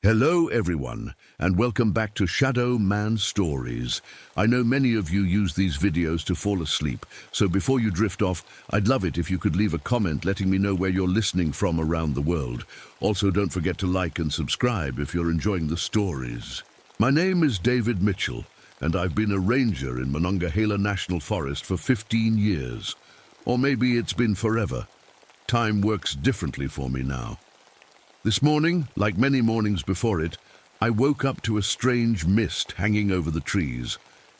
Hello everyone, and welcome back to Shadow Man Stories. I know many of you use these videos to fall asleep, so before you drift off, I'd love it if you could leave a comment letting me know where you're listening from around the world. Also, don't forget to like and subscribe if you're enjoying the stories. My name is David Mitchell, and I've been a ranger in Monongahela National Forest for 15 years. Or maybe it's been forever. Time works differently for me now. This morning, like many mornings before it, I woke up to a strange mist hanging over the trees.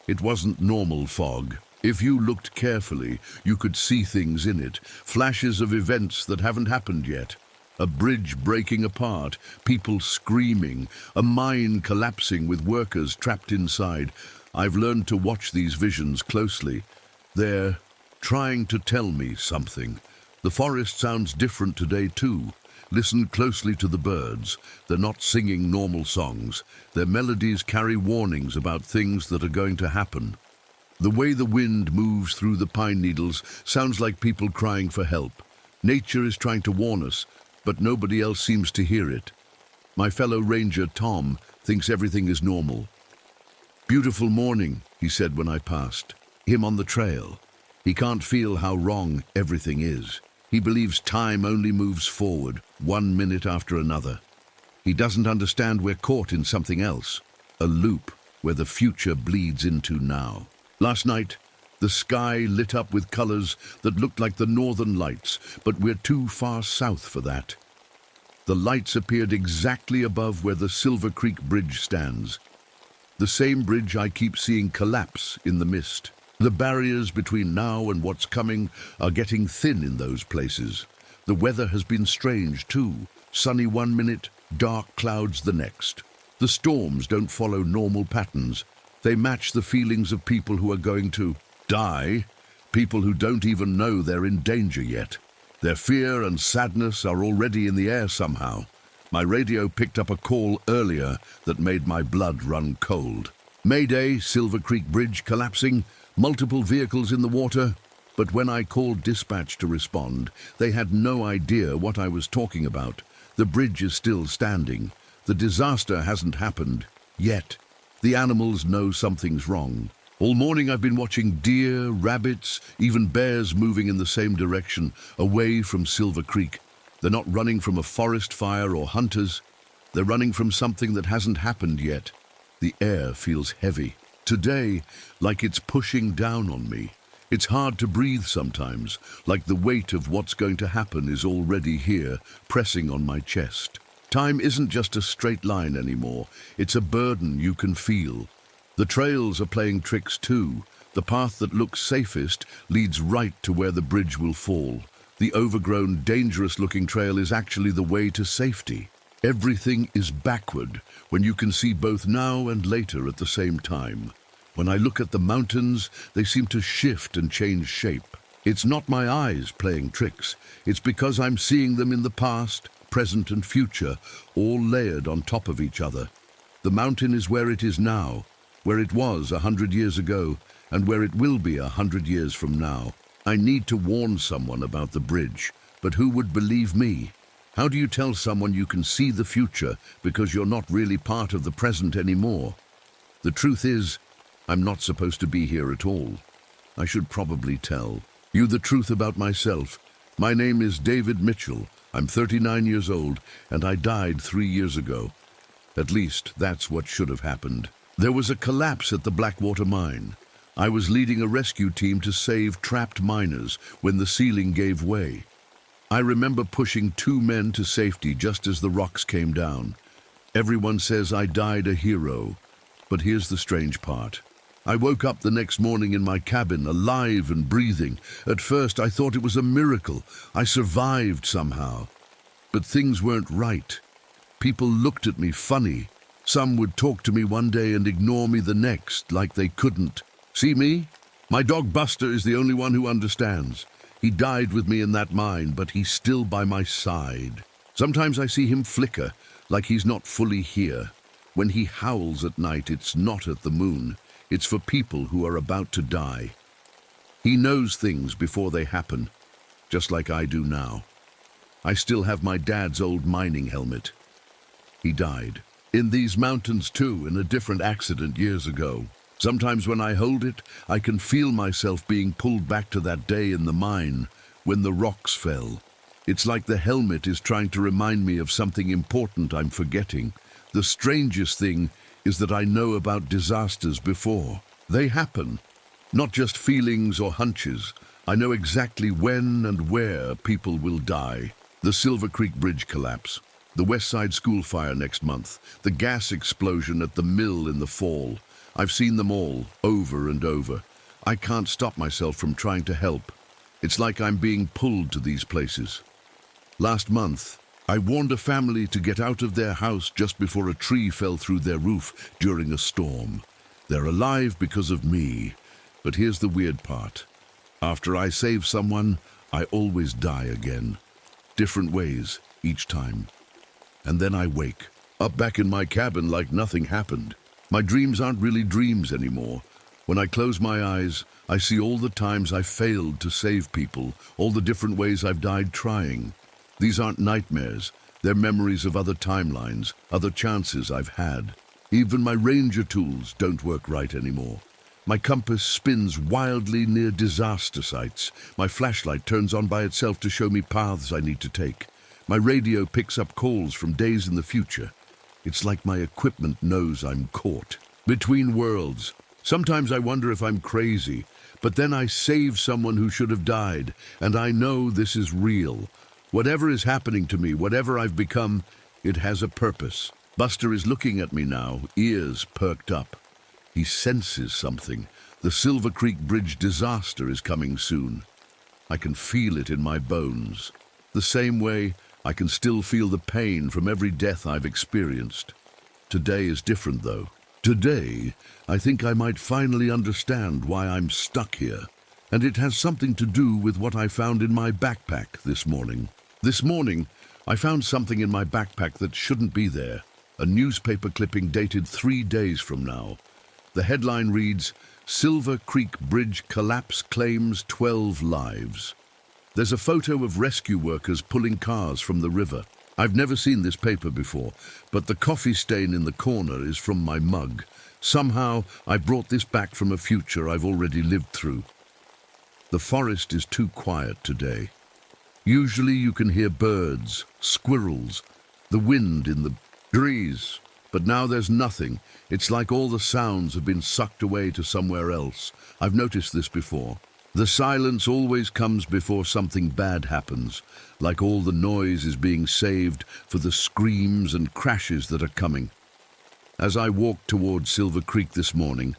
It wasn't normal fog. If you looked carefully, you could see things in it, flashes of events that haven't happened yet. A bridge breaking apart, people screaming, a mine collapsing with workers trapped inside. I've learned to watch these visions closely. They're trying to tell me something. The forest sounds different today too. Listen closely to the birds. They're not singing normal songs. Their melodies carry warnings about things that are going to happen. The way the wind moves through the pine needles sounds like people crying for help. Nature is trying to warn us, but nobody else seems to hear it. My fellow ranger, Tom, thinks everything is normal. "Beautiful morning," he said when I passed him on the trail. He can't feel how wrong everything is. He believes time only moves forward, 1 minute after another. He doesn't understand we're caught in something else, a loop where the future bleeds into now. Last night, the sky lit up with colors that looked like the northern lights, but we're too far south for that. The lights appeared exactly above where the Silver Creek Bridge stands. The same bridge I keep seeing collapse in the mist. The barriers between now and what's coming are getting thin in those places. The weather has been strange too. Sunny 1 minute, dark clouds the next. The storms don't follow normal patterns. They match the feelings of people who are going to die, people who don't even know they're in danger yet. Their fear and sadness are already in the air somehow. My radio picked up a call earlier that made my blood run cold. Mayday, Silver Creek Bridge collapsing, multiple vehicles in the water. But when I called dispatch to respond, they had no idea what I was talking about. The bridge is still standing. The disaster hasn't happened yet. The animals know something's wrong. All morning I've been watching deer, rabbits, even bears moving in the same direction, away from Silver Creek. They're not running from a forest fire or hunters. They're running from something that hasn't happened yet. The air feels heavy. Today, like it's pushing down on me. It's hard to breathe sometimes, like the weight of what's going to happen is already here, pressing on my chest. Time isn't just a straight line anymore. It's a burden you can feel. The trails are playing tricks too. The path that looks safest leads right to where the bridge will fall. The overgrown, dangerous-looking trail is actually the way to safety. Everything is backward when you can see both now and later at the same time. When I look at the mountains, they seem to shift and change shape. It's not my eyes playing tricks. It's because I'm seeing them in the past, present and future, all layered on top of each other. The mountain is where it is now, where it was 100 years ago, and where it will be 100 years from now. I need to warn someone about the bridge, but who would believe me? How do you tell someone you can see the future because you're not really part of the present anymore? The truth is, I'm not supposed to be here at all. I should probably tell you the truth about myself. My name is David Mitchell. I'm 39 years old, and I died 3 years ago. At least, that's what should have happened. There was a collapse at the Blackwater mine. I was leading a rescue team to save trapped miners when the ceiling gave way. I remember pushing 2 men to safety just as the rocks came down. Everyone says I died a hero, but here's the strange part. I woke up the next morning in my cabin, alive and breathing. At first I thought it was a miracle. I survived somehow. But things weren't right. People looked at me funny. Some would talk to me one day and ignore me the next, like they couldn't see me. My dog Buster is the only one who understands. He died with me in that mine, but he's still by my side. Sometimes I see him flicker, like he's not fully here. When he howls at night, it's not at the moon. It's for people who are about to die. He knows things before they happen, just like I do now. I still have my dad's old mining helmet. He died. In these mountains too, in a different accident years ago. Sometimes when I hold it, I can feel myself being pulled back to that day in the mine, when the rocks fell. It's like the helmet is trying to remind me of something important I'm forgetting. The strangest thing is that I know about disasters before. They happen, not just feelings or hunches. I know exactly when and where people will die. The Silver Creek Bridge collapse, the West Side school fire next month, the gas explosion at the mill in the fall. I've seen them all, over and over. I can't stop myself from trying to help. It's like I'm being pulled to these places. Last month, I warned a family to get out of their house just before a tree fell through their roof during a storm. They're alive because of me, but here's the weird part. After I save someone, I always die again. Different ways, each time. And then I wake, up back in my cabin like nothing happened. My dreams aren't really dreams anymore. When I close my eyes, I see all the times I failed to save people, all the different ways I've died trying. These aren't nightmares. They're memories of other timelines, other chances I've had. Even my ranger tools don't work right anymore. My compass spins wildly near disaster sites. My flashlight turns on by itself to show me paths I need to take. My radio picks up calls from days in the future. It's like my equipment knows I'm caught. Between worlds. Sometimes I wonder if I'm crazy, but then I save someone who should have died, and I know this is real. Whatever is happening to me, whatever I've become, it has a purpose. Buster is looking at me now, ears perked up. He senses something. The Silver Creek Bridge disaster is coming soon. I can feel it in my bones. The same way I can still feel the pain from every death I've experienced. Today is different, though. Today, I think I might finally understand why I'm stuck here. And it has something to do with what I found in my backpack this morning. This morning, I found something in my backpack that shouldn't be there. A newspaper clipping dated 3 days from now. The headline reads, "Silver Creek Bridge Collapse Claims 12 Lives." There's a photo of rescue workers pulling cars from the river. I've never seen this paper before, but the coffee stain in the corner is from my mug. Somehow, I brought this back from a future I've already lived through. The forest is too quiet today. Usually you can hear birds, squirrels, the wind in the trees. But now there's nothing. It's like all the sounds have been sucked away to somewhere else. I've noticed this before. The silence always comes before something bad happens, like all the noise is being saved for the screams and crashes that are coming. As I walked towards Silver Creek this morning,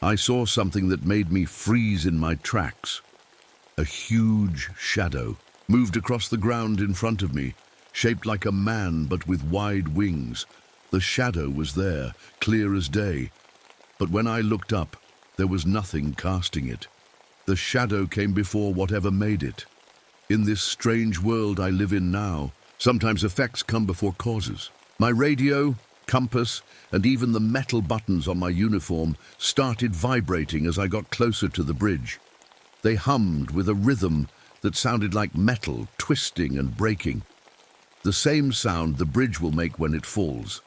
I saw something that made me freeze in my tracks. A huge shadow moved across the ground in front of me, shaped like a man but with wide wings. The shadow was there, clear as day. But when I looked up, there was nothing casting it. The shadow came before whatever made it. In this strange world I live in now, sometimes effects come before causes. My radio, compass, and even the metal buttons on my uniform started vibrating as I got closer to the bridge. They hummed with a rhythm that sounded like metal, twisting and breaking. The same sound the bridge will make when it falls.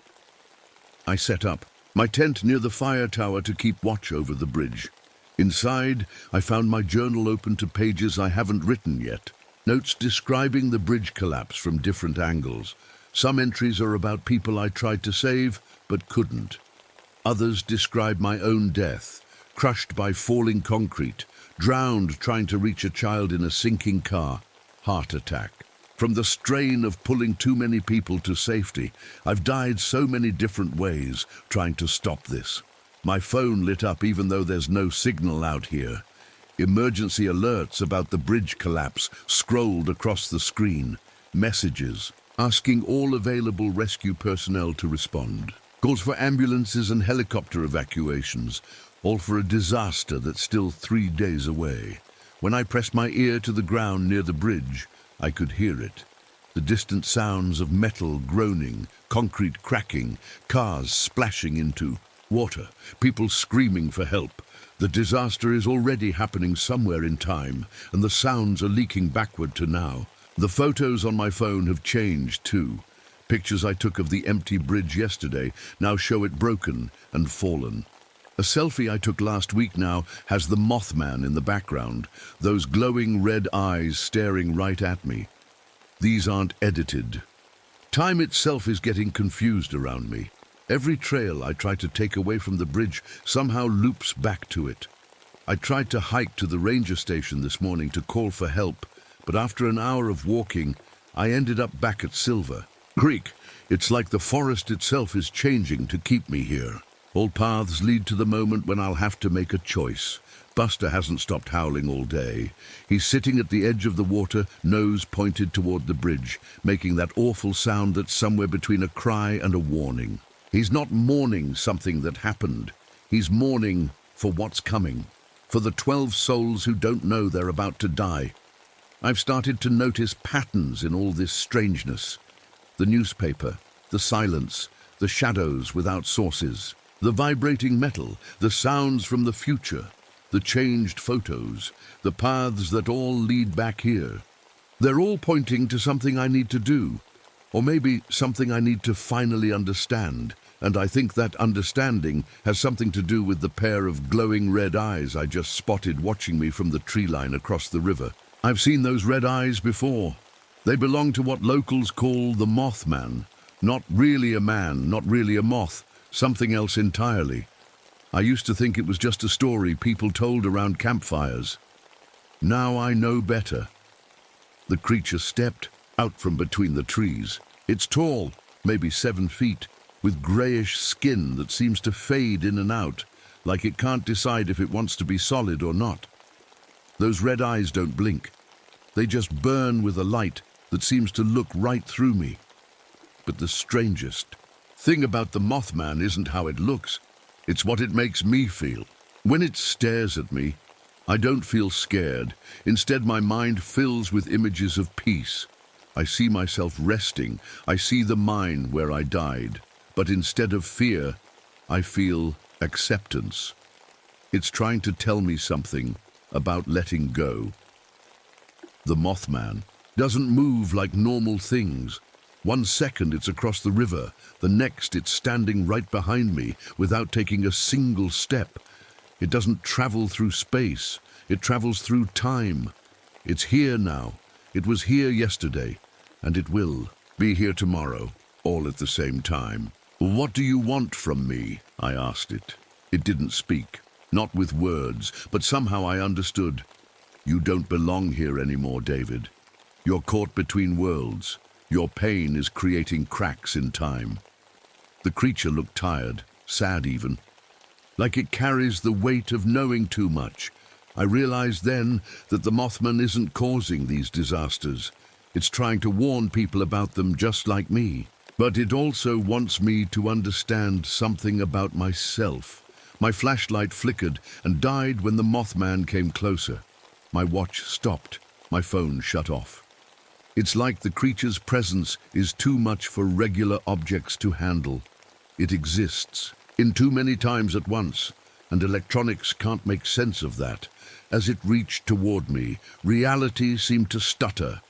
I set up my tent near the fire tower to keep watch over the bridge. Inside, I found my journal open to pages I haven't written yet. Notes describing the bridge collapse from different angles. Some entries are about people I tried to save, but couldn't. Others describe my own death, crushed by falling concrete, drowned trying to reach a child in a sinking car, heart attack. From the strain of pulling too many people to safety, I've died so many different ways trying to stop this. My phone lit up even though there's no signal out here. Emergency alerts about the bridge collapse scrolled across the screen. Messages asking all available rescue personnel to respond. Calls for ambulances and helicopter evacuations, all for a disaster that's still 3 days away. When I pressed my ear to the ground near the bridge, I could hear it. The distant sounds of metal groaning, concrete cracking, cars splashing into water, people screaming for help. The disaster is already happening somewhere in time, and the sounds are leaking backward to now. The photos on my phone have changed too. Pictures I took of the empty bridge yesterday now show it broken and fallen. A selfie I took last week now has the Mothman in the background, those glowing red eyes staring right at me. These aren't edited. Time itself is getting confused around me. Every trail I try to take away from the bridge somehow loops back to it. I tried to hike to the ranger station this morning to call for help, but after an hour of walking, I ended up back at Silver Creek. It's like the forest itself is changing to keep me here. All paths lead to the moment when I'll have to make a choice. Buster hasn't stopped howling all day. He's sitting at the edge of the water, nose pointed toward the bridge, making that awful sound that's somewhere between a cry and a warning. He's not mourning something that happened. He's mourning for what's coming, for the 12 souls who don't know they're about to die. I've started to notice patterns in all this strangeness. The newspaper, the silence, the shadows without sources, the vibrating metal, the sounds from the future, the changed photos, the paths that all lead back here. They're all pointing to something I need to do, or maybe something I need to finally understand, and I think that understanding has something to do with the pair of glowing red eyes I just spotted watching me from the tree line across the river. I've seen those red eyes before. They belong to what locals call the Mothman. Not really a man, not really a moth, something else entirely. I used to think it was just a story people told around campfires. Now I know better. The creature stepped out from between the trees. It's tall, maybe 7 feet, with grayish skin that seems to fade in and out, like it can't decide if it wants to be solid or not. Those red eyes don't blink. They just burn with a light that seems to look right through me. But the strangest thing about the Mothman isn't how it looks. It's what it makes me feel. When it stares at me, I don't feel scared. Instead, my mind fills with images of peace. I see myself resting. I see the mine where I died. But instead of fear, I feel acceptance. It's trying to tell me something about letting go. The Mothman doesn't move like normal things. 1 second it's across the river, the next it's standing right behind me without taking a single step. It doesn't travel through space, it travels through time. It's here now, it was here yesterday, and it will be here tomorrow, all at the same time. "What do you want from me?" I asked it. It didn't speak, not with words, but somehow I understood. "You don't belong here anymore, David. You're caught between worlds. Your pain is creating cracks in time." The creature looked tired, sad even, like it carries the weight of knowing too much. I realized then that the Mothman isn't causing these disasters. It's trying to warn people about them just like me. But it also wants me to understand something about myself. My flashlight flickered and died when the Mothman came closer. My watch stopped. My phone shut off. It's like the creature's presence is too much for regular objects to handle. It exists in too many times at once, and electronics can't make sense of that. As it reached toward me, reality seemed to stutter.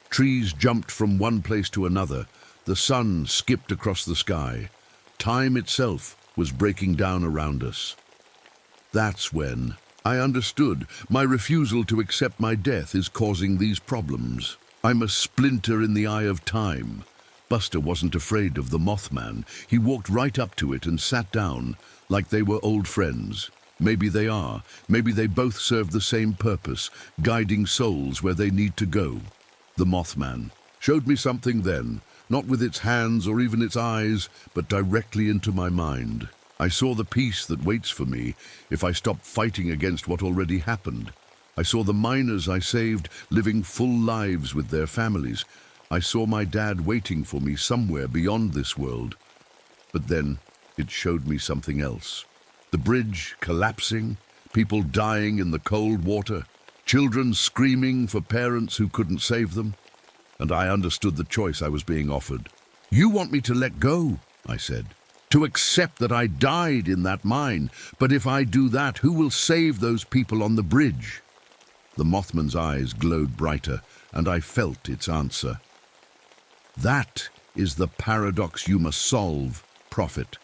Trees jumped from one place to another. The sun skipped across the sky. Time itself was breaking down around us. That's when I understood my refusal to accept my death is causing these problems. I'm a splinter in the eye of time. Buster wasn't afraid of the Mothman. He walked right up to it and sat down like they were old friends. Maybe they are. Maybe they both serve the same purpose, guiding souls where they need to go. The Mothman showed me something then, not with its hands or even its eyes, but directly into my mind. I saw the peace that waits for me if I stop fighting against what already happened. I saw the miners I saved living full lives with their families. I saw my dad waiting for me somewhere beyond this world. But then it showed me something else. The bridge collapsing, people dying in the cold water, children screaming for parents who couldn't save them. And I understood the choice I was being offered. "You want me to let go," I said, "to accept that I died in that mine. But if I do that, who will save those people on the bridge?" The Mothman's eyes glowed brighter, and I felt its answer. "That is the paradox you must solve: profit.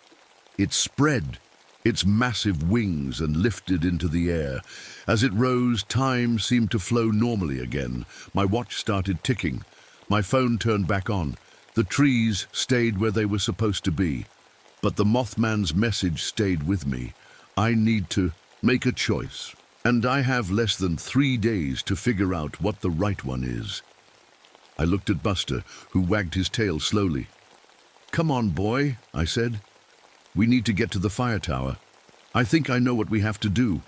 It spread its massive wings and lifted into the air. As it rose, time seemed to flow normally again. My watch started ticking. My phone turned back on. The trees stayed where they were supposed to be. But the Mothman's message stayed with me. I need to make a choice. And I have less than 3 days to figure out what the right one is. I looked at Buster, who wagged his tail slowly. "Come on, boy," I said. "We need to get to the fire tower. I think I know what we have to do."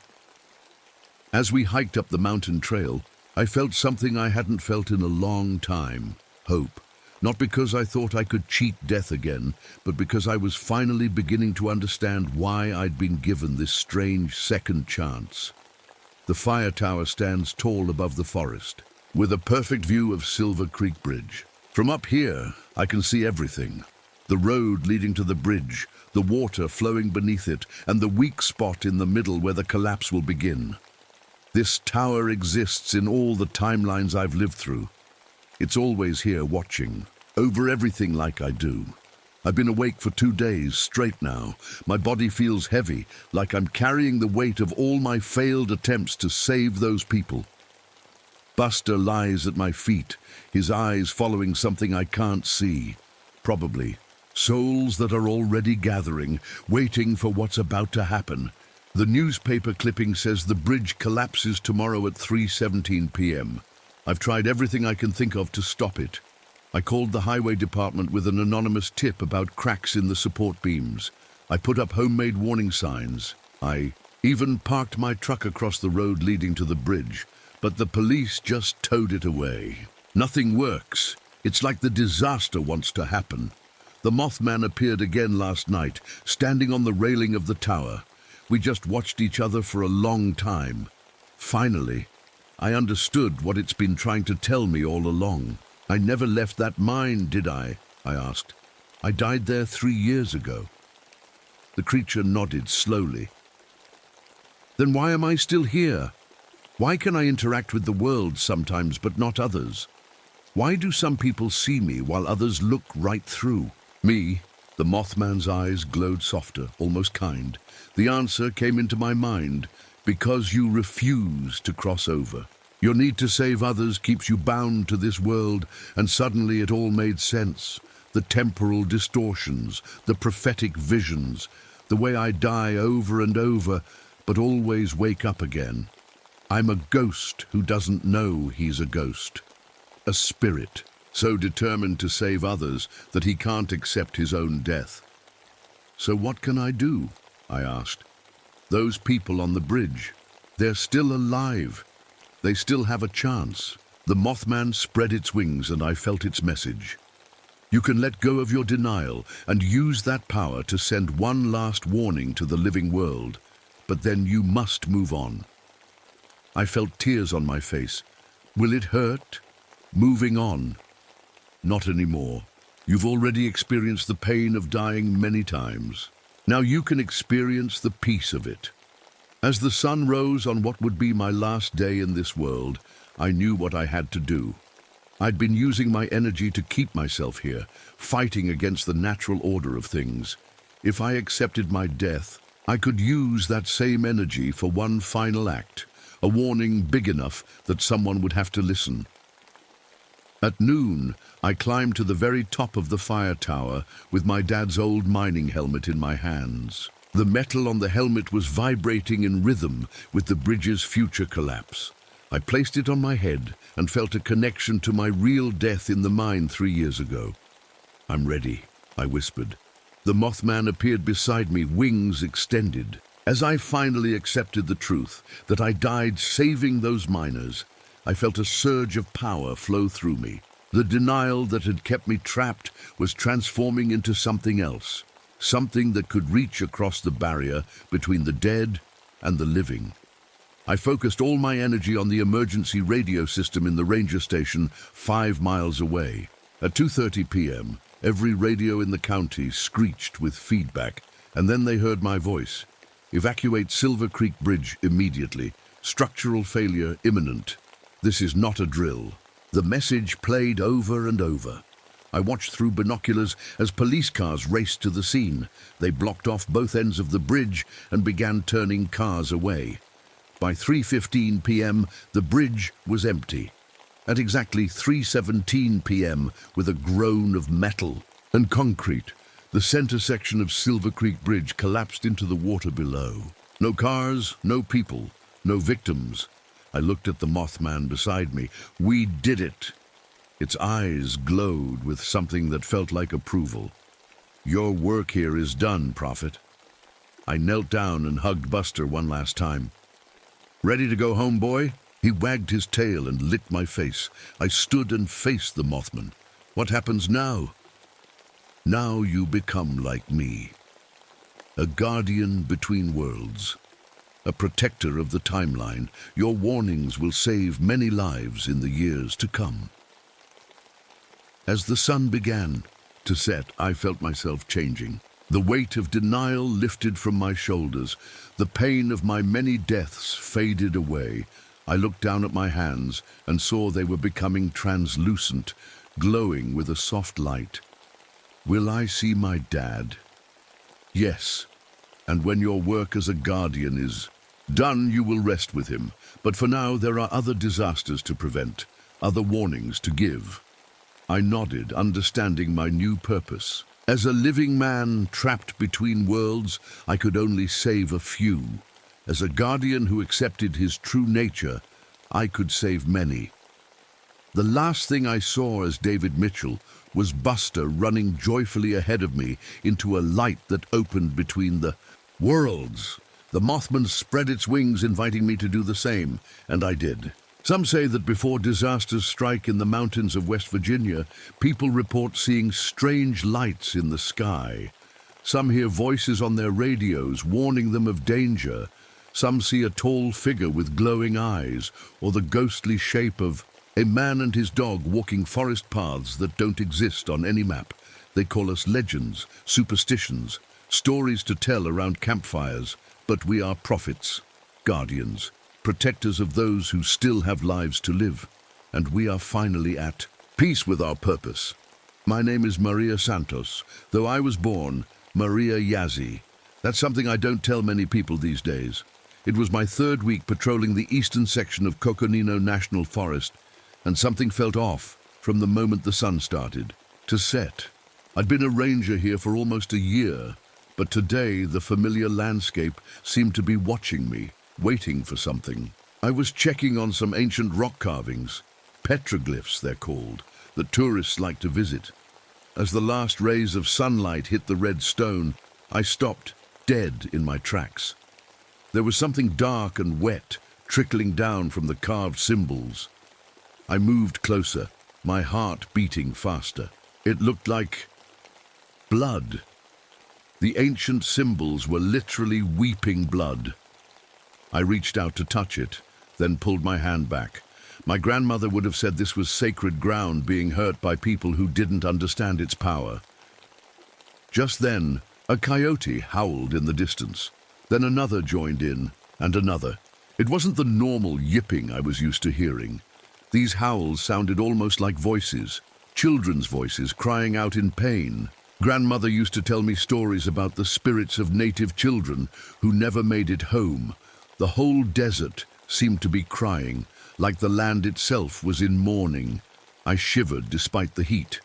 As we hiked up the mountain trail, I felt something I hadn't felt in a long time: hope. Not because I thought I could cheat death again, but because I was finally beginning to understand why I'd been given this strange second chance. The fire tower stands tall above the forest, with a perfect view of Silver Creek Bridge. From up here, I can see everything: the road leading to the bridge, the water flowing beneath it, and the weak spot in the middle where the collapse will begin. This tower exists in all the timelines I've lived through. It's always here watching, over everything like I do. I've been awake for 2 days straight now. My body feels heavy, like I'm carrying the weight of all my failed attempts to save those people. Buster lies at my feet, his eyes following something I can't see. Probably souls that are already gathering, waiting for what's about to happen. The newspaper clipping says the bridge collapses tomorrow at 3:17 p.m. I've tried everything I can think of to stop it. I called the highway department with an anonymous tip about cracks in the support beams. I put up homemade warning signs. I even parked my truck across the road leading to the bridge, but the police just towed it away. Nothing works. It's like the disaster wants to happen. The Mothman appeared again last night, standing on the railing of the tower. We just watched each other for a long time. Finally, I understood what it's been trying to tell me all along. "I never left that mine, did I?" I asked. "I died there 3 years ago." The creature nodded slowly. "Then why am I still here? Why can I interact with the world sometimes but not others? Why do some people see me while others look right through me?" The Mothman's eyes glowed softer, almost kind. The answer came into my mind: because you refuse to cross over. Your need to save others keeps you bound to this world, and suddenly it all made sense. The temporal distortions, the prophetic visions, the way I die over and over, but always wake up again. I'm a ghost who doesn't know he's a ghost. A spirit, so determined to save others that he can't accept his own death. "So what can I do?" I asked. "Those people on the bridge, they're still alive. They still have a chance." The Mothman spread its wings and I felt its message. You can let go of your denial and use that power to send one last warning to the living world, but then you must move on. I felt tears on my face. Will it hurt? Moving on? Not anymore. You've already experienced the pain of dying many times. Now you can experience the peace of it. As the sun rose on what would be my last day in this world, I knew what I had to do. I'd been using my energy to keep myself here, fighting against the natural order of things. If I accepted my death, I could use that same energy for one final act, a warning big enough that someone would have to listen. At noon, I climbed to the very top of the fire tower with my dad's old mining helmet in my hands. The metal on the helmet was vibrating in rhythm with the bridge's future collapse. I placed it on my head and felt a connection to my real death in the mine 3 years ago. "I'm ready," I whispered. The Mothman appeared beside me, wings extended. As I finally accepted the truth that I died saving those miners, I felt a surge of power flow through me. The denial that had kept me trapped was transforming into something else, something that could reach across the barrier between the dead and the living. I focused all my energy on the emergency radio system in the ranger station 5 miles away. At 2:30 p.m., every radio in the county screeched with feedback, and then they heard my voice. "Evacuate Silver Creek Bridge immediately. Structural failure imminent. This is not a drill." The message played over and over. I watched through binoculars as police cars raced to the scene. They blocked off both ends of the bridge and began turning cars away. By 3:15 p.m., the bridge was empty. At exactly 3:17 p.m., with a groan of metal and concrete, the center section of Silver Creek Bridge collapsed into the water below. No cars, no people, no victims. I looked at the Mothman beside me. We did it. Its eyes glowed with something that felt like approval. Your work here is done, Prophet. I knelt down and hugged Buster one last time. Ready to go home, boy? He wagged his tail and licked my face. I stood and faced the Mothman. What happens now? Now you become like me. A guardian between worlds. A protector of the timeline. Your warnings will save many lives in the years to come. As the sun began to set, I felt myself changing. The weight of denial lifted from my shoulders. The pain of my many deaths faded away. I looked down at my hands and saw they were becoming translucent, glowing with a soft light. Will I see my dad? Yes. And when your work as a guardian is done, you will rest with him. But for now, there are other disasters to prevent, other warnings to give. I nodded, understanding my new purpose. As a living man trapped between worlds, I could only save a few. As a guardian who accepted his true nature, I could save many. The last thing I saw as David Mitchell was Buster running joyfully ahead of me into a light that opened between the worlds. The Mothman spread its wings, inviting me to do the same, and I did. Some say that before disasters strike in the mountains of West Virginia, people report seeing strange lights in the sky. Some hear voices on their radios warning them of danger. Some see a tall figure with glowing eyes, or the ghostly shape of a man and his dog walking forest paths that don't exist on any map. They call us legends, superstitions, stories to tell around campfires, but we are prophets, guardians, protectors of those who still have lives to live, and we are finally at peace with our purpose. My name is Maria Santos, though I was born Maria Yazzie. That's something I don't tell many people these days. It was my third week patrolling the eastern section of Coconino National Forest, and something felt off from the moment the sun started to set. I'd been a ranger here for almost a year, but today the familiar landscape seemed to be watching me, waiting for something. I was checking on some ancient rock carvings, petroglyphs they're called, that tourists like to visit. As the last rays of sunlight hit the red stone, I stopped, dead in my tracks. There was something dark and wet trickling down from the carved symbols. I moved closer, my heart beating faster. It looked like blood. The ancient symbols were literally weeping blood. I reached out to touch it, then pulled my hand back. My grandmother would have said this was sacred ground being hurt by people who didn't understand its power. Just then, a coyote howled in the distance. Then another joined in, and another. It wasn't the normal yipping I was used to hearing. These howls sounded almost like voices, children's voices crying out in pain. Grandmother used to tell me stories about the spirits of native children who never made it home. The whole desert seemed to be crying, like the land itself was in mourning. I shivered despite the heat.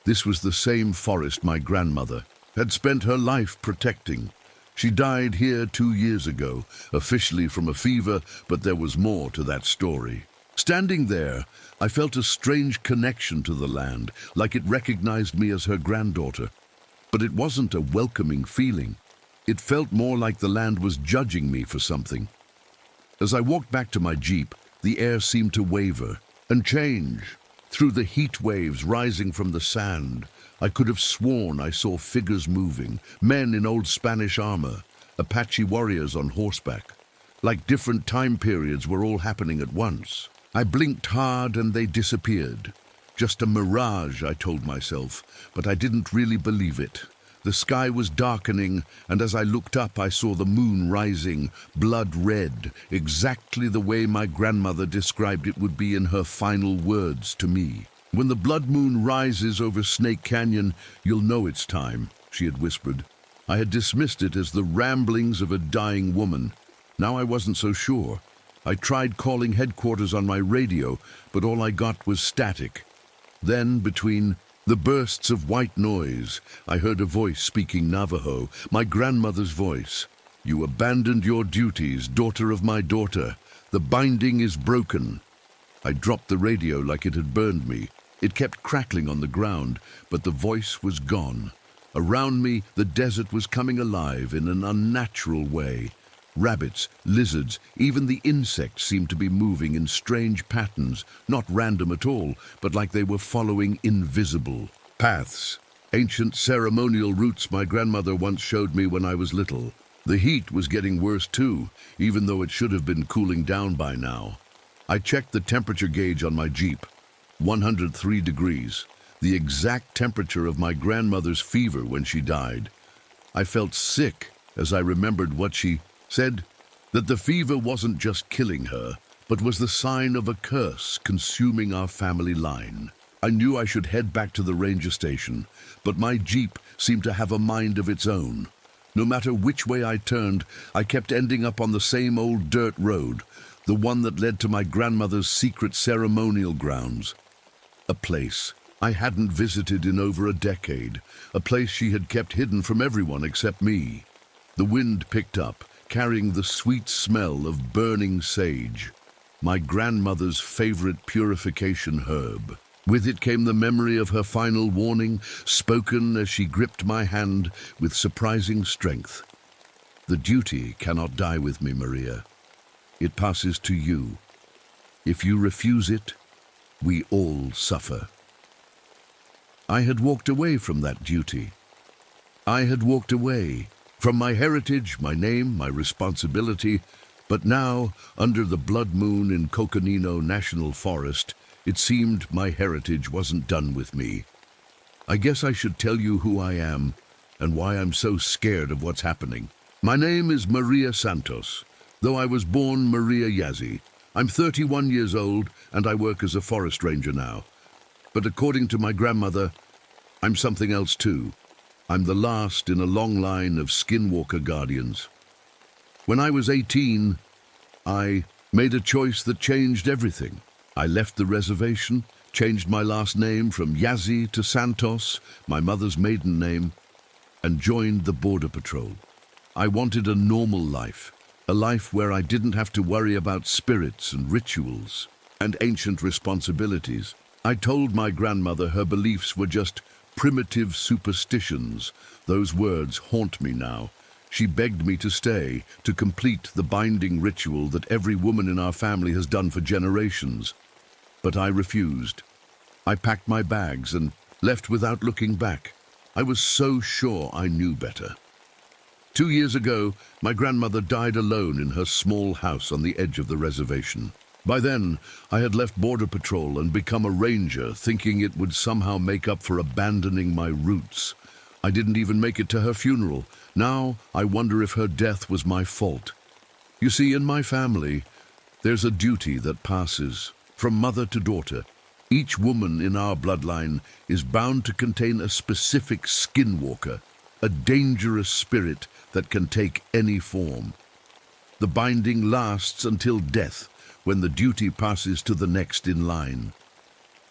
This was the same forest my grandmother had spent her life protecting. She died here 2 years ago, officially from a fever, but there was more to that story. Standing there, I felt a strange connection to the land, like it recognized me as her granddaughter. But it wasn't a welcoming feeling. It felt more like the land was judging me for something. As I walked back to my Jeep, the air seemed to waver and change. Through the heat waves rising from the sand, I could have sworn I saw figures moving, men in old Spanish armor, Apache warriors on horseback. Like different time periods were all happening at once. I blinked hard and they disappeared. Just a mirage, I told myself, but I didn't really believe it. The sky was darkening, and as I looked up, I saw the moon rising, blood red, exactly the way my grandmother described it would be in her final words to me. "When the blood moon rises over Snake Canyon, you'll know it's time," she had whispered. I had dismissed it as the ramblings of a dying woman. Now I wasn't so sure. I tried calling headquarters on my radio, but all I got was static. Then, between the bursts of white noise, I heard a voice speaking Navajo, my grandmother's voice. "You abandoned your duties, daughter of my daughter. The binding is broken." I dropped the radio like it had burned me. It kept crackling on the ground, but the voice was gone. Around me, the desert was coming alive in an unnatural way. Rabbits, lizards, even the insects seemed to be moving in strange patterns, not random at all, but like they were following invisible paths. Ancient ceremonial routes my grandmother once showed me when I was little. The heat was getting worse too, even though it should have been cooling down by now. I checked the temperature gauge on my Jeep. 103 degrees, the exact temperature of my grandmother's fever when she died. I felt sick as I remembered what she said, that the fever wasn't just killing her, but was the sign of a curse consuming our family line. I knew I should head back to the ranger station, but my Jeep seemed to have a mind of its own. No matter which way I turned, I kept ending up on the same old dirt road, the one that led to my grandmother's secret ceremonial grounds. A place I hadn't visited in over a decade, a place she had kept hidden from everyone except me. The wind picked up, carrying the sweet smell of burning sage, my grandmother's favorite purification herb. With it came the memory of her final warning, spoken as she gripped my hand with surprising strength. "The duty cannot die with me, Maria. It passes to you. If you refuse it, we all suffer." I had walked away from that duty. I had walked away from my heritage, my name, my responsibility, but now, under the blood moon in Coconino National Forest, it seemed my heritage wasn't done with me. I guess I should tell you who I am and why I'm so scared of what's happening. My name is Maria Santos, though I was born Maria Yazzie. I'm 31 years old and I work as a forest ranger now. But according to my grandmother, I'm something else too. I'm the last in a long line of skinwalker guardians. When I was 18, I made a choice that changed everything. I left the reservation, changed my last name from Yazzie to Santos, my mother's maiden name, and joined the Border Patrol. I wanted a normal life, a life where I didn't have to worry about spirits and rituals and ancient responsibilities. I told my grandmother her beliefs were just primitive superstitions. Those words haunt me now. She begged me to stay, to complete the binding ritual that every woman in our family has done for generations. But I refused. I packed my bags and left without looking back. I was so sure I knew better. 2 years ago, my grandmother died alone in her small house on the edge of the reservation. By then, I had left Border Patrol and become a ranger, thinking it would somehow make up for abandoning my roots. I didn't even make it to her funeral. Now, I wonder if her death was my fault. You see, in my family, there's a duty that passes from mother to daughter. Each woman in our bloodline is bound to contain a specific skinwalker, a dangerous spirit that can take any form. The binding lasts until death, when the duty passes to the next in line.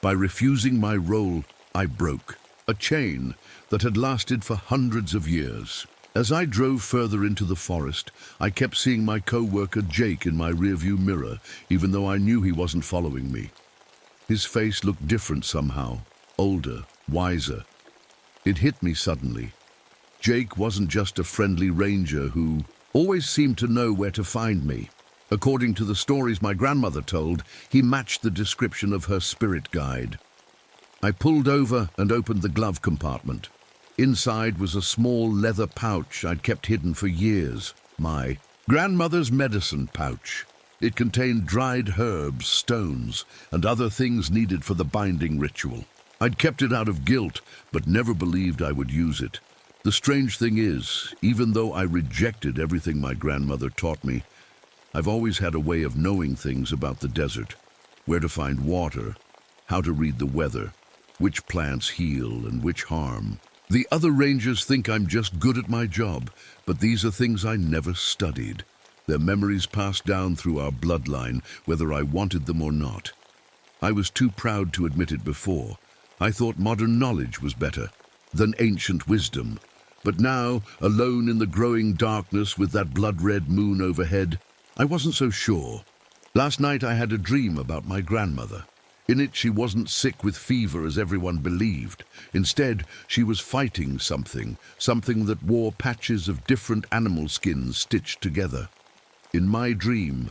By refusing my role, I broke a chain that had lasted for hundreds of years. As I drove further into the forest, I kept seeing my co-worker Jake in my rearview mirror, even though I knew he wasn't following me. His face looked different somehow, older, wiser. It hit me suddenly. Jake wasn't just a friendly ranger who always seemed to know where to find me. According to the stories my grandmother told, he matched the description of her spirit guide. I pulled over and opened the glove compartment. Inside was a small leather pouch I'd kept hidden for years, my grandmother's medicine pouch. It contained dried herbs, stones, and other things needed for the binding ritual. I'd kept it out of guilt, but never believed I would use it. The strange thing is, even though I rejected everything my grandmother taught me, I've always had a way of knowing things about the desert, where to find water, how to read the weather, which plants heal and which harm. The other rangers think I'm just good at my job, but these are things I never studied. They're memories passed down through our bloodline, whether I wanted them or not. I was too proud to admit it before. I thought modern knowledge was better than ancient wisdom. But now, alone in the growing darkness with that blood-red moon overhead, I wasn't so sure. Last night I had a dream about my grandmother. In it, she wasn't sick with fever as everyone believed. Instead, she was fighting something that wore patches of different animal skins stitched together. In my dream,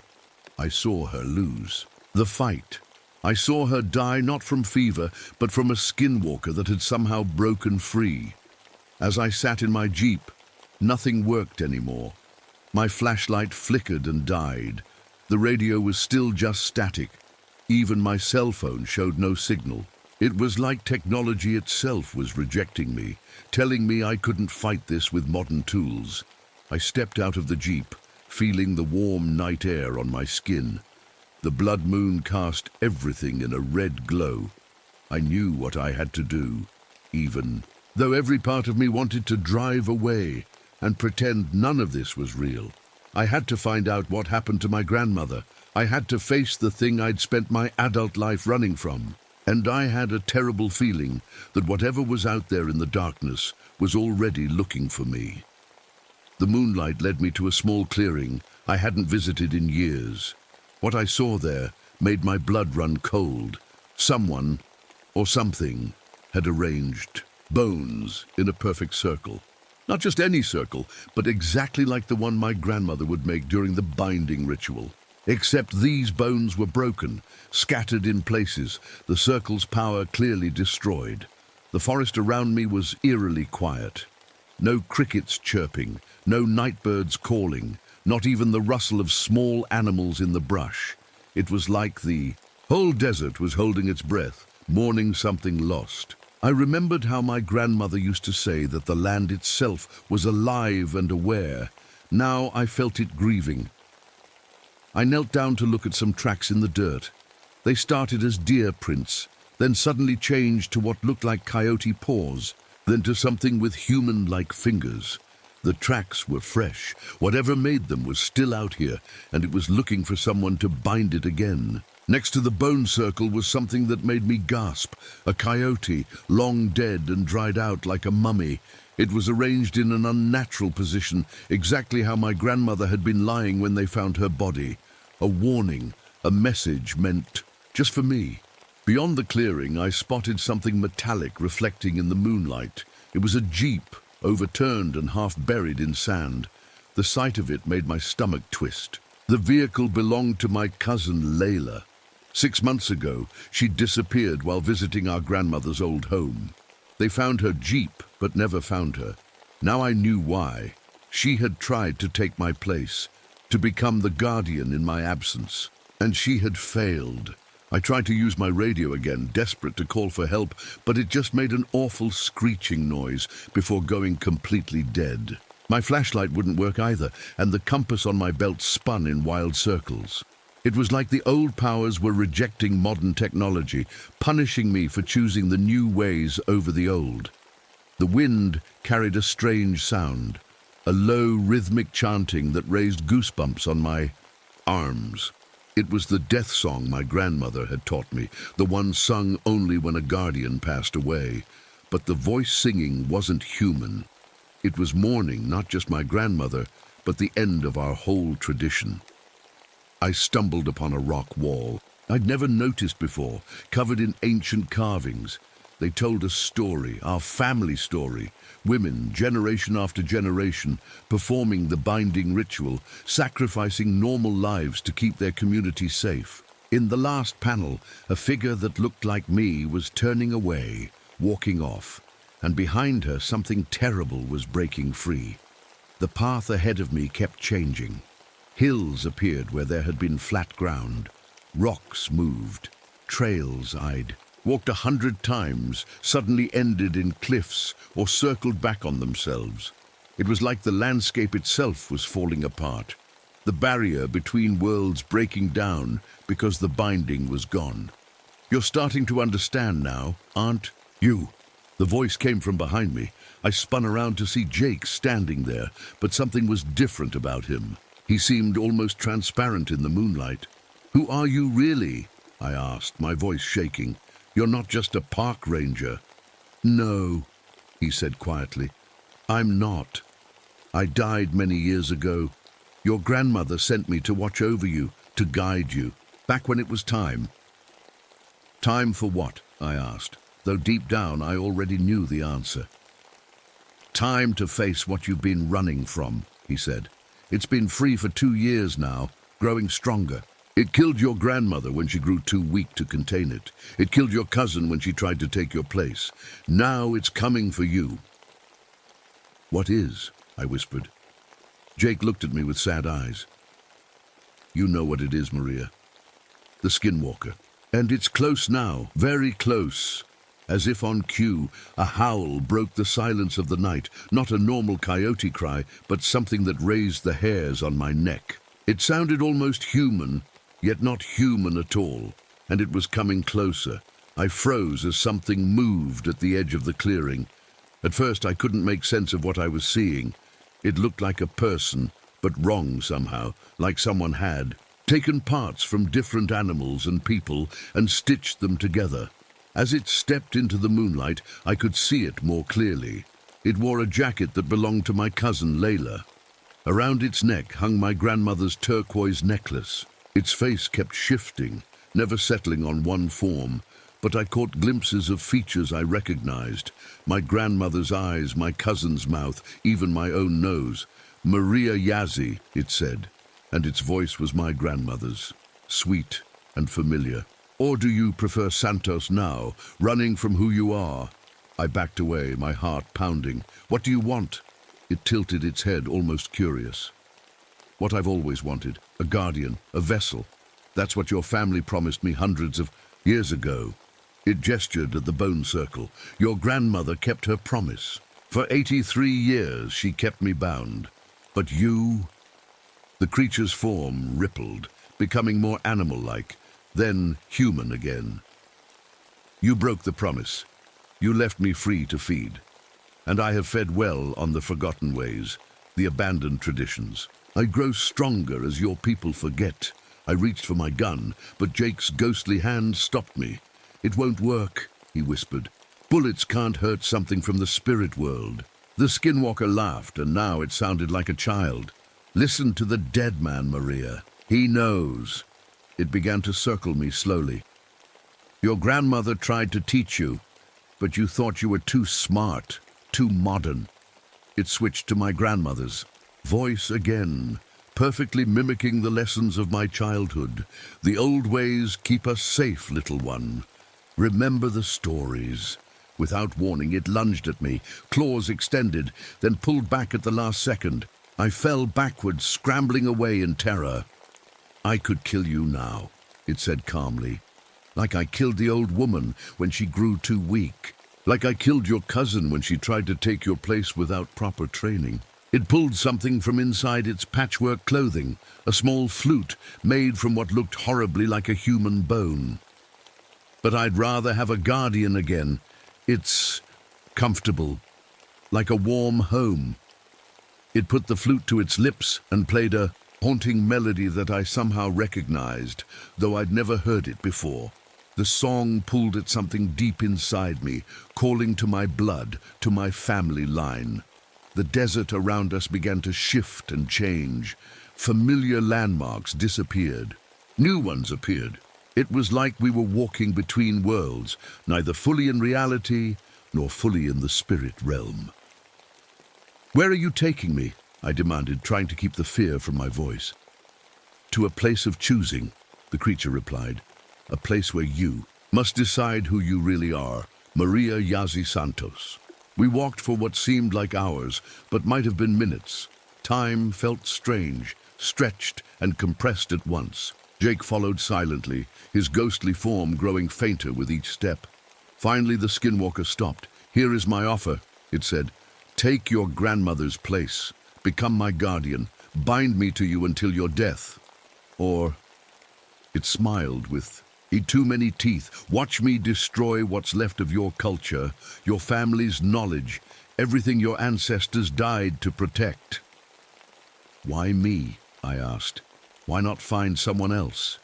I saw her lose the fight. I saw her die not from fever, but from a skinwalker that had somehow broken free. As I sat in my jeep, nothing worked anymore. My flashlight flickered and died. The radio was still just static. Even my cell phone showed no signal. It was like technology itself was rejecting me, telling me I couldn't fight this with modern tools. I stepped out of the jeep, feeling the warm night air on my skin. The blood moon cast everything in a red glow. I knew what I had to do, even though every part of me wanted to drive away and pretend none of this was real. I had to find out what happened to my grandmother. I had to face the thing I'd spent my adult life running from. And I had a terrible feeling that whatever was out there in the darkness was already looking for me. The moonlight led me to a small clearing I hadn't visited in years. What I saw there made my blood run cold. Someone, or something, had arranged bones in a perfect circle. Not just any circle, but exactly like the one my grandmother would make during the binding ritual. Except these bones were broken, scattered in places, the circle's power clearly destroyed. The forest around me was eerily quiet. No crickets chirping, no nightbirds calling, not even the rustle of small animals in the brush. It was like the whole desert was holding its breath, mourning something lost. I remembered how my grandmother used to say that the land itself was alive and aware. Now I felt it grieving. I knelt down to look at some tracks in the dirt. They started as deer prints, then suddenly changed to what looked like coyote paws, then to something with human-like fingers. The tracks were fresh. Whatever made them was still out here, and it was looking for someone to bind it again. Next to the bone circle was something that made me gasp, a coyote, long dead and dried out like a mummy. It was arranged in an unnatural position, exactly how my grandmother had been lying when they found her body. A warning, a message meant just for me. Beyond the clearing, I spotted something metallic reflecting in the moonlight. It was a jeep, overturned and half buried in sand. The sight of it made my stomach twist. The vehicle belonged to my cousin Layla. 6 months ago, she disappeared while visiting our grandmother's old home. They found her jeep, but never found her. Now I knew why. She had tried to take my place, to become the guardian in my absence. And she had failed. I tried to use my radio again, desperate to call for help, but it just made an awful screeching noise before going completely dead. My flashlight wouldn't work either, and the compass on my belt spun in wild circles. It was like the old powers were rejecting modern technology, punishing me for choosing the new ways over the old. The wind carried a strange sound, a low rhythmic chanting that raised goosebumps on my arms. It was the death song my grandmother had taught me, the one sung only when a guardian passed away. But the voice singing wasn't human. It was mourning not just my grandmother, but the end of our whole tradition. I stumbled upon a rock wall I'd never noticed before, covered in ancient carvings. They told a story, our family story. Women, generation after generation, performing the binding ritual, sacrificing normal lives to keep their community safe. In the last panel, a figure that looked like me was turning away, walking off, and behind her something terrible was breaking free. The path ahead of me kept changing. Hills appeared where there had been flat ground. Rocks moved. Trails I'd walked 100 times suddenly ended in cliffs or circled back on themselves. It was like the landscape itself was falling apart, the barrier between worlds breaking down because the binding was gone. You're starting to understand now, aren't you? The voice came from behind me. I spun around to see Jake standing there, but something was different about him. He seemed almost transparent in the moonlight. "Who are you really?" I asked, my voice shaking. "You're not just a park ranger." "No," he said quietly. "I'm not. I died many years ago. Your grandmother sent me to watch over you, to guide you, back when it was time." "Time for what?" I asked, though deep down I already knew the answer. "Time to face what you've been running from," he said. "It's been free for 2 years now, growing stronger. It killed your grandmother when she grew too weak to contain it. It killed your cousin when she tried to take your place. Now it's coming for you." "What is?" I whispered. Jake looked at me with sad eyes. "You know what it is, Maria. The Skinwalker. And it's close now, very close." As if on cue, a howl broke the silence of the night, not a normal coyote cry, but something that raised the hairs on my neck. It sounded almost human, yet not human at all, and it was coming closer. I froze as something moved at the edge of the clearing. At first I couldn't make sense of what I was seeing. It looked like a person, but wrong somehow, like someone had taken parts from different animals and people and stitched them together. As it stepped into the moonlight, I could see it more clearly. It wore a jacket that belonged to my cousin Layla. Around its neck hung my grandmother's turquoise necklace. Its face kept shifting, never settling on one form, but I caught glimpses of features I recognized. My grandmother's eyes, my cousin's mouth, even my own nose. "Maria Yazzie," it said, and its voice was my grandmother's, sweet and familiar. "Or do you prefer Santos now, running from who you are?" I backed away, my heart pounding. "What do you want?" It tilted its head, almost curious. "What I've always wanted, a guardian, a vessel. That's what your family promised me hundreds of years ago." It gestured at the bone circle. "Your grandmother kept her promise. For 83 years she kept me bound. But you..." The creature's form rippled, becoming more animal-like, then human again. "You broke the promise. You left me free to feed. And I have fed well on the forgotten ways, the abandoned traditions. I grow stronger as your people forget." I reached for my gun, but Jake's ghostly hand stopped me. "It won't work," he whispered. "Bullets can't hurt something from the spirit world." The Skinwalker laughed, and now it sounded like a child. "Listen to the dead man, Maria. He knows." It began to circle me slowly. "Your grandmother tried to teach you, but you thought you were too smart, too modern." It switched to my grandmother's voice again, perfectly mimicking the lessons of my childhood. "The old ways keep us safe, little one. Remember the stories." Without warning, it lunged at me, claws extended, then pulled back at the last second. I fell backwards, scrambling away in terror. "I could kill you now," it said calmly. "Like I killed the old woman when she grew too weak. Like I killed your cousin when she tried to take your place without proper training." It pulled something from inside its patchwork clothing, a small flute made from what looked horribly like a human bone. "But I'd rather have a guardian again. It's comfortable, like a warm home." It put the flute to its lips and played a haunting melody that I somehow recognized, though I'd never heard it before. The song pulled at something deep inside me, calling to my blood, to my family line. The desert around us began to shift and change. Familiar landmarks disappeared. New ones appeared. It was like we were walking between worlds, neither fully in reality nor fully in the spirit realm. "Where are you taking me?" I demanded, trying to keep the fear from my voice. "To a place of choosing," the creature replied. "A place where you must decide who you really are, Maria Yazzie Santos." We walked for what seemed like hours, but might have been minutes. Time felt strange, stretched and compressed at once. Jake followed silently, his ghostly form growing fainter with each step. Finally, the Skinwalker stopped. "Here is my offer," it said. "Take your grandmother's place. Become my guardian. Bind me to you until your death. Or..." It smiled with Eat too many teeth. Watch me destroy what's left of your culture, your family's knowledge, everything your ancestors died to protect." "Why me?" I asked. "Why not find someone else?"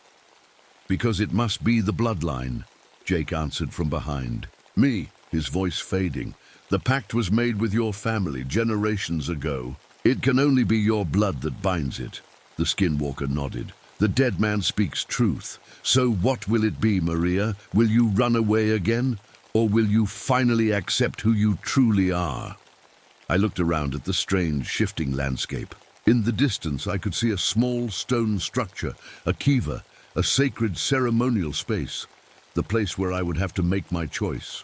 "Because it must be the bloodline," Jake answered from behind. "Me," his voice fading. "The pact was made with your family generations ago. It can only be your blood that binds it." The skinwalker nodded. "The dead man speaks truth. So what will it be, Maria? Will you run away again? Or will you finally accept who you truly are?" I looked around at the strange, shifting landscape. In the distance, I could see a small stone structure, a kiva, a sacred ceremonial space, the place where I would have to make my choice.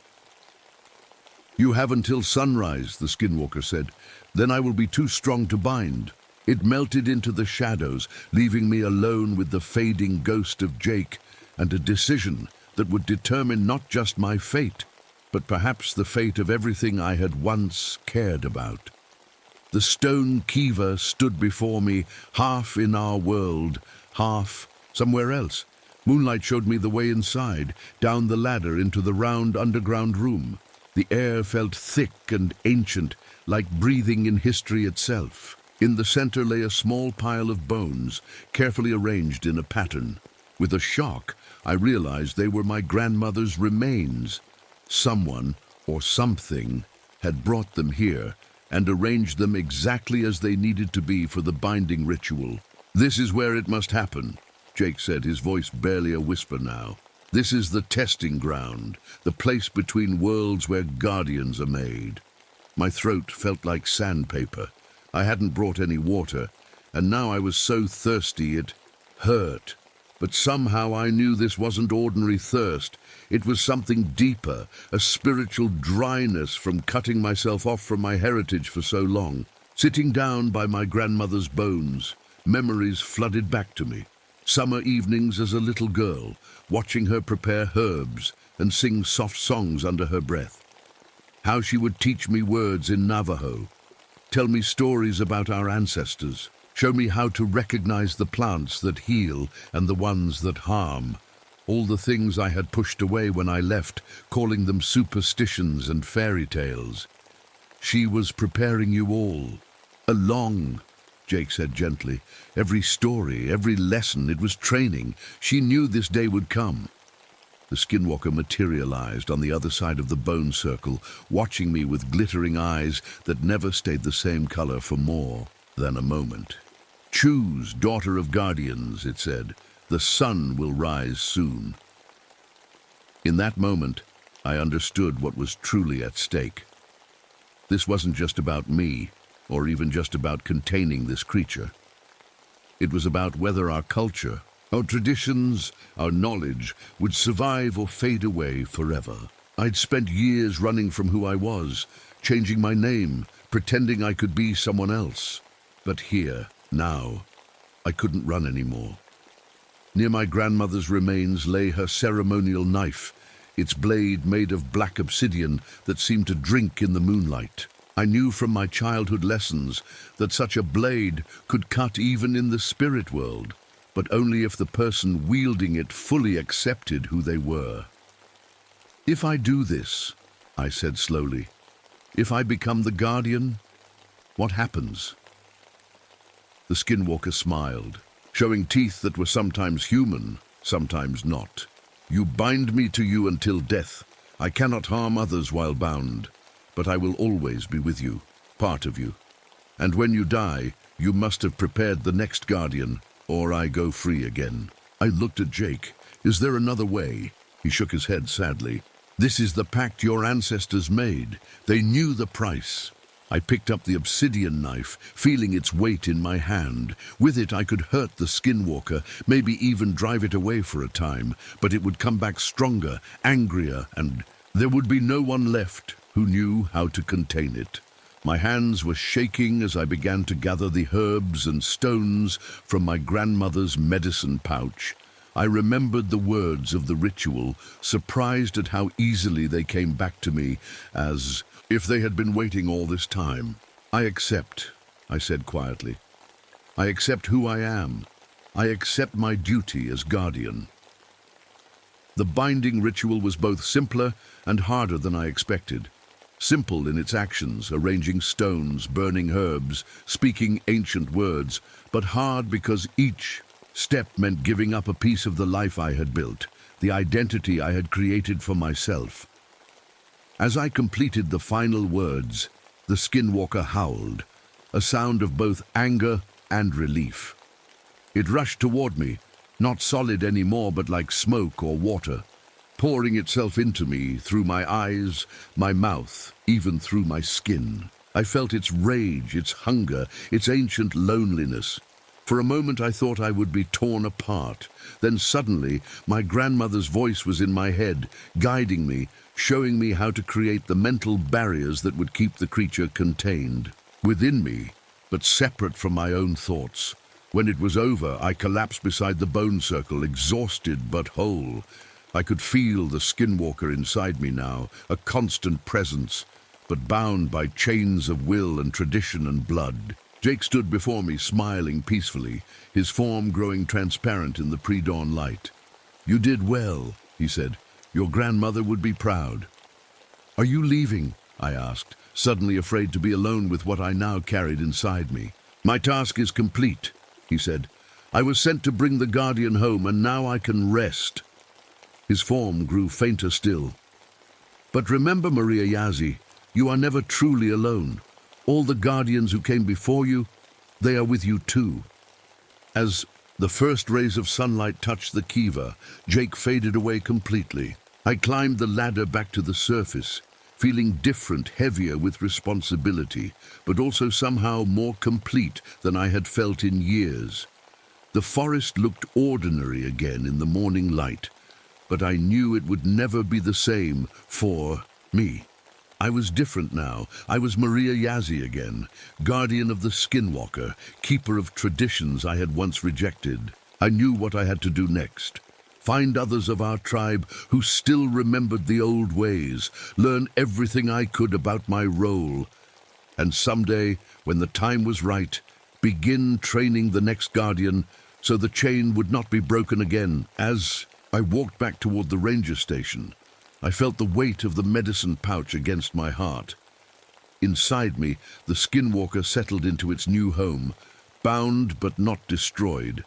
"You have until sunrise," the skinwalker said. "Then I will be too strong to bind." It melted into the shadows, leaving me alone with the fading ghost of Jake and a decision that would determine not just my fate, but perhaps the fate of everything I had once cared about. The stone kiva stood before me, half in our world, half somewhere else. Moonlight showed me the way inside, down the ladder into the round underground room. The air felt thick and ancient, like breathing in history itself. In the center lay a small pile of bones, carefully arranged in a pattern. With a shock, I realized they were my grandmother's remains. Someone, or something, had brought them here and arranged them exactly as they needed to be for the binding ritual. "This is where it must happen," Jake said, his voice barely a whisper now. "This is the testing ground, the place between worlds where guardians are made." My throat felt like sandpaper. I hadn't brought any water, and now I was so thirsty it hurt. But somehow I knew this wasn't ordinary thirst. It was something deeper, a spiritual dryness from cutting myself off from my heritage for so long. Sitting down by my grandmother's bones, memories flooded back to me. Summer evenings as a little girl, watching her prepare herbs and sing soft songs under her breath. How she would teach me words in Navajo, tell me stories about our ancestors, show me how to recognize the plants that heal and the ones that harm. All the things I had pushed away when I left, calling them superstitions and fairy tales. She was preparing you all. Along, Jake said gently. Every story, every lesson, it was training. She knew this day would come. The skinwalker materialized on the other side of the bone circle, watching me with glittering eyes that never stayed the same color for more than a moment. "Choose, daughter of guardians," it said. "The sun will rise soon." In that moment, I understood what was truly at stake. This wasn't just about me, or even just about containing this creature. It was about whether our culture, our traditions, our knowledge would survive or fade away forever. I'd spent years running from who I was, changing my name, pretending I could be someone else. But here, now, I couldn't run anymore. Near my grandmother's remains lay her ceremonial knife, its blade made of black obsidian that seemed to drink in the moonlight. I knew from my childhood lessons that such a blade could cut even in the spirit world, but only if the person wielding it fully accepted who they were. "If I do this," I said slowly, "if I become the guardian, what happens?" The skinwalker smiled, showing teeth that were sometimes human, sometimes not. "You bind me to you until death. I cannot harm others while bound, but I will always be with you, part of you. And when you die, you must have prepared the next guardian, or I go free again." I looked at Jake. "Is there another way?" He shook his head sadly. "This is the pact your ancestors made. They knew the price." I picked up the obsidian knife, feeling its weight in my hand. With it I could hurt the skinwalker, maybe even drive it away for a time, but it would come back stronger, angrier, and there would be no one left who knew how to contain it. My hands were shaking as I began to gather the herbs and stones from my grandmother's medicine pouch. I remembered the words of the ritual, surprised at how easily they came back to me, as if they had been waiting all this time. "I accept," I said quietly. "I accept who I am. I accept my duty as guardian." The binding ritual was both simpler and harder than I expected. Simple in its actions, arranging stones, burning herbs, speaking ancient words, but hard because each step meant giving up a piece of the life I had built, the identity I had created for myself. As I completed the final words, the skinwalker howled, a sound of both anger and relief. It rushed toward me, not solid anymore, but like smoke or water, pouring itself into me through my eyes, my mouth, even through my skin. I felt its rage, its hunger, its ancient loneliness. For a moment I thought I would be torn apart. Then suddenly my grandmother's voice was in my head, guiding me, showing me how to create the mental barriers that would keep the creature contained within me, but separate from my own thoughts. When it was over, I collapsed beside the bone circle, exhausted but whole. I could feel the skinwalker inside me now, a constant presence, but bound by chains of will and tradition and blood. Jake stood before me, smiling peacefully, his form growing transparent in the pre-dawn light. "You did well," he said. "Your grandmother would be proud." "Are you leaving?" I asked, suddenly afraid to be alone with what I now carried inside me. "My task is complete," he said. "I was sent to bring the Guardian home, and now I can rest." His form grew fainter still. "But remember, Maria Yazzie, you are never truly alone. All the Guardians who came before you, they are with you too." As the first rays of sunlight touched the kiva, Jake faded away completely. I climbed the ladder back to the surface, feeling different, heavier with responsibility, but also somehow more complete than I had felt in years. The forest looked ordinary again in the morning light, but I knew it would never be the same for me. I was different now. I was Maria Yazzie again, guardian of the skinwalker, keeper of traditions I had once rejected. I knew what I had to do next. Find others of our tribe who still remembered the old ways, learn everything I could about my role, and someday, when the time was right, begin training the next guardian so the chain would not be broken again. As I walked back toward the ranger station, I felt the weight of the medicine pouch against my heart. Inside me, the skinwalker settled into its new home, bound but not destroyed,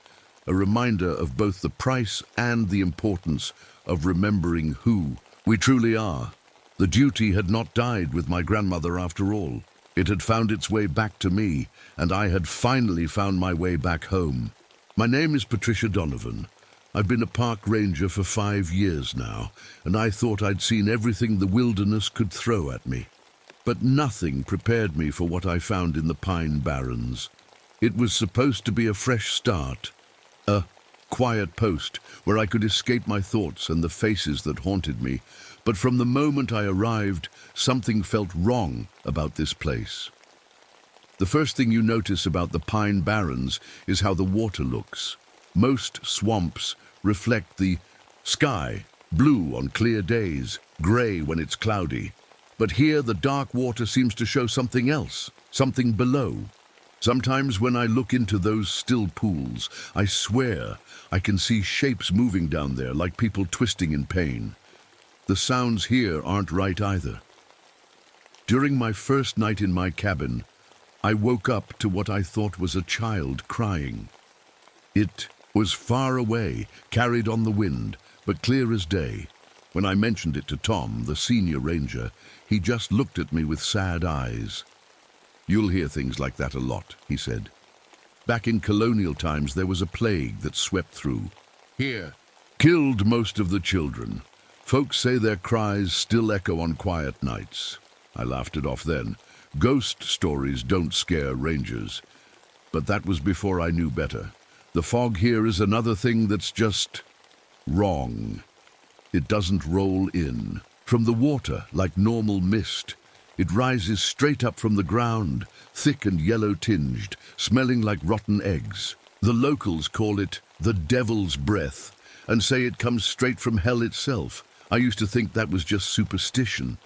a reminder of both the price and the importance of remembering who we truly are. The duty had not died with my grandmother after all. It had found its way back to me, and I had finally found my way back home. My name is Patricia Donovan. I've been a park ranger for 5 years now, and I thought I'd seen everything the wilderness could throw at me. But nothing prepared me for what I found in the Pine Barrens. It was supposed to be a fresh start, a quiet post where I could escape my thoughts and the faces that haunted me. But from the moment I arrived, something felt wrong about this place. The first thing you notice about the Pine Barrens is how the water looks. Most swamps reflect the sky, blue on clear days, gray when it's cloudy. But here the dark water seems to show something else, something below. Sometimes when I look into those still pools, I swear I can see shapes moving down there like people twisting in pain. The sounds here aren't right either. During my first night in my cabin, I woke up to what I thought was a child crying. It was far away, carried on the wind, but clear as day. When I mentioned it to Tom, the senior ranger, he just looked at me with sad eyes. "You'll hear things like that a lot," he said. "Back in colonial times, there was a plague that swept through here, killed most of the children. Folks say their cries still echo on quiet nights." I laughed it off then. Ghost stories don't scare rangers. But that was before I knew better. The fog here is another thing that's just wrong. It doesn't roll in from the water like normal mist. It rises straight up from the ground, thick and yellow-tinged, smelling like rotten eggs. The locals call it the devil's breath and say it comes straight from hell itself. I used to think that was just superstition.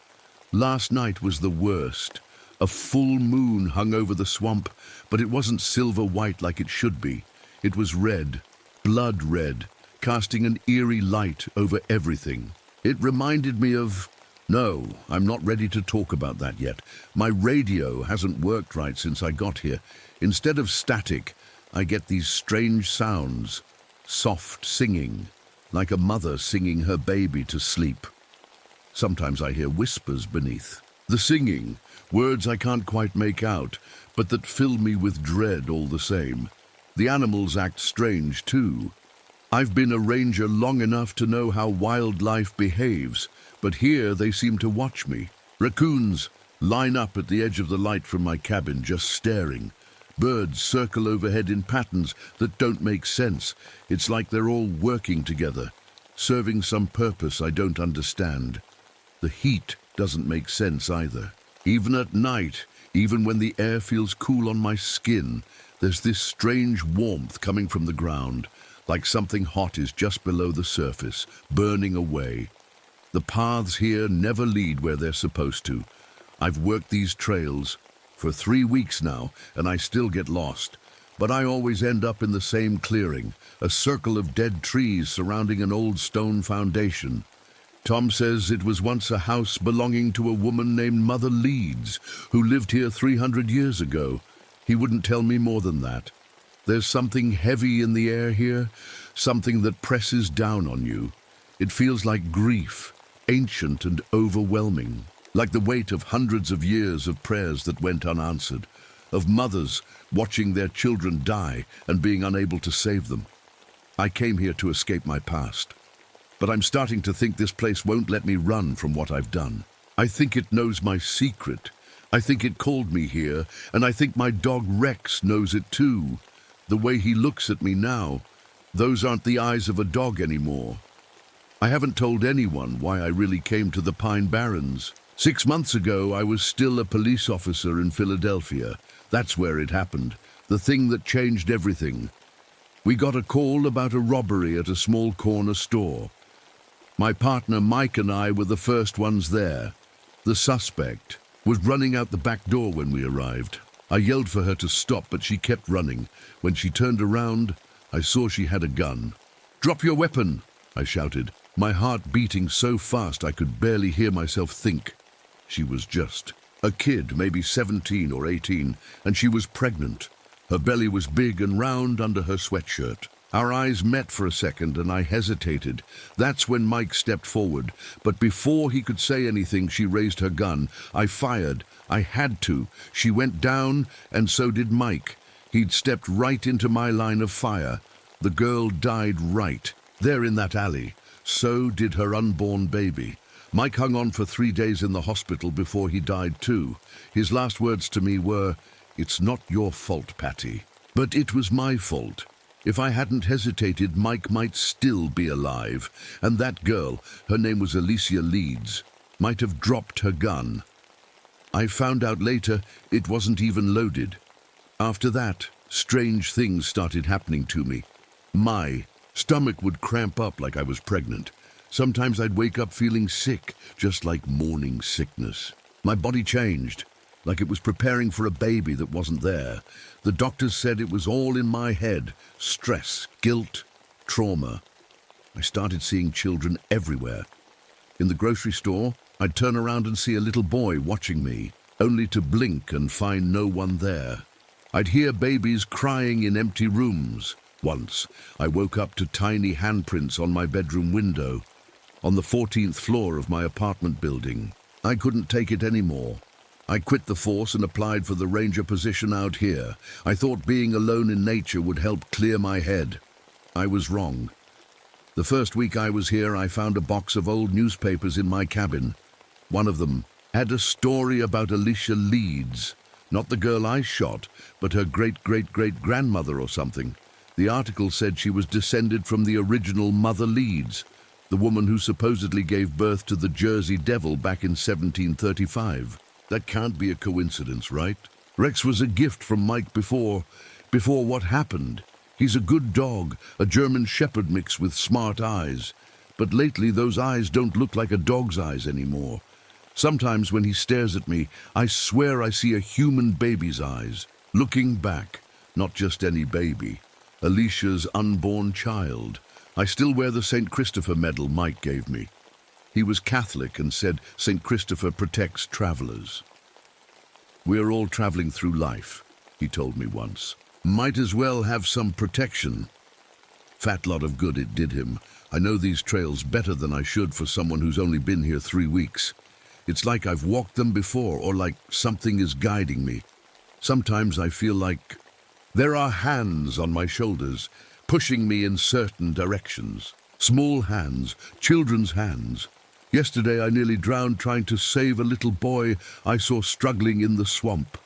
Last night was the worst. A full moon hung over the swamp, but it wasn't silver white like it should be. It was red, blood red, casting an eerie light over everything. It reminded me of... No, I'm not ready to talk about that yet. My radio hasn't worked right since I got here. Instead of static, I get these strange sounds. Soft singing, like a mother singing her baby to sleep. Sometimes I hear whispers beneath. The singing, words I can't quite make out, but that fill me with dread all the same. The animals act strange too. I've been a ranger long enough to know how wildlife behaves, but here they seem to watch me. Raccoons line up at the edge of the light from my cabin, just staring. Birds circle overhead in patterns that don't make sense. It's like they're all working together, serving some purpose I don't understand. The heat doesn't make sense either. Even at night, even when the air feels cool on my skin, there's this strange warmth coming from the ground, like something hot is just below the surface, burning away. The paths here never lead where they're supposed to. I've worked these trails for 3 weeks now, and I still get lost. But I always end up in the same clearing, a circle of dead trees surrounding an old stone foundation. Tom says it was once a house belonging to a woman named Mother Leeds, who lived here 300 years ago. He wouldn't tell me more than that. There's something heavy in the air here, something that presses down on you. It feels like grief, ancient and overwhelming, like the weight of hundreds of years of prayers that went unanswered, of mothers watching their children die and being unable to save them. I came here to escape my past, but I'm starting to think this place won't let me run from what I've done. I think it knows my secret. I think it called me here, and I think my dog Rex knows it too. The way he looks at me now, those aren't the eyes of a dog anymore. I haven't told anyone why I really came to the Pine Barrens. 6 months ago, I was still a police officer in Philadelphia. That's where it happened, the thing that changed everything. We got a call about a robbery at a small corner store. My partner Mike and I were the first ones there. The suspect was running out the back door when we arrived. I yelled for her to stop, but she kept running. When she turned around, I saw she had a gun. "Drop your weapon," I shouted, my heart beating so fast I could barely hear myself think. She was just a kid, maybe 17 or 18, and she was pregnant. Her belly was big and round under her sweatshirt. Our eyes met for a second, and I hesitated. That's when Mike stepped forward, but before he could say anything, she raised her gun. I fired. I had to. She went down, and so did Mike. He'd stepped right into my line of fire. The girl died right there in that alley. So did her unborn baby. Mike hung on for 3 days in the hospital before he died too. His last words to me were, "It's not your fault, Patty." But it was my fault. If I hadn't hesitated, Mike might still be alive. And that girl, her name was Alicia Leeds, might have dropped her gun. I found out later it wasn't even loaded. After that, strange things started happening to me. My stomach would cramp up like I was pregnant. Sometimes I'd wake up feeling sick, just like morning sickness. My body changed, like it was preparing for a baby that wasn't there. The doctors said it was all in my head. Stress, guilt, trauma. I started seeing children everywhere. In the grocery store, I'd turn around and see a little boy watching me, only to blink and find no one there. I'd hear babies crying in empty rooms. Once, I woke up to tiny handprints on my bedroom window, on the 14th floor of my apartment building. I couldn't take it anymore. I quit the force and applied for the ranger position out here. I thought being alone in nature would help clear my head. I was wrong. The first week I was here, I found a box of old newspapers in my cabin. One of them had a story about Alicia Leeds, not the girl I shot, but her great-great-great-grandmother or something. The article said she was descended from the original Mother Leeds, the woman who supposedly gave birth to the Jersey Devil back in 1735. That can't be a coincidence, right? Rex was a gift from Mike before what happened. He's a good dog, a German Shepherd mix with smart eyes. But lately those eyes don't look like a dog's eyes anymore. Sometimes when he stares at me, I swear I see a human baby's eyes, looking back, not just any baby. Alicia's unborn child, I still wear the St. Christopher medal Mike gave me. He was Catholic and said St. Christopher protects travelers. We're all traveling through life, he told me once. Might as well have some protection. Fat lot of good it did him. I know these trails better than I should for someone who's only been here 3 weeks. It's like I've walked them before, or like something is guiding me. Sometimes I feel like there are hands on my shoulders, pushing me in certain directions. Small hands, children's hands. Yesterday I nearly drowned trying to save a little boy I saw struggling in the swamp.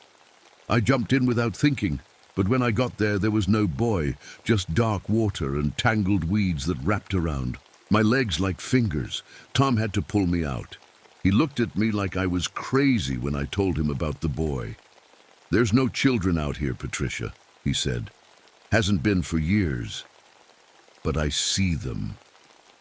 I jumped in without thinking, but when I got there was no boy, just dark water and tangled weeds that wrapped around. My legs like fingers. Tom had to pull me out. He looked at me like I was crazy when I told him about the boy. There's no children out here, Patricia, he said. Hasn't been for years. But I see them.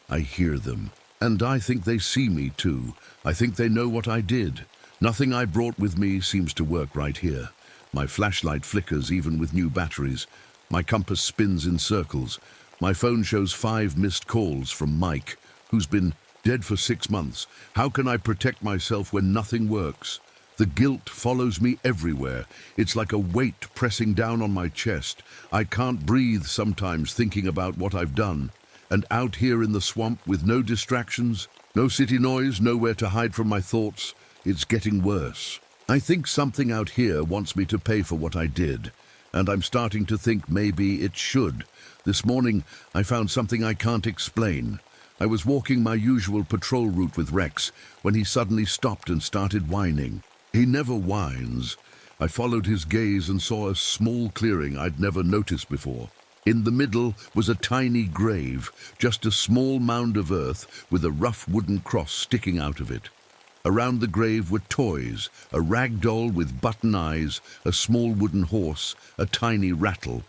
I hear them. And I think they see me too. I think they know what I did. Nothing I brought with me seems to work right here. My flashlight flickers even with new batteries. My compass spins in circles. My phone shows 5 missed calls from Mike, who's been dead for 6 months. How can I protect myself when nothing works? The guilt follows me everywhere. It's like a weight pressing down on my chest. I can't breathe sometimes thinking about what I've done. And out here in the swamp with no distractions, no city noise, nowhere to hide from my thoughts, it's getting worse. I think something out here wants me to pay for what I did, and I'm starting to think maybe it should. This morning, I found something I can't explain. I was walking my usual patrol route with Rex when he suddenly stopped and started whining. He never whines. I followed his gaze and saw a small clearing I'd never noticed before. In the middle was a tiny grave, just a small mound of earth with a rough wooden cross sticking out of it. Around the grave were toys, a rag doll with button eyes, a small wooden horse, a tiny rattle.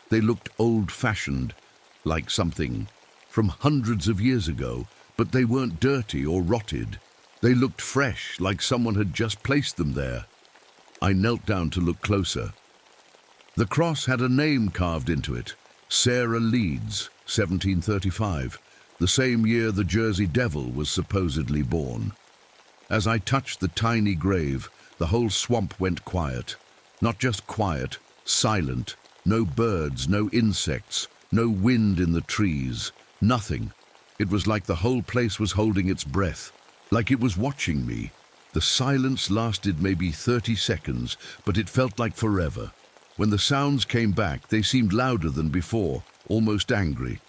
They looked old-fashioned, like something from hundreds of years ago, but they weren't dirty or rotted. They looked fresh, like someone had just placed them there. I knelt down to look closer. The cross had a name carved into it. Sarah Leeds, 1735, the same year the Jersey Devil was supposedly born. As I touched the tiny grave, the whole swamp went quiet. Not just quiet, silent. No birds, no insects, no wind in the trees, nothing. It was like the whole place was holding its breath, like it was watching me. The silence lasted maybe 30 seconds, but it felt like forever. When the sounds came back, they seemed louder than before, almost angry.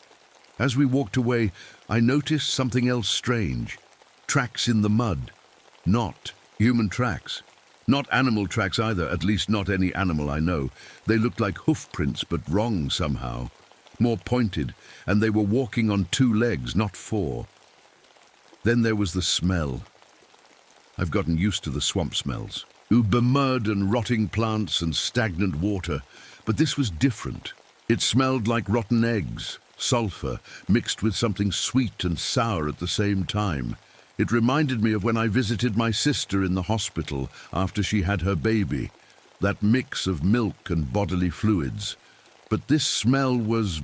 As we walked away, I noticed something else strange. Tracks in the mud. Not human tracks. Not animal tracks either, at least not any animal I know. They looked like hoof prints, but wrong somehow. More pointed, and they were walking on 2 legs, not 4. Then there was the smell. I've gotten used to the swamp smells. Uber mud and rotting plants and stagnant water, but this was different. It smelled like rotten eggs, sulfur, mixed with something sweet and sour at the same time. It reminded me of when I visited my sister in the hospital after she had her baby, that mix of milk and bodily fluids. But this smell was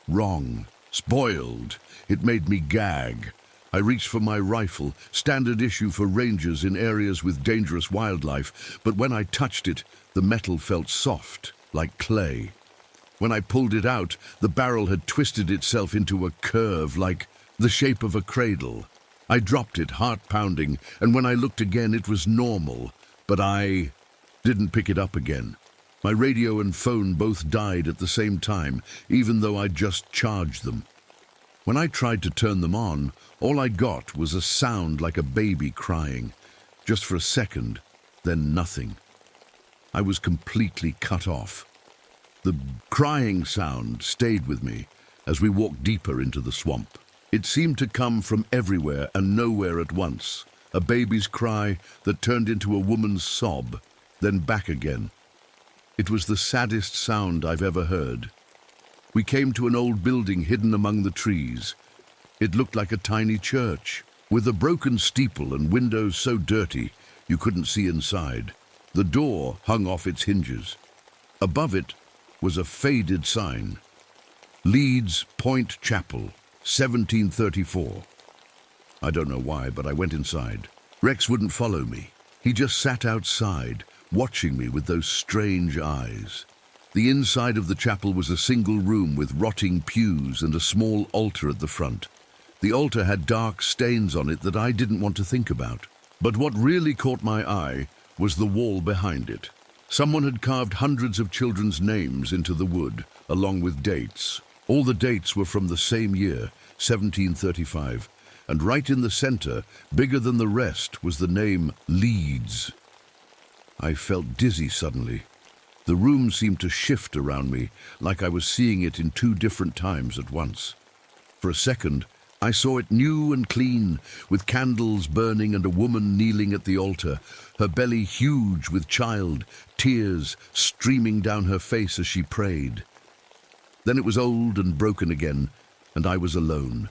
wrong, spoiled. It made me gag. I reached for my rifle, standard issue for rangers in areas with dangerous wildlife, but when I touched it, the metal felt soft, like clay. When I pulled it out, the barrel had twisted itself into a curve like the shape of a cradle. I dropped it, heart pounding, and when I looked again, it was normal, but I didn't pick it up again. My radio and phone both died at the same time, even though I'd just charged them. When I tried to turn them on, all I got was a sound like a baby crying. Just for a second, then nothing. I was completely cut off. The crying sound stayed with me as we walked deeper into the swamp. It seemed to come from everywhere and nowhere at once. A baby's cry that turned into a woman's sob, then back again. It was the saddest sound I've ever heard. We came to an old building hidden among the trees. It looked like a tiny church, with a broken steeple and windows so dirty you couldn't see inside. The door hung off its hinges. Above it was a faded sign. Leeds Point Chapel, 1734. I don't know why, but I went inside. Rex wouldn't follow me. He just sat outside, watching me with those strange eyes. The inside of the chapel was a single room with rotting pews and a small altar at the front. The altar had dark stains on it that I didn't want to think about. But what really caught my eye was the wall behind it. Someone had carved hundreds of children's names into the wood, along with dates. All the dates were from the same year, 1735, and right in the center, bigger than the rest, was the name Leeds. I felt dizzy suddenly. The room seemed to shift around me, like I was seeing it in two different times at once. For a second, I saw it new and clean, with candles burning and a woman kneeling at the altar, her belly huge with child, tears streaming down her face as she prayed. Then it was old and broken again, and I was alone.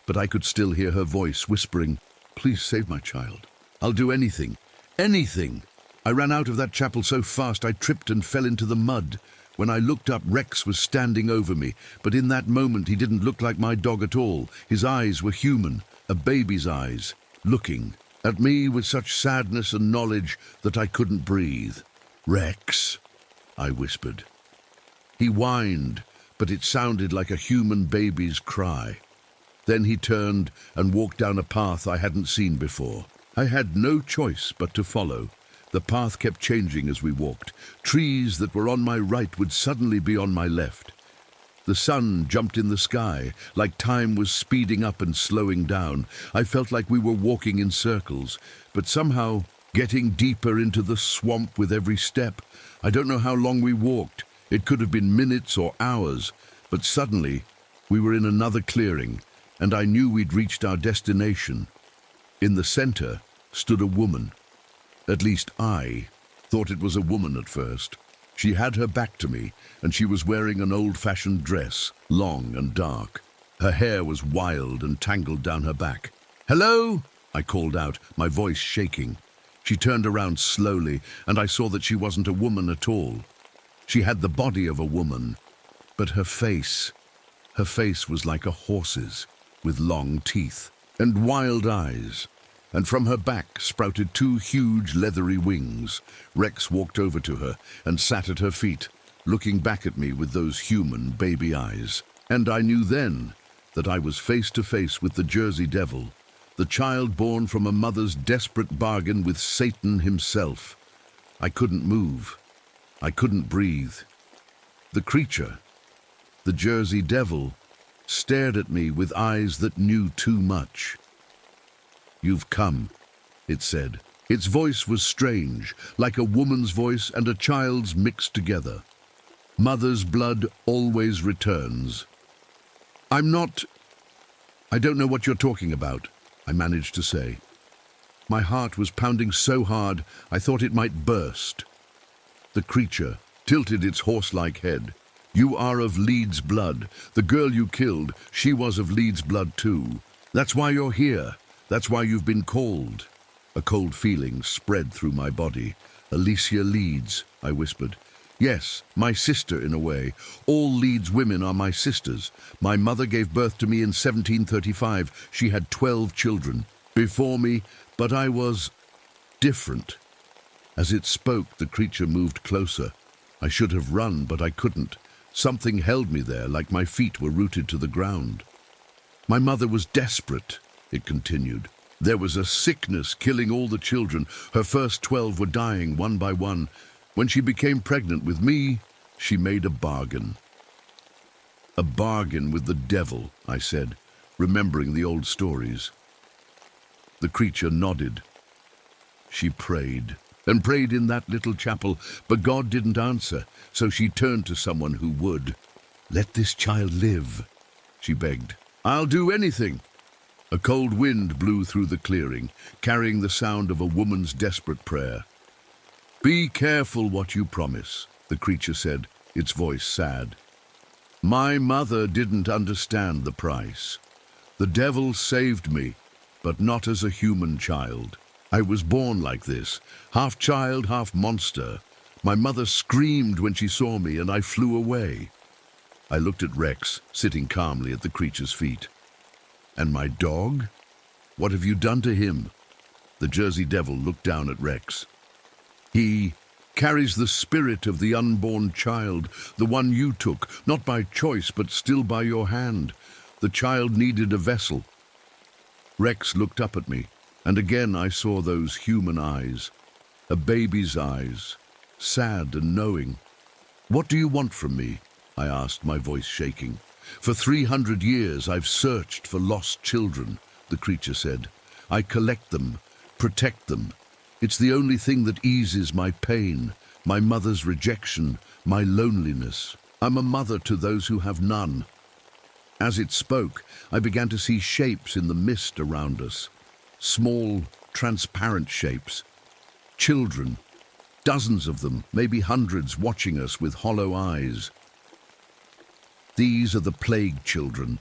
But I could still hear her voice whispering, "Please save my child. I'll do anything, anything." I ran out of that chapel so fast I tripped and fell into the mud. When I looked up, Rex was standing over me, but in that moment he didn't look like my dog at all. His eyes were human, a baby's eyes, looking at me with such sadness and knowledge that I couldn't breathe. "Rex," I whispered. He whined, but it sounded like a human baby's cry. Then he turned and walked down a path I hadn't seen before. I had no choice but to follow. The path kept changing as we walked. Trees that were on my right would suddenly be on my left. The sun jumped in the sky, like time was speeding up and slowing down. I felt like we were walking in circles, but somehow getting deeper into the swamp with every step. I don't know how long we walked. It could have been minutes or hours, but suddenly we were in another clearing, and I knew we'd reached our destination. In the center stood a woman. At least I thought it was a woman at first. She had her back to me, and she was wearing an old-fashioned dress, long and dark. Her hair was wild and tangled down her back. "Hello?" I called out, my voice shaking. She turned around slowly, and I saw that she wasn't a woman at all. She had the body of a woman, but her face was like a horse's, with long teeth and wild eyes. And from her back sprouted two huge leathery wings. Rex walked over to her and sat at her feet, looking back at me with those human baby eyes. And I knew then that I was face to face with the Jersey Devil, the child born from a mother's desperate bargain with Satan himself. I couldn't move. I couldn't breathe. The creature, the Jersey Devil, stared at me with eyes that knew too much. "You've come," it said. Its voice was strange, like a woman's voice and a child's mixed together. Mother's blood always returns. I don't know what you're talking about," I managed to say. My heart was pounding so hard I thought it might burst. The creature tilted its horse-like head. "You are of Leeds blood. The girl you killed, she was of Leeds blood too. That's why you're here. That's why you've been called." A cold feeling spread through my body. "Alicia Leeds," I whispered. "Yes, my sister in a way. All Leeds women are my sisters. My mother gave birth to me in 1735. She had 12 children before me, but I was different." As it spoke, the creature moved closer. I should have run, but I couldn't. Something held me there, like my feet were rooted to the ground. "My mother was desperate," it continued. "There was a sickness killing all the children. Her first 12 were dying one by one. When she became pregnant with me, she made a bargain." "A bargain with the devil," I said, remembering the old stories. The creature nodded. "She prayed, and prayed in that little chapel, but God didn't answer, so she turned to someone who would. 'Let this child live,' she begged. 'I'll do anything.' A cold wind blew through the clearing, carrying the sound of a woman's desperate prayer. 'Be careful what you promise,' the creature said, its voice sad. 'My mother didn't understand the price. The devil saved me, but not as a human child. I was born like this, half child, half monster. My mother screamed when she saw me, and I flew away. I looked at Rex, sitting calmly at the creature's feet. And my dog? What have you done to him? The Jersey Devil looked down at Rex. He carries the spirit of the unborn child, the one you took, not by choice, but still by your hand. The child needed a vessel. Rex looked up at me, and again I saw those human eyes, a baby's eyes, sad and knowing. What do you want from me? I asked, my voice shaking. For 300 years I've searched for lost children, the creature said. I collect them, protect them. It's the only thing that eases my pain, my mother's rejection, my loneliness. I'm a mother to those who have none. As it spoke, I began to see shapes in the mist around us. Small, transparent shapes. Children, dozens of them, maybe hundreds, watching us with hollow eyes. These are the plague children,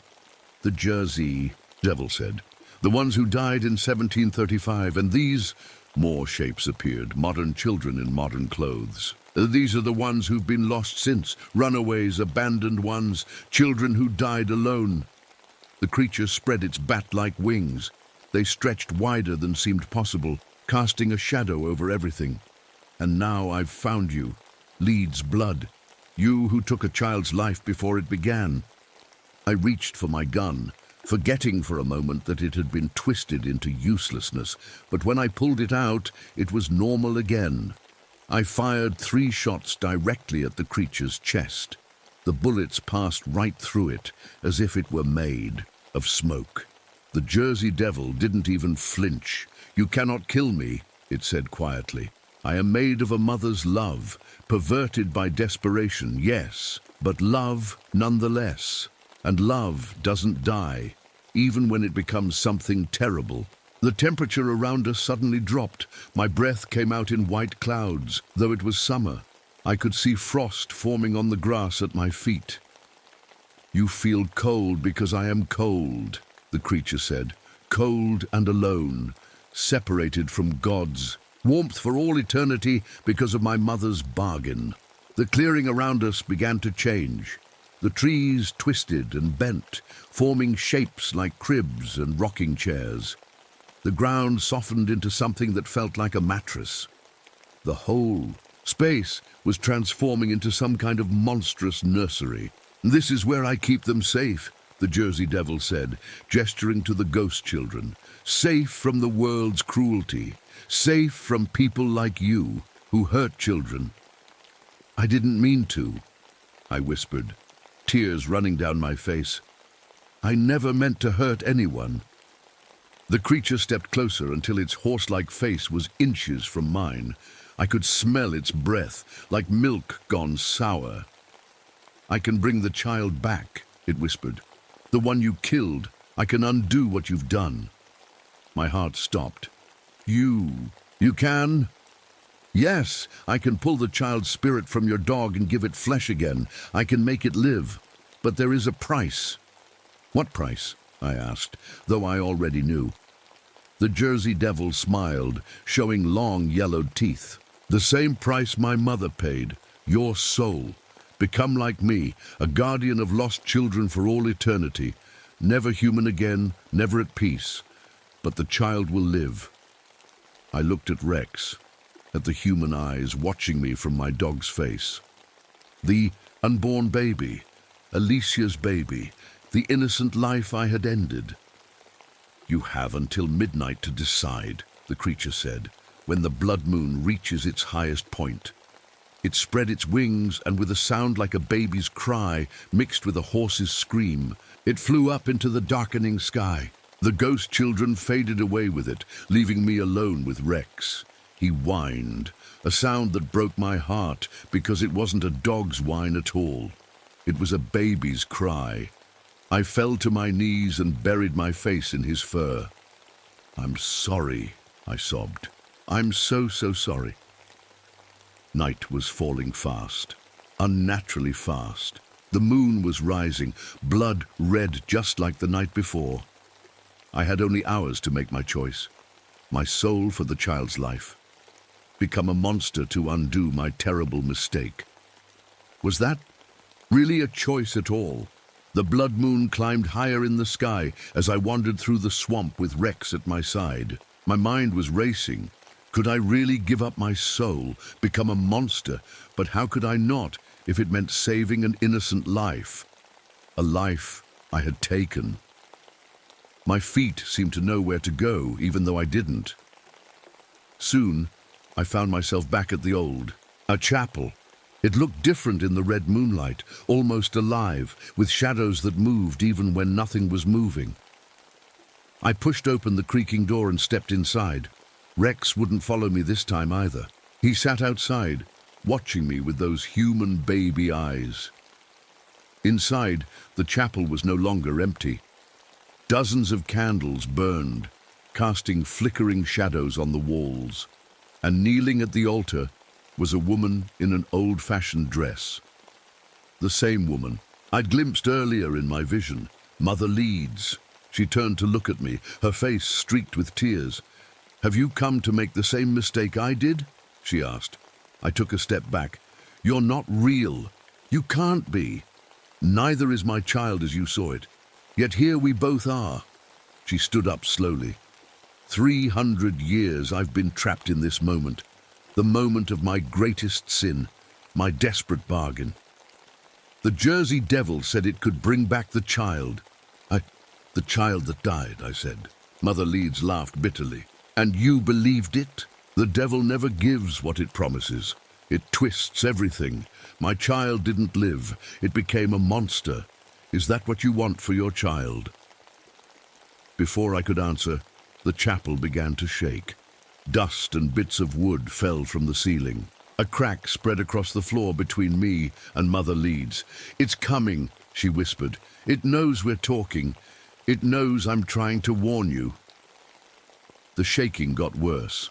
the Jersey Devil said. The ones who died in 1735, and these, more shapes appeared, modern children in modern clothes. These are the ones who've been lost since, runaways, abandoned ones, children who died alone. The creature spread its bat-like wings. They stretched wider than seemed possible, casting a shadow over everything. And now I've found you, Leeds Blood. You who took a child's life before it began. I reached for my gun, forgetting for a moment that it had been twisted into uselessness, but when I pulled it out, it was normal again. I fired 3 shots directly at the creature's chest. The bullets passed right through it, as if it were made of smoke. The Jersey Devil didn't even flinch. You cannot kill me, it said quietly. I am made of a mother's love, perverted by desperation, yes, but love nonetheless. And love doesn't die, even when it becomes something terrible. The temperature around us suddenly dropped. My breath came out in white clouds, though it was summer. I could see frost forming on the grass at my feet. You feel cold because I am cold, the creature said. Cold and alone, separated from gods. Warmth for all eternity because of my mother's bargain. The clearing around us began to change. The trees twisted and bent, forming shapes like cribs and rocking chairs. The ground softened into something that felt like a mattress. The whole space was transforming into some kind of monstrous nursery. This is where I keep them safe, the Jersey Devil said, gesturing to the ghost children. Safe from the world's cruelty. Safe from people like you, who hurt children. I didn't mean to, I whispered, tears running down my face. I never meant to hurt anyone. The creature stepped closer until its horse-like face was inches from mine. I could smell its breath, like milk gone sour. I can bring the child back, it whispered. The one you killed. I can undo what you've done. My heart stopped. You can? Yes, I can pull the child's spirit from your dog and give it flesh again. I can make it live. But there is a price. What price? I asked, though I already knew. The Jersey Devil smiled, showing long yellowed teeth. The same price my mother paid, your soul. Become like me, a guardian of lost children for all eternity. Never human again, never at peace. But the child will live. I looked at Rex, at the human eyes watching me from my dog's face. The unborn baby, Alicia's baby, the innocent life I had ended. You have until midnight to decide, the creature said, when the blood moon reaches its highest point. It spread its wings, and with a sound like a baby's cry, mixed with a horse's scream, it flew up into the darkening sky. The ghost children faded away with it, leaving me alone with Rex. He whined, a sound that broke my heart because it wasn't a dog's whine at all. It was a baby's cry. I fell to my knees and buried my face in his fur. I'm sorry, I sobbed. I'm so sorry. Night was falling fast, unnaturally fast. The moon was rising, blood red just like the night before. I had only hours to make my choice. My soul for the child's life. Become a monster to undo my terrible mistake. Was that really a choice at all. The blood moon climbed higher in the sky as I wandered through the swamp with Rex at my side. My mind was racing. Could I really give up my soul, become a monster? But how could I not if it meant saving an innocent life? A life I had taken. My feet seemed to know where to go, even though I didn't. Soon, I found myself back at a chapel. It looked different in the red moonlight, almost alive, with shadows that moved even when nothing was moving. I pushed open the creaking door and stepped inside. Rex wouldn't follow me this time either. He sat outside, watching me with those human baby eyes. Inside, the chapel was no longer empty. Dozens of candles burned, casting flickering shadows on the walls. And kneeling at the altar was a woman in an old-fashioned dress. The same woman I'd glimpsed earlier in my vision, Mother Leeds. She turned to look at me, her face streaked with tears. "Have you come to make the same mistake I did?" she asked. I took a step back. "You're not real. You can't be. Neither is my child as you saw it. Yet here we both are." She stood up slowly. 300 years I've been trapped in this moment. The moment of my greatest sin, my desperate bargain. The Jersey Devil said it could bring back the child. The child that died, I said. Mother Leeds laughed bitterly. "And you believed it? The devil never gives what it promises. It twists everything. My child didn't live. It became a monster. Is that what you want for your child?" Before I could answer, the chapel began to shake. Dust and bits of wood fell from the ceiling. A crack spread across the floor between me and Mother Leeds. "It's coming," she whispered. "It knows we're talking. It knows I'm trying to warn you." The shaking got worse.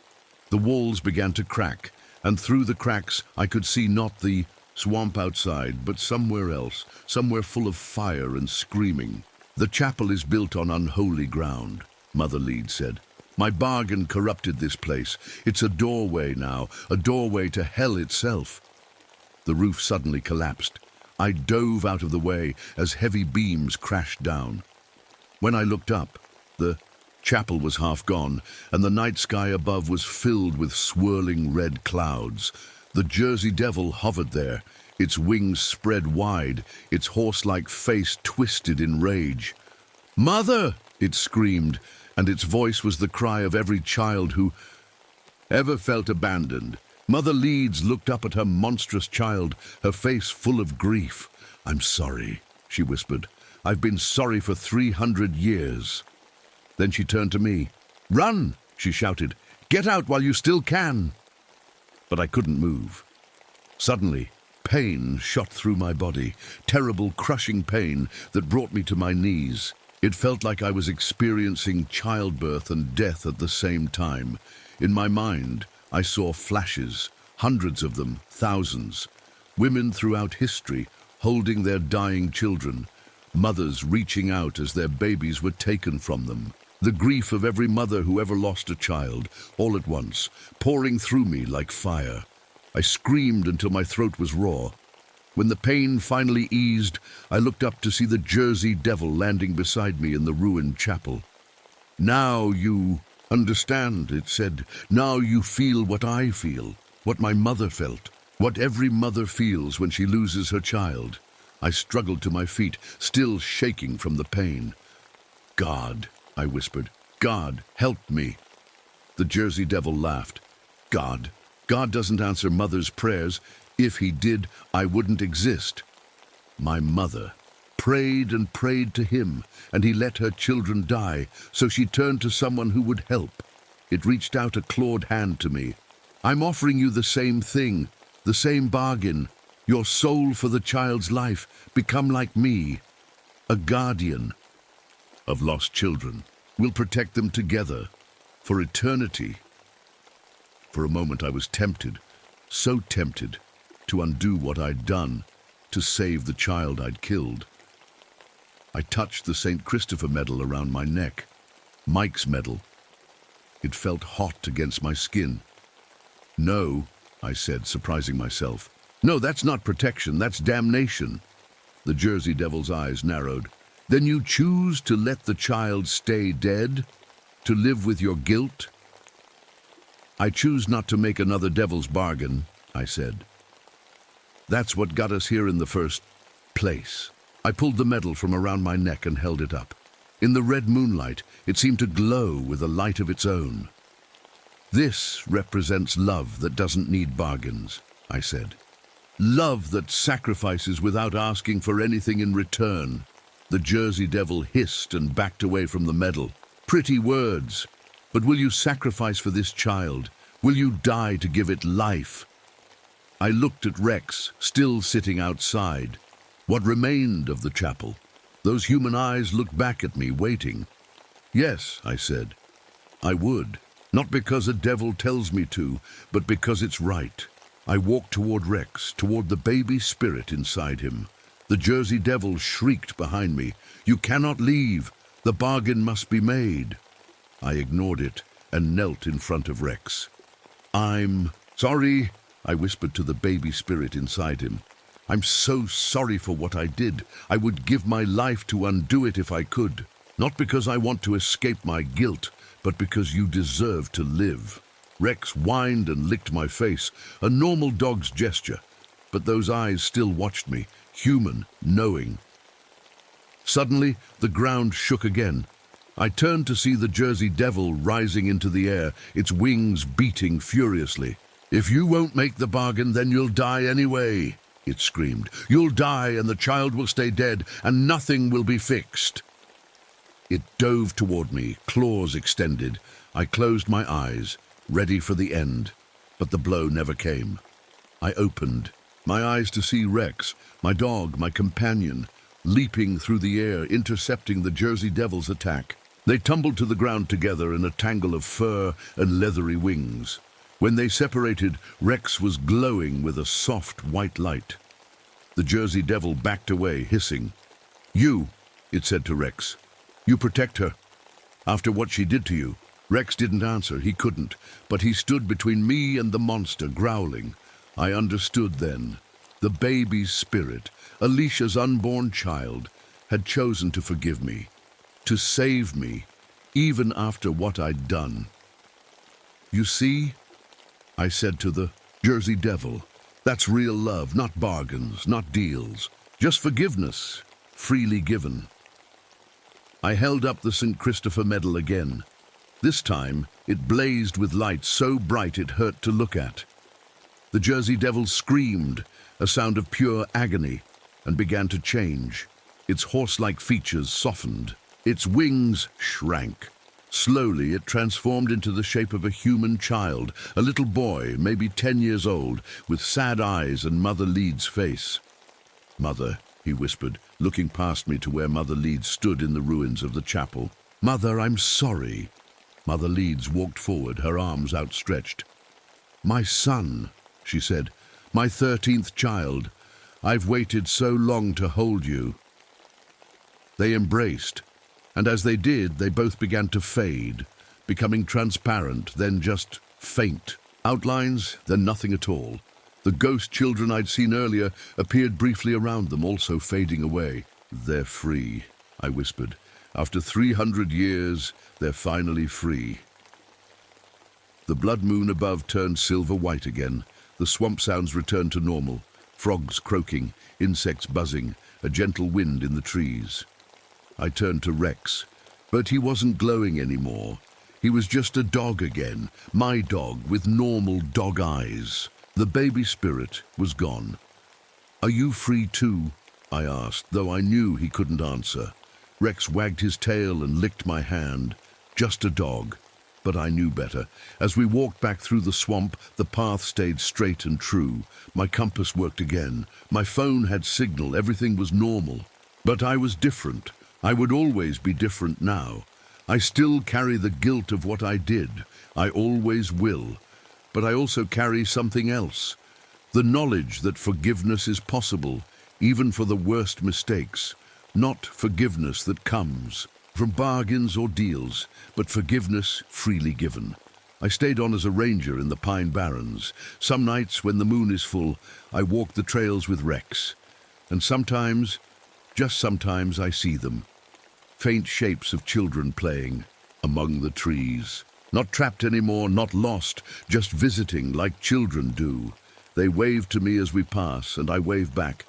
The walls began to crack, and through the cracks I could see not the swamp outside, but somewhere else, somewhere full of fire and screaming. "The chapel is built on unholy ground," Mother Leeds said. "My bargain corrupted this place. It's a doorway now, a doorway to hell itself." The roof suddenly collapsed. I dove out of the way as heavy beams crashed down. When I looked up, the chapel was half gone, and the night sky above was filled with swirling red clouds. The Jersey Devil hovered there, its wings spread wide, its horse-like face twisted in rage. "Mother!" it screamed, and its voice was the cry of every child who ever felt abandoned. Mother Leeds looked up at her monstrous child, her face full of grief. "I'm sorry," she whispered. "I've been sorry for 300 years. Then she turned to me. "Run!" she shouted. "Get out while you still can!" But I couldn't move. Suddenly, pain shot through my body, terrible crushing pain that brought me to my knees. It felt like I was experiencing childbirth and death at the same time. In my mind, I saw flashes, hundreds of them, thousands. Women throughout history holding their dying children, mothers reaching out as their babies were taken from them. The grief of every mother who ever lost a child, all at once, pouring through me like fire. I screamed until my throat was raw. When the pain finally eased, I looked up to see the Jersey Devil landing beside me in the ruined chapel. "Now you understand," it said. "Now you feel what I feel, what my mother felt, what every mother feels when she loses her child." I struggled to my feet, still shaking from the pain. "God," I whispered. "God, help me." The Jersey Devil laughed. "God doesn't answer mothers' prayers. If he did, I wouldn't exist." My mother prayed and prayed to him, and he let her children die, so she turned to someone who would help. It reached out a clawed hand to me. "I'm offering you the same thing, the same bargain. Your soul for the child's life. Become like me, a guardian of lost children. We'll protect them together, for eternity." For a moment I was tempted, so tempted, to undo what I'd done, to save the child I'd killed. I touched the St. Christopher medal around my neck, Mike's medal. It felt hot against my skin. "No," I said, surprising myself. "No, that's not protection, that's damnation." The Jersey Devil's eyes narrowed. Then you choose to let the child stay dead? To live with your guilt? I choose not to make another devil's bargain, I said. That's what got us here in the first place. I pulled the medal from around my neck and held it up. In the red moonlight, it seemed to glow with a light of its own. This represents love that doesn't need bargains, I said. Love that sacrifices without asking for anything in return. The Jersey Devil hissed and backed away from the medal. Pretty words, but will you sacrifice for this child? Will you die to give it life? I looked at Rex, still sitting outside. What remained of the chapel? Those human eyes looked back at me, waiting. Yes, I said, I would. Not because a devil tells me to, but because it's right. I walked toward Rex, toward the baby spirit inside him. The Jersey Devil shrieked behind me. You cannot leave. The bargain must be made. I ignored it and knelt in front of Rex. I'm sorry, I whispered to the baby spirit inside him. I'm so sorry for what I did. I would give my life to undo it if I could. Not because I want to escape my guilt, but because you deserve to live. Rex whined and licked my face, a normal dog's gesture. But those eyes still watched me, human, knowing. Suddenly, the ground shook again. I turned to see the Jersey Devil rising into the air, its wings beating furiously. If you won't make the bargain, then you'll die anyway, it screamed. You'll die and the child will stay dead and nothing will be fixed. It dove toward me, claws extended. I closed my eyes, ready for the end, but the blow never came. I opened my eyes to see Rex, my dog, my companion, leaping through the air, intercepting the Jersey Devil's attack. They tumbled to the ground together in a tangle of fur and leathery wings. When they separated, Rex was glowing with a soft white light. The Jersey Devil backed away, hissing. You, it said to Rex, you protect her. After what she did to you. Rex didn't answer, he couldn't, but he stood between me and the monster, growling. I understood then. The baby's spirit, Alicia's unborn child, had chosen to forgive me, to save me, even after what I'd done. You see, I said to the Jersey Devil, that's real love, not bargains, not deals, just forgiveness, freely given. I held up the St. Christopher medal again. This time, it blazed with light so bright it hurt to look at. The Jersey Devil screamed, a sound of pure agony, and began to change. Its horse-like features softened. Its wings shrank. Slowly, it transformed into the shape of a human child, a little boy, maybe 10 years old, with sad eyes and Mother Leeds' face. Mother, he whispered, looking past me to where Mother Leeds stood in the ruins of the chapel. Mother, I'm sorry. Mother Leeds walked forward, her arms outstretched. My son, she said, my 13th child. I've waited so long to hold you. They embraced, and as they did, they both began to fade, becoming transparent, then just faint. Outlines, then nothing at all. The ghost children I'd seen earlier appeared briefly around them, also fading away. They're free, I whispered. After 300 years, they're finally free. The blood moon above turned silver-white again. The swamp sounds returned to normal. Frogs croaking, insects buzzing, a gentle wind in the trees. I turned to Rex, but he wasn't glowing anymore. He was just a dog again, my dog with normal dog eyes. The baby spirit was gone. Are you free too? I asked, though I knew he couldn't answer. Rex wagged his tail and licked my hand. Just a dog. But I knew better. As we walked back through the swamp, the path stayed straight and true. My compass worked again. My phone had signal. Everything was normal. But I was different. I would always be different now. I still carry the guilt of what I did. I always will. But I also carry something else. The knowledge that forgiveness is possible, even for the worst mistakes. Not forgiveness that comes from bargains or deals, but forgiveness freely given. I stayed on as a ranger in the Pine Barrens. Some nights when the moon is full, I walk the trails with Rex. And sometimes, Just sometimes I see them. Faint shapes of children playing among the trees. Not trapped anymore, not lost, just visiting like children do. They wave to me as we pass, and I wave back.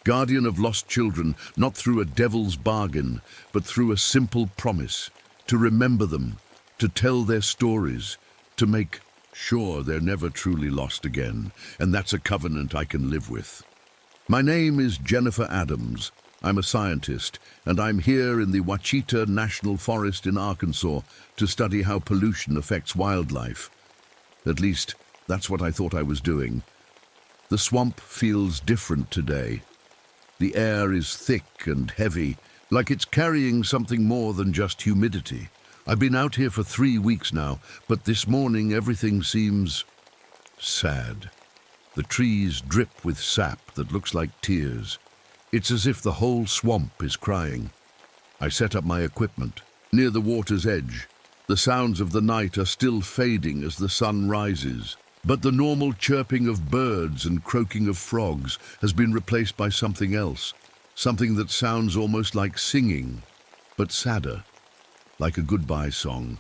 Guardian of lost children, not through a devil's bargain, but through a simple promise. To remember them, to tell their stories, to make sure they're never truly lost again. And that's a covenant I can live with. My name is Jennifer Adams. I'm a scientist, and I'm here in the Ouachita National Forest in Arkansas to study how pollution affects wildlife. At least, that's what I thought I was doing. The swamp feels different today. The air is thick and heavy, like it's carrying something more than just humidity. I've been out here for 3 weeks now, but this morning everything seems sad. The trees drip with sap that looks like tears. It's as if the whole swamp is crying. I set up my equipment near the water's edge. The sounds of the night are still fading as the sun rises, but the normal chirping of birds and croaking of frogs has been replaced by something else, something that sounds almost like singing, but sadder, like a goodbye song.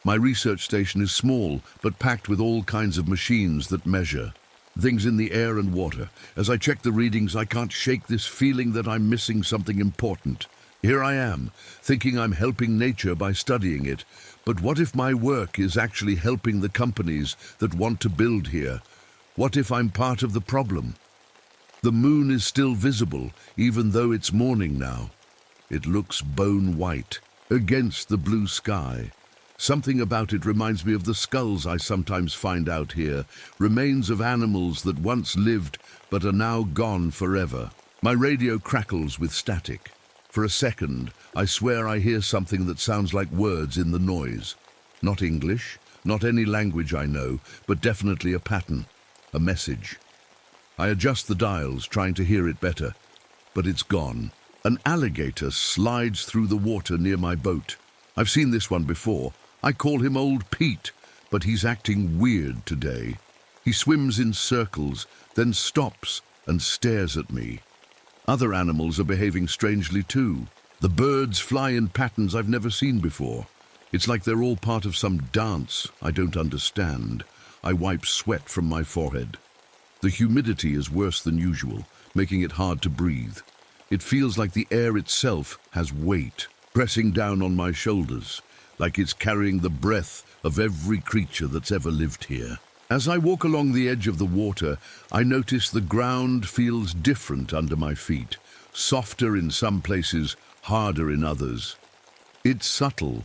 My research station is small, but packed with all kinds of machines that measure things in the air and water. As I check the readings, I can't shake this feeling that I'm missing something important. Here I am, thinking I'm helping nature by studying it. But what if my work is actually helping the companies that want to build here? What if I'm part of the problem? The moon is still visible, even though it's morning now. It looks bone white against the blue sky. Something about it reminds me of the skulls I sometimes find out here, remains of animals that once lived but are now gone forever. My radio crackles with static. For a second, I swear I hear something that sounds like words in the noise. Not English, not any language I know, but definitely a pattern, a message. I adjust the dials, trying to hear it better, but it's gone. An alligator slides through the water near my boat. I've seen this one before. I call him Old Pete, but he's acting weird today. He swims in circles, then stops and stares at me. Other animals are behaving strangely too. The birds fly in patterns I've never seen before. It's like they're all part of some dance I don't understand. I wipe sweat from my forehead. The humidity is worse than usual, making it hard to breathe. It feels like the air itself has weight, pressing down on my shoulders, like it's carrying the breath of every creature that's ever lived here. As I walk along the edge of the water, I notice the ground feels different under my feet, softer in some places, harder in others. It's subtle,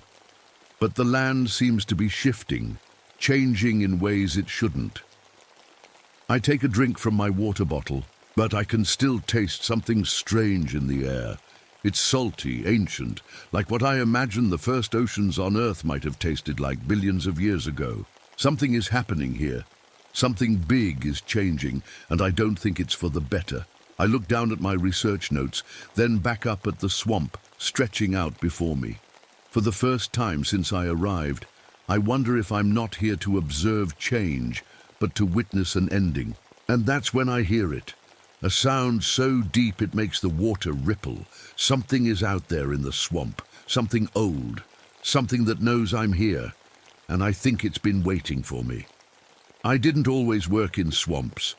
but the land seems to be shifting, changing in ways it shouldn't. I take a drink from my water bottle, but I can still taste something strange in the air. It's salty, ancient, like what I imagine the first oceans on Earth might have tasted like billions of years ago. Something is happening here. Something big is changing, and I don't think it's for the better. I look down at my research notes, then back up at the swamp, stretching out before me. For the first time since I arrived, I wonder if I'm not here to observe change, but to witness an ending. And that's when I hear it. A sound so deep it makes the water ripple. Something is out there in the swamp, something old, something that knows I'm here, and I think it's been waiting for me. I didn't always work in swamps.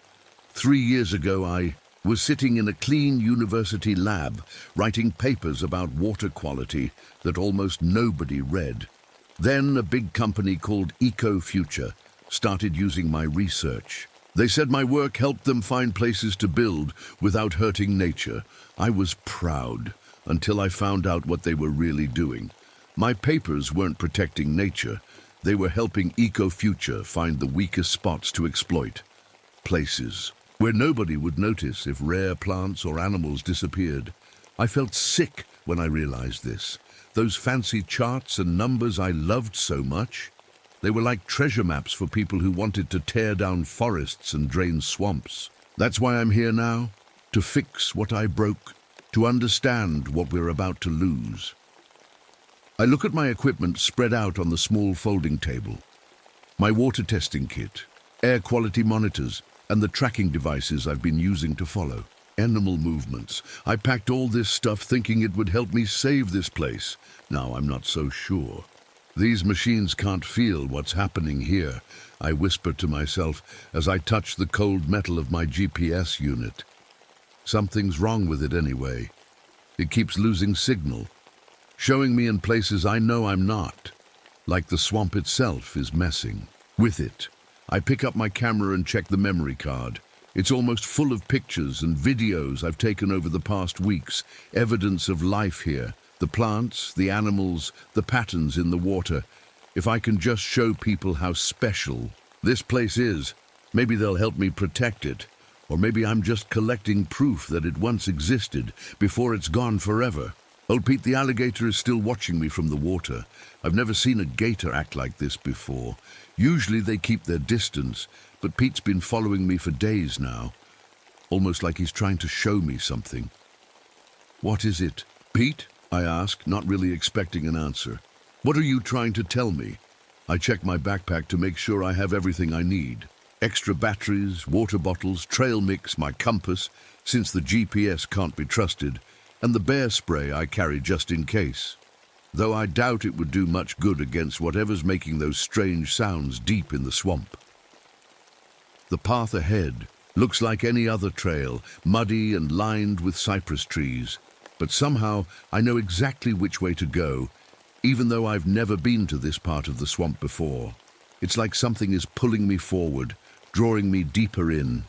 3 years ago, I was sitting in a clean university lab, writing papers about water quality that almost nobody read. Then a big company called EcoFuture started using my research. They said my work helped them find places to build without hurting nature. I was proud until I found out what they were really doing. My papers weren't protecting nature. They were helping EcoFuture find the weakest spots to exploit. Places where nobody would notice if rare plants or animals disappeared. I felt sick when I realized this. Those fancy charts and numbers I loved so much, they were like treasure maps for people who wanted to tear down forests and drain swamps. That's why I'm here now, to fix what I broke, to understand what we're about to lose. I look at my equipment spread out on the small folding table. My water testing kit, air quality monitors, and the tracking devices I've been using to follow. Animal movements. I packed all this stuff thinking it would help me save this place. Now I'm not so sure. These machines can't feel what's happening here, I whisper to myself as I touch the cold metal of my GPS unit. Something's wrong with it anyway. It keeps losing signal, showing me in places I know I'm not, like the swamp itself is messing with it. I pick up my camera and check the memory card. It's almost full of pictures and videos I've taken over the past weeks, evidence of life here, the plants, the animals, the patterns in the water. If I can just show people how special this place is, maybe they'll help me protect it. Or maybe I'm just collecting proof that it once existed before it's gone forever. Old Pete the alligator is still watching me from the water. I've never seen a gator act like this before. Usually they keep their distance, but Pete's been following me for days now, almost like he's trying to show me something. What is it, Pete? I ask, not really expecting an answer. What are you trying to tell me? I check my backpack to make sure I have everything I need. Extra batteries, water bottles, trail mix, my compass, since the GPS can't be trusted, and the bear spray I carry just in case. Though I doubt it would do much good against whatever's making those strange sounds deep in the swamp. The path ahead looks like any other trail, muddy and lined with cypress trees. But somehow I know exactly which way to go, even though I've never been to this part of the swamp before. It's like something is pulling me forward, drawing me deeper in.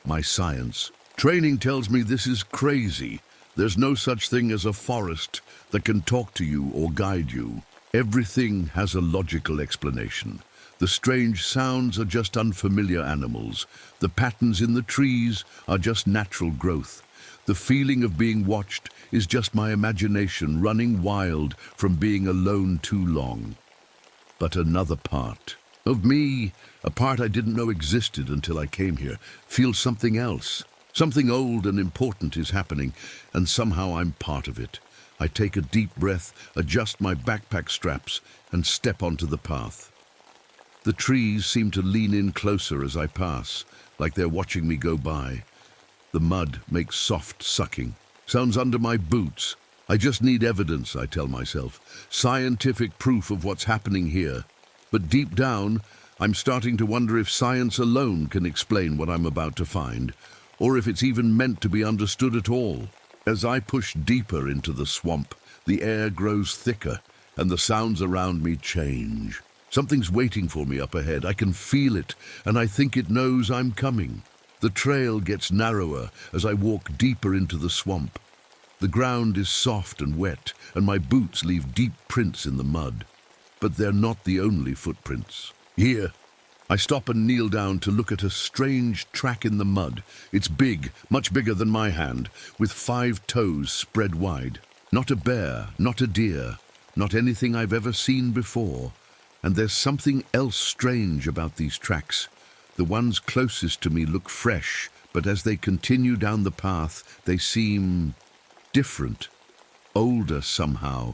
My science training tells me this is crazy. There's no such thing as a forest that can talk to you or guide you. Everything has a logical explanation. The strange sounds are just unfamiliar animals. The patterns in the trees are just natural growth. The feeling of being watched is just my imagination running wild from being alone too long. But another part of me, a part I didn't know existed until I came here, feels something else. Something old and important is happening, and somehow I'm part of it. I take a deep breath, adjust my backpack straps, and step onto the path. The trees seem to lean in closer as I pass, like they're watching me go by. The mud makes soft sucking, sounds under my boots. I just need evidence, I tell myself, scientific proof of what's happening here. But deep down, I'm starting to wonder if science alone can explain what I'm about to find, or if it's even meant to be understood at all. As I push deeper into the swamp, the air grows thicker, and the sounds around me change. Something's waiting for me up ahead. I can feel it, and I think it knows I'm coming. The trail gets narrower as I walk deeper into the swamp. The ground is soft and wet, and my boots leave deep prints in the mud. But they're not the only footprints. Here, I stop and kneel down to look at a strange track in the mud. It's big, much bigger than my hand, with 5 toes spread wide. Not a bear, not a deer, not anything I've ever seen before. And there's something else strange about these tracks. The ones closest to me look fresh, but as they continue down the path, they seem different, older somehow,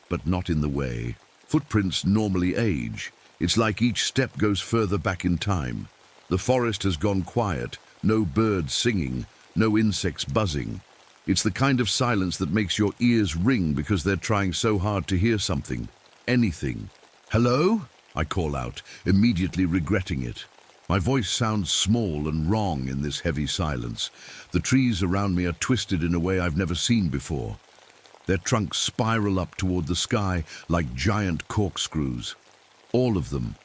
but not in the way. Footprints normally age. It's like each step goes further back in time. The forest has gone quiet, no birds singing, no insects buzzing. It's the kind of silence that makes your ears ring because they're trying so hard to hear something, anything. "Hello?" I call out, immediately regretting it. My voice sounds small and wrong in this heavy silence. The trees around me are twisted in a way I've never seen before. Their trunks spiral up toward the sky like giant corkscrews. All of them,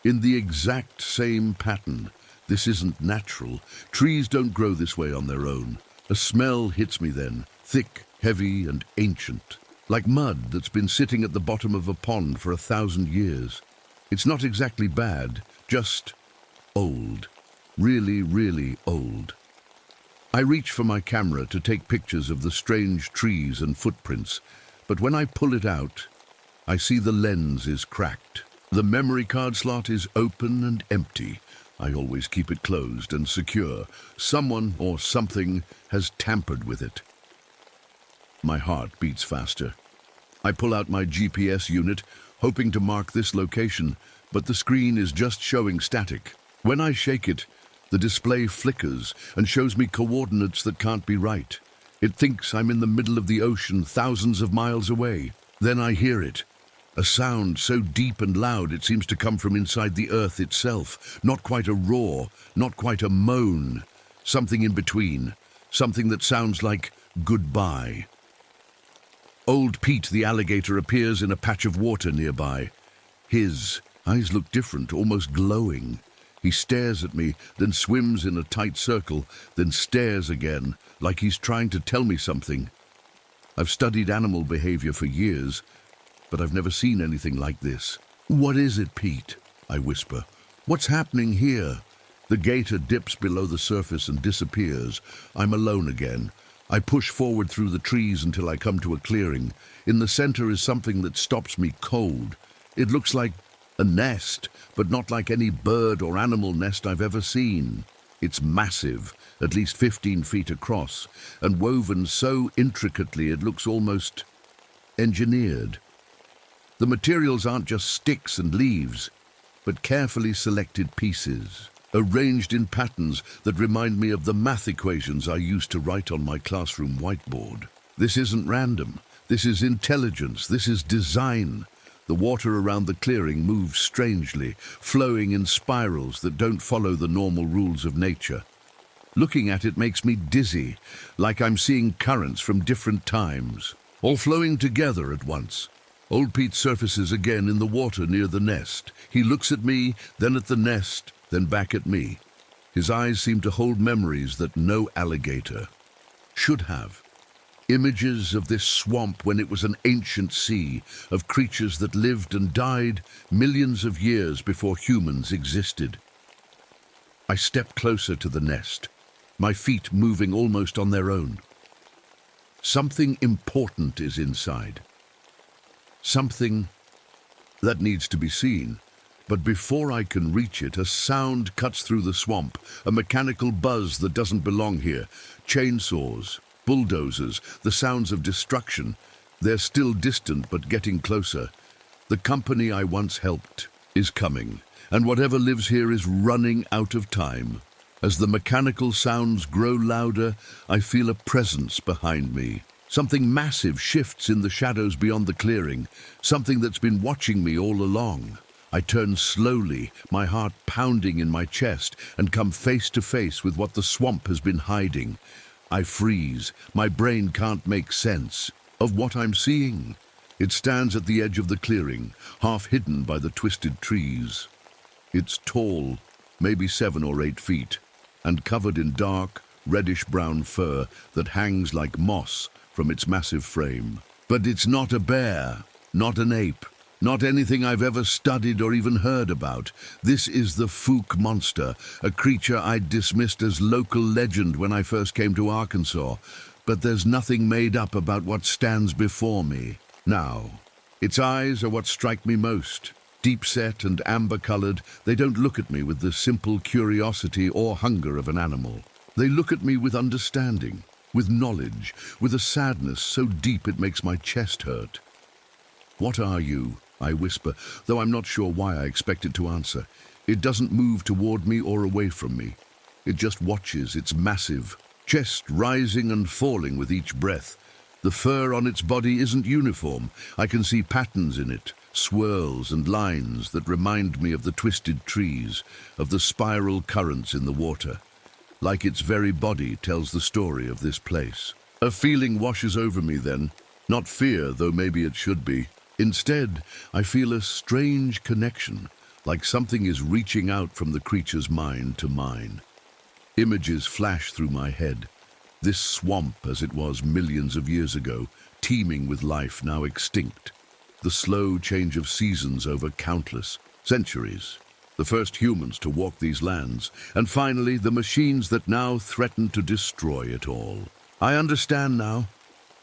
in the exact same pattern. This isn't natural. Trees don't grow this way on their own. A smell hits me then, thick, heavy, and ancient, like mud that's been sitting at the bottom of a pond for 1,000 years. It's not exactly bad, just old. Really, really old. I reach for my camera to take pictures of the strange trees and footprints, but when I pull it out, I see the lens is cracked. The memory card slot is open and empty. I always keep it closed and secure. Someone or something has tampered with it. My heart beats faster. I pull out my GPS unit, hoping to mark this location, but the screen is just showing static. When I shake it, The display flickers and shows me coordinates that can't be right. It thinks I'm in the middle of the ocean, thousands of miles away. Then I hear it. A sound so deep and loud it seems to come from inside the earth itself. Not quite a roar, not quite a moan. Something in between. Something that sounds like goodbye. Old Pete the alligator appears in a patch of water nearby. His eyes look different, almost glowing. He stares at me, then swims in a tight circle, then stares again, like he's trying to tell me something. I've studied animal behavior for years, but I've never seen anything like this. "What is it, Pete?" I whisper. "What's happening here?" The gator dips below the surface and disappears. I'm alone again. I push forward through the trees until I come to a clearing. In the center is something that stops me cold. It looks like a nest, but not like any bird or animal nest I've ever seen. It's massive, at least 15 feet across, and woven so intricately it looks almost engineered. The materials aren't just sticks and leaves, but carefully selected pieces, arranged in patterns that remind me of the math equations I used to write on my classroom whiteboard. This isn't random. This is intelligence. This is design. The water around the clearing moves strangely, flowing in spirals that don't follow the normal rules of nature. Looking at it makes me dizzy, like I'm seeing currents from different times, all flowing together at once. Old Pete surfaces again in the water near the nest. He looks at me, then at the nest, then back at me. His eyes seem to hold memories that no alligator should have. Images of this swamp when it was an ancient sea, of creatures that lived and died millions of years before humans existed. I step closer to the nest, my feet moving almost on their own. Something important is inside. Something that needs to be seen. But before I can reach it, a sound cuts through the swamp, a mechanical buzz that doesn't belong here. Chainsaws, bulldozers, the sounds of destruction. They're still distant but getting closer. The company I once helped is coming, and whatever lives here is running out of time. As the mechanical sounds grow louder, I feel a presence behind me. Something massive shifts in the shadows beyond the clearing, something that's been watching me all along. I turn slowly, my heart pounding in my chest, and come face to face with what the swamp has been hiding. I freeze. My brain can't make sense of what I'm seeing. It stands at the edge of the clearing, half hidden by the twisted trees. It's tall, maybe 7 or 8 feet, and covered in dark, reddish-brown fur that hangs like moss from its massive frame. But it's not a bear, not an ape, not anything I've ever studied or even heard about. This is the Fook monster, a creature I'd dismissed as local legend when I first came to Arkansas. But there's nothing made up about what stands before me now. Its eyes are what strike me most. Deep-set and amber-colored, they don't look at me with the simple curiosity or hunger of an animal. They look at me with understanding, with knowledge, with a sadness so deep it makes my chest hurt. "What are you?" I whisper, though I'm not sure why I expect it to answer. It doesn't move toward me or away from me. It just watches, its massive chest rising and falling with each breath. The fur on its body isn't uniform. I can see patterns in it, swirls and lines that remind me of the twisted trees, of the spiral currents in the water. Like its very body tells the story of this place. A feeling washes over me then, not fear, though maybe it should be. Instead, I feel a strange connection, like something is reaching out from the creature's mind to mine. Images flash through my head. This swamp as it was millions of years ago, teeming with life now extinct. The slow change of seasons over countless centuries. The first humans to walk these lands, and finally the machines that now threaten to destroy it all. I understand now.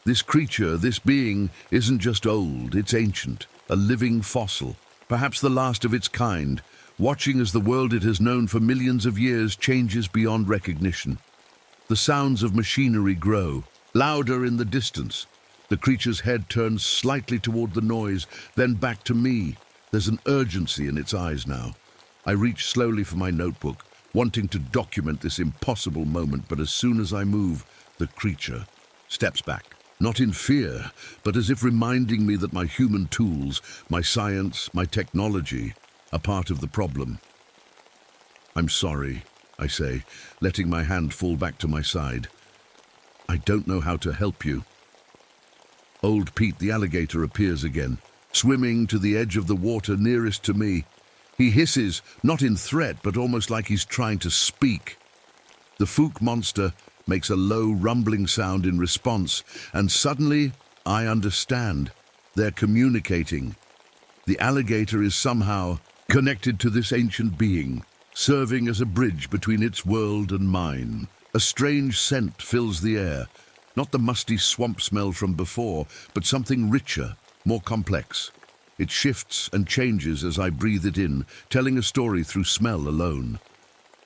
This creature, this being, isn't just old, it's ancient, a living fossil, perhaps the last of its kind, watching as the world it has known for millions of years changes beyond recognition. The sounds of machinery grow, louder in the distance. The creature's head turns slightly toward the noise, then back to me. There's an urgency in its eyes now. I reach slowly for my notebook, wanting to document this impossible moment, but as soon as I move, the creature steps back. Not in fear, but as if reminding me that my human tools, my science, my technology, are part of the problem. "I'm sorry," I say, letting my hand fall back to my side. "I don't know how to help you." Old Pete the alligator appears again, swimming to the edge of the water nearest to me. He hisses, not in threat, but almost like he's trying to speak. The Fook monster makes a low, rumbling sound in response, and suddenly I understand. They're communicating. The alligator is somehow connected to this ancient being, serving as a bridge between its world and mine. A strange scent fills the air, not the musty swamp smell from before, but something richer, more complex. It shifts and changes as I breathe it in, telling a story through smell alone.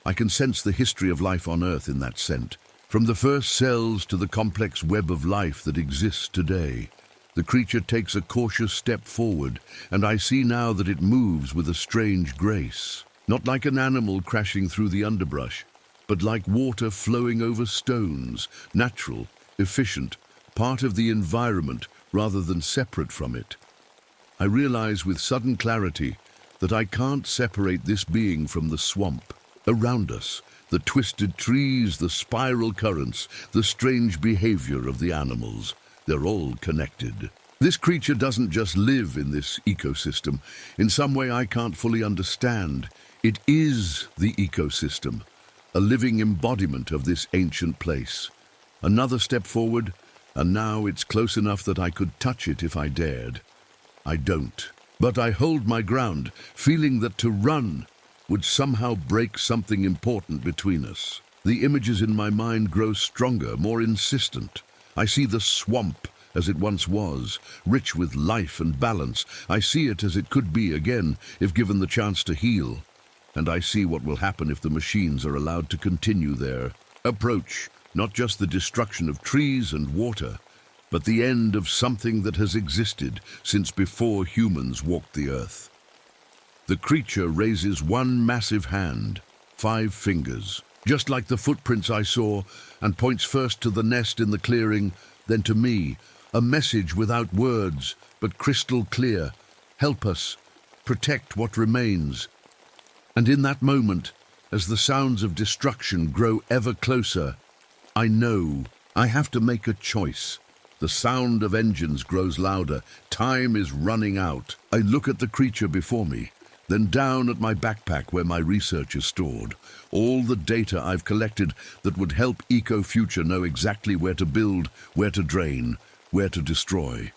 I can sense the history of life on Earth in that scent, from the first cells to the complex web of life that exists today. The creature takes a cautious step forward, and I see now that it moves with a strange grace. Not like an animal crashing through the underbrush, but like water flowing over stones, natural, efficient, part of the environment rather than separate from it. I realize with sudden clarity that I can't separate this being from the swamp around us, the twisted trees, the spiral currents, the strange behavior of the animals. They're all connected. This creature doesn't just live in this ecosystem in some way I can't fully understand. It is the ecosystem, a living embodiment of this ancient place. Another step forward, and now it's close enough that I could touch it if I dared. I don't, but I hold my ground, feeling that to run would somehow break something important between us. The images in my mind grow stronger, more insistent. I see the swamp as it once was, rich with life and balance. I see it as it could be again, if given the chance to heal. And I see what will happen if the machines are allowed to continue their approach, not just the destruction of trees and water, but the end of something that has existed since before humans walked the earth. The creature raises one massive hand, 5 fingers, just like the footprints I saw, and points first to the nest in the clearing, then to me, a message without words, but crystal clear. Help us, protect what remains. And in that moment, as the sounds of destruction grow ever closer, I know I have to make a choice. The sound of engines grows louder. Time is running out. I look at the creature before me, then down at my backpack where my research is stored. All the data I've collected that would help EcoFuture know exactly where to build, where to drain, where to destroy.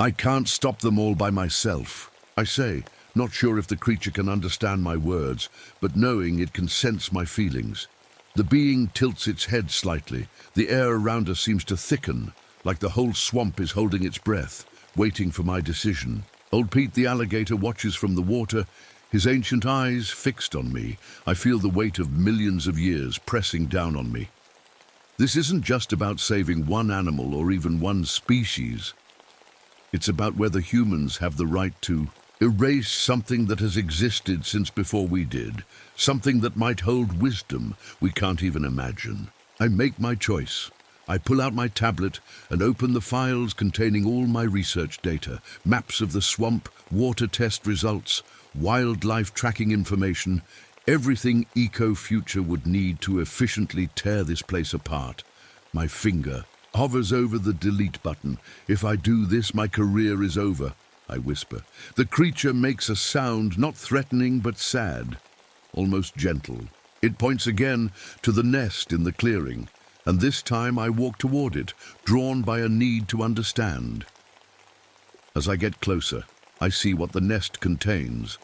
I can't stop them all by myself. I say, not sure if the creature can understand my words, but knowing it can sense my feelings. The being tilts its head slightly. The air around us seems to thicken, like the whole swamp is holding its breath, waiting for my decision. Old Pete the alligator watches from the water, his ancient eyes fixed on me. I feel the weight of millions of years pressing down on me. This isn't just about saving one animal or even one species. It's about whether humans have the right to erase something that has existed since before we did, something that might hold wisdom we can't even imagine. I make my choice. I pull out my tablet and open the files containing all my research data, maps of the swamp, water test results, wildlife tracking information, everything EcoFuture would need to efficiently tear this place apart. My finger hovers over the delete button. If I do this, my career is over, I whisper. The creature makes a sound, not threatening but sad, almost gentle. It points again to the nest in the clearing, and this time I walk toward it, drawn by a need to understand. As I get closer, I see what the nest contains.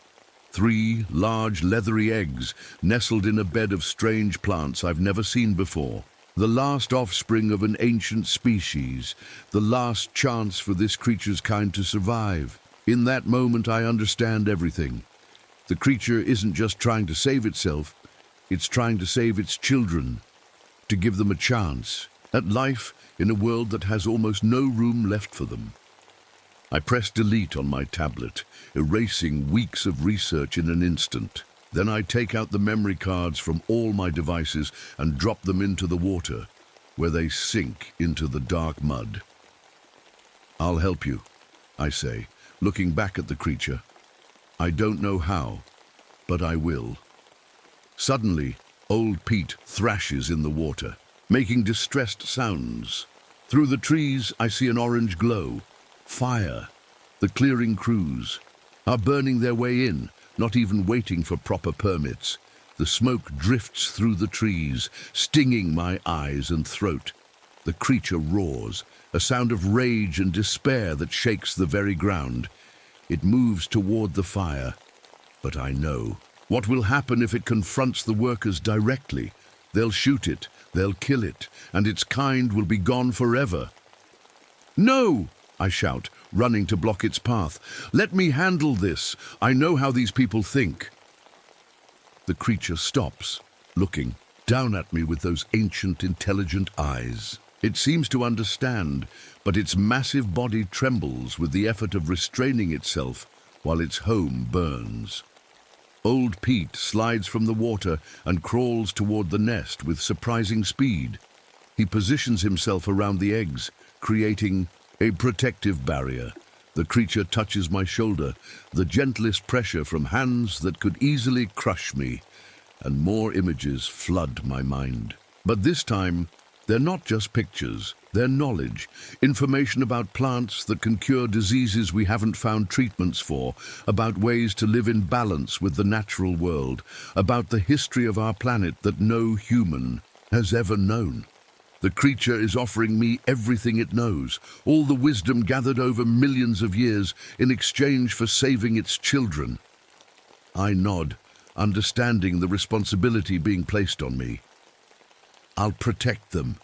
3 large, leathery eggs nestled in a bed of strange plants I've never seen before. The last offspring of an ancient species, the last chance for this creature's kind to survive. In that moment, I understand everything. The creature isn't just trying to save itself, it's trying to save its children, to give them a chance at life in a world that has almost no room left for them. I press delete on my tablet, erasing weeks of research in an instant. Then I take out the memory cards from all my devices and drop them into the water, where they sink into the dark mud. "I'll help you," I say, looking back at the creature. "I don't know how, but I will." Suddenly, old Pete thrashes in the water, making distressed sounds. Through the trees, I see an orange glow. Fire. The clearing crews are burning their way in, not even waiting for proper permits. The smoke drifts through the trees, stinging my eyes and throat. The creature roars, a sound of rage and despair that shakes the very ground. It moves toward the fire, but I know what will happen if it confronts the workers directly. They'll shoot it, they'll kill it, and its kind will be gone forever. "No!" I shout, running to block its path. "Let me handle this. I know how these people think." The creature stops, looking down at me with those ancient, intelligent eyes. It seems to understand, but its massive body trembles with the effort of restraining itself while its home burns. Old Pete slides from the water and crawls toward the nest with surprising speed. He positions himself around the eggs, creating a protective barrier. The creature touches my shoulder, the gentlest pressure from hands that could easily crush me, and more images flood my mind. But this time, they're not just pictures, they're knowledge, information about plants that can cure diseases we haven't found treatments for, about ways to live in balance with the natural world, about the history of our planet that no human has ever known. The creature is offering me everything it knows, all the wisdom gathered over millions of years in exchange for saving its children. I nod, understanding the responsibility being placed on me. "I'll protect them,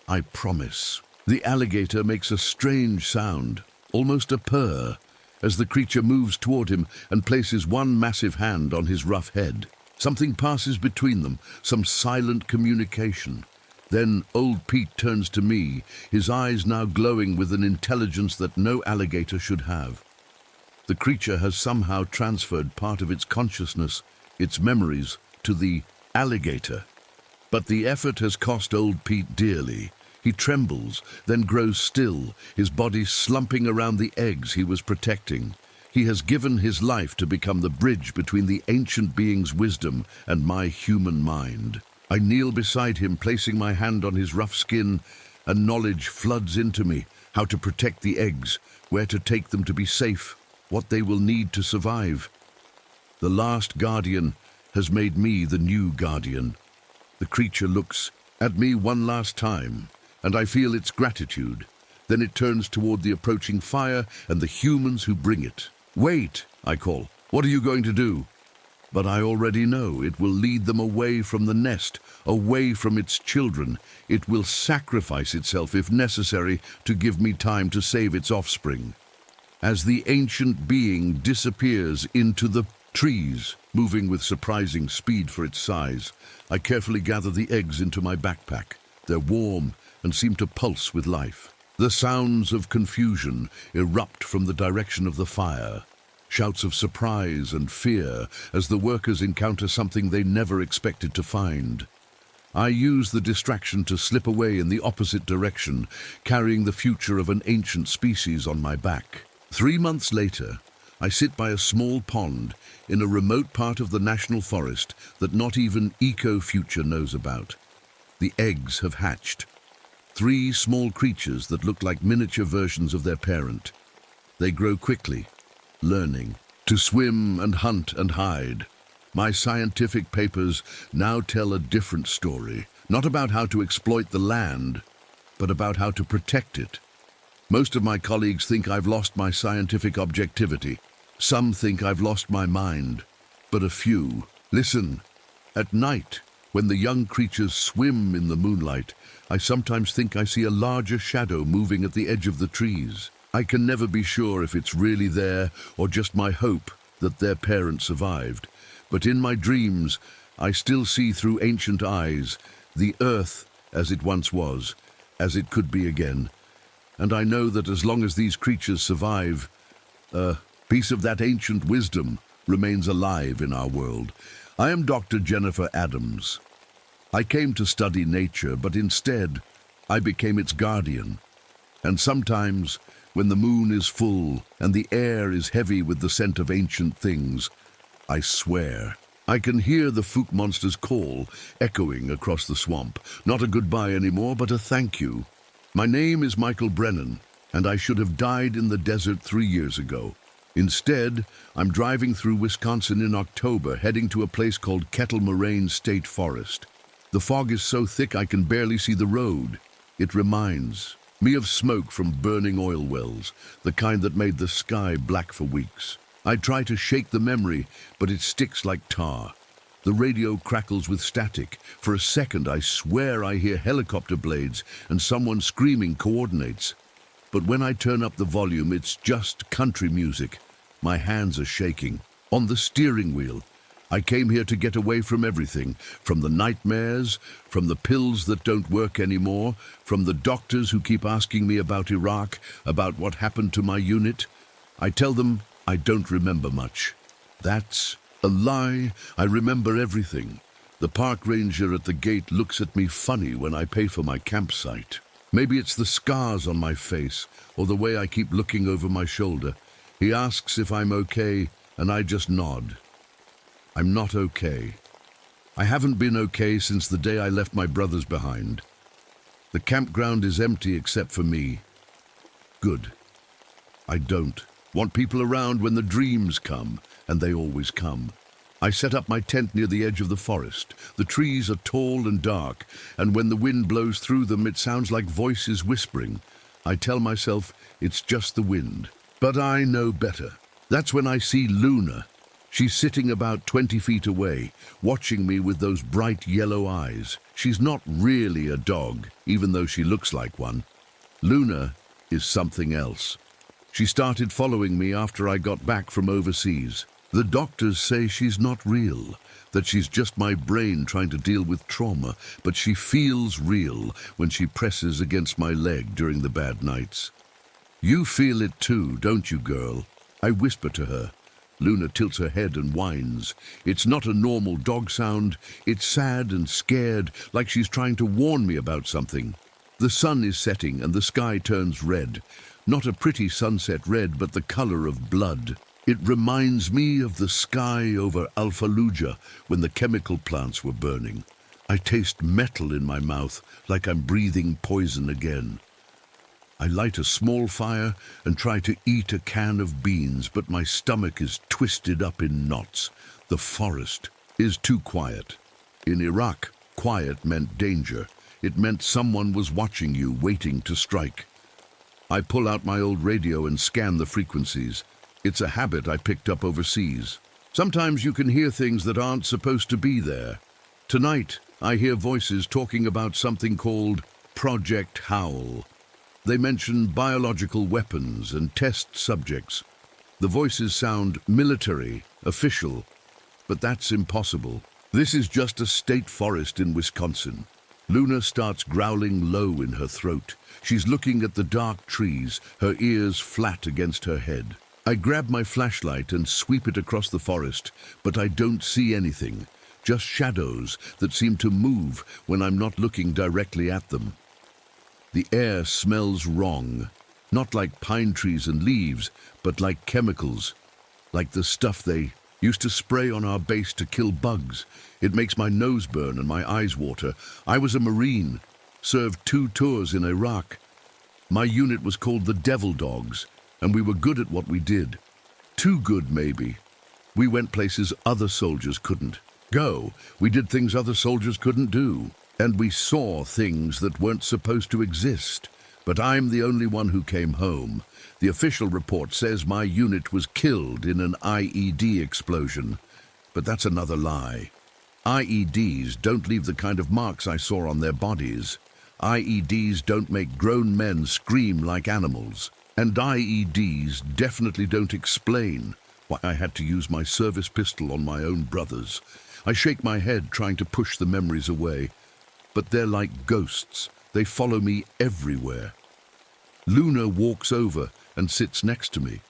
I promise." The alligator makes a strange sound, almost a purr, as the creature moves toward him and places one massive hand on his rough head. Something passes between them, some silent communication. Then old Pete turns to me, his eyes now glowing with an intelligence that no alligator should have. The creature has somehow transferred part of its consciousness, its memories, to the alligator. But the effort has cost old Pete dearly. He trembles, then grows still, his body slumping around the eggs he was protecting. He has given his life to become the bridge between the ancient being's wisdom and my human mind. I kneel beside him, placing my hand on his rough skin, and knowledge floods into me, how to protect the eggs, where to take them to be safe, what they will need to survive. The last guardian has made me the new guardian. The creature looks at me one last time, and I feel its gratitude. Then it turns toward the approaching fire and the humans who bring it. "Wait," I call. "What are you going to do?" But I already know it will lead them away from the nest, away from its children. It will sacrifice itself if necessary to give me time to save its offspring. As the ancient being disappears into the trees, moving with surprising speed for its size, I carefully gather the eggs into my backpack. They're warm and seem to pulse with life. The sounds of confusion erupt from the direction of the fire. Shouts of surprise and fear as the workers encounter something they never expected to find. I use the distraction to slip away in the opposite direction, carrying the future of an ancient species on my back. 3 months later, I sit by a small pond in a remote part of the national forest that not even EcoFuture knows about. The eggs have hatched. 3 small creatures that look like miniature versions of their parent. They grow quickly, learning to swim and hunt and hide. My scientific papers now tell a different story, not about how to exploit the land, but about how to protect it. Most of my colleagues think I've lost my scientific objectivity. Some think I've lost my mind, but a few listen. At night, when the young creatures swim in the moonlight, I sometimes think I see a larger shadow moving at the edge of the trees. I can never be sure if it's really there or just my hope that their parent survived. But in my dreams, I still see through ancient eyes the earth as it once was, as it could be again. And I know that as long as these creatures survive, a piece of that ancient wisdom remains alive in our world. I am Dr. Jennifer Adams. I came to study nature, but instead, I became its guardian. And sometimes, when the moon is full and the air is heavy with the scent of ancient things, I swear, I can hear the Fook monster's call echoing across the swamp. Not a goodbye anymore, but a thank you. My name is Michael Brennan, and I should have died in the desert 3 years ago. Instead, I'm driving through Wisconsin in October, heading to a place called Kettle Moraine State Forest. The fog is so thick I can barely see the road. It reminds me of smoke from burning oil wells, the kind that made the sky black for weeks. I try to shake the memory, but it sticks like tar. The radio crackles with static. For a second, I swear I hear helicopter blades and someone screaming coordinates. But when I turn up the volume, it's just country music. My hands are shaking. On the steering wheel. I came here to get away from everything, from the nightmares, from the pills that don't work anymore, from the doctors who keep asking me about Iraq, about what happened to my unit. I tell them I don't remember much. That's a lie. I remember everything. The park ranger at the gate looks at me funny when I pay for my campsite. Maybe it's the scars on my face, or the way I keep looking over my shoulder. He asks if I'm okay, and I just nod. I'm not okay. I haven't been okay since the day I left my brothers behind. The campground is empty except for me. Good. I don't want people around when the dreams come, and they always come. I set up my tent near the edge of the forest. The trees are tall and dark, and when the wind blows through them, it sounds like voices whispering. I tell myself it's just the wind, but I know better. That's when I see Luna. She's sitting about 20 feet away, watching me with those bright yellow eyes. She's not really a dog, even though she looks like one. Luna is something else. She started following me after I got back from overseas. The doctors say she's not real, that she's just my brain trying to deal with trauma, but she feels real when she presses against my leg during the bad nights. You feel it too, don't you, girl? I whisper to her. Luna tilts her head and whines. It's not a normal dog sound. It's sad and scared, like she's trying to warn me about something. The sun is setting and the sky turns red. Not a pretty sunset red, but the color of blood. It reminds me of the sky over Al-Fallujah when the chemical plants were burning. I taste metal in my mouth, like I'm breathing poison again. I light a small fire and try to eat a can of beans, but my stomach is twisted up in knots. The forest is too quiet. In Iraq, quiet meant danger. It meant someone was watching you, waiting to strike. I pull out my old radio and scan the frequencies. It's a habit I picked up overseas. Sometimes you can hear things that aren't supposed to be there. Tonight, I hear voices talking about something called Project Howl. They mention biological weapons and test subjects. The voices sound military, official, but that's impossible. This is just a state forest in Wisconsin. Luna starts growling low in her throat. She's looking at the dark trees, her ears flat against her head. I grab my flashlight and sweep it across the forest, but I don't see anything, just shadows that seem to move when I'm not looking directly at them. The air smells wrong, not like pine trees and leaves, but like chemicals, like the stuff they used to spray on our base to kill bugs. It makes my nose burn and my eyes water. I was a Marine, served 2 tours in Iraq. My unit was called the Devil Dogs, and we were good at what we did. Too good, maybe. We went places other soldiers couldn't go. We did things other soldiers couldn't do. And we saw things that weren't supposed to exist. But I'm the only one who came home. The official report says my unit was killed in an IED explosion. But that's another lie. IEDs don't leave the kind of marks I saw on their bodies. IEDs don't make grown men scream like animals. And IEDs definitely don't explain why I had to use my service pistol on my own brothers. I shake my head, trying to push the memories away. But they're like ghosts. They follow me everywhere. Luna walks over and sits next to me,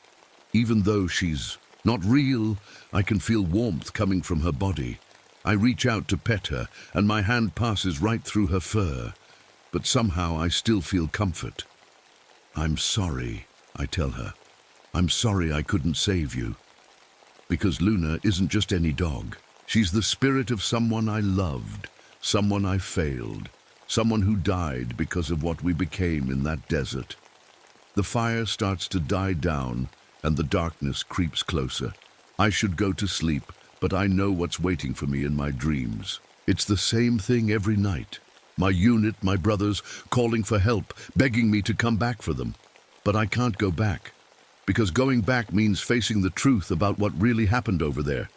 even though she's Not real. I can feel warmth coming from her body. I reach out to pet her, and my hand passes right through her fur. But somehow I still feel comfort. "I'm sorry," I tell her. "I'm sorry I couldn't save you." Because Luna isn't just any dog. She's the spirit of someone I loved, someone I failed, someone who died because of what we became in that desert. The fire starts to die down, and the darkness creeps closer. I should go to sleep, but I know what's waiting for me in my dreams. It's the same thing every night. My unit, my brothers, calling for help, begging me to come back for them. But I can't go back, because going back means facing the truth about what really happened over there.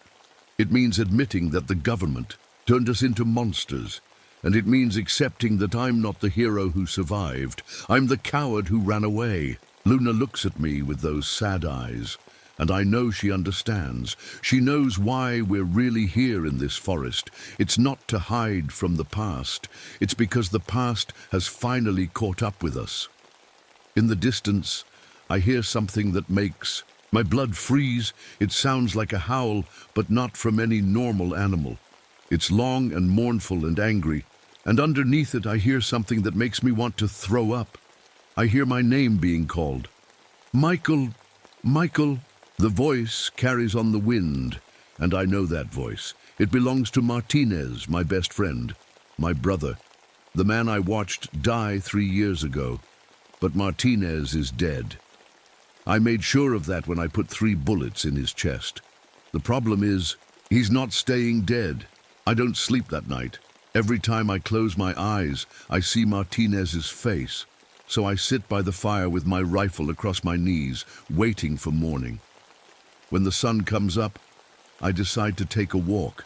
It means admitting that the government turned us into monsters, and it means accepting that I'm not the hero who survived. I'm the coward who ran away. Luna looks at me with those sad eyes, and I know she understands. She knows why we're really here in this forest. It's not to hide from the past. It's because the past has finally caught up with us. In the distance, I hear something that makes my blood freeze. It sounds like a howl, but not from any normal animal. It's long and mournful and angry, and underneath it I hear something that makes me want to throw up. I hear my name being called. "Michael, Michael." The voice carries on the wind, and I know that voice. It belongs to Martinez, my best friend, my brother, the man I watched die 3 years ago. But Martinez is dead. I made sure of that when I put 3 bullets in his chest. The problem is, he's not staying dead. I don't sleep that night. Every time I close my eyes, I see Martinez's face. So I sit by the fire with my rifle across my knees, waiting for morning. When the sun comes up, I decide to take a walk.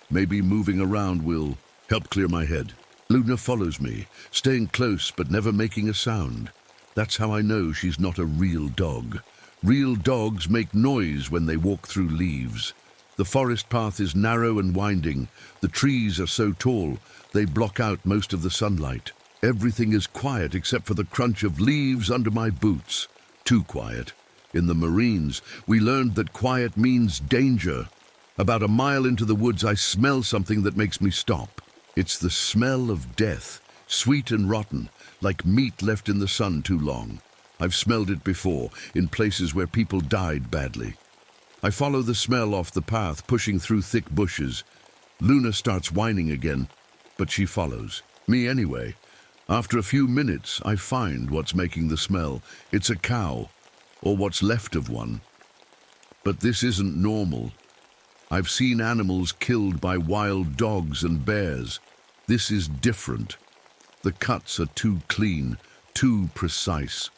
Maybe moving around will help clear my head. Luna follows me, staying close but never making a sound. That's how I know she's not a real dog. Real dogs make noise when they walk through leaves. The forest path is narrow and winding. The trees are so tall, they block out most of the sunlight. Everything is quiet except for the crunch of leaves under my boots. Too quiet. In the Marines, we learned that quiet means danger. About a mile into the woods, I smell something that makes me stop. It's the smell of death, sweet and rotten, like meat left in the sun too long. I've smelled it before, in places where people died badly. I follow the smell off the path, pushing through thick bushes. Luna starts whining again, but she follows. Me anyway. After a few minutes, I find what's making the smell. It's a cow, or what's left of one. But this isn't normal. I've seen animals killed by wild dogs and bears. This is different. The cuts are too clean, too precise.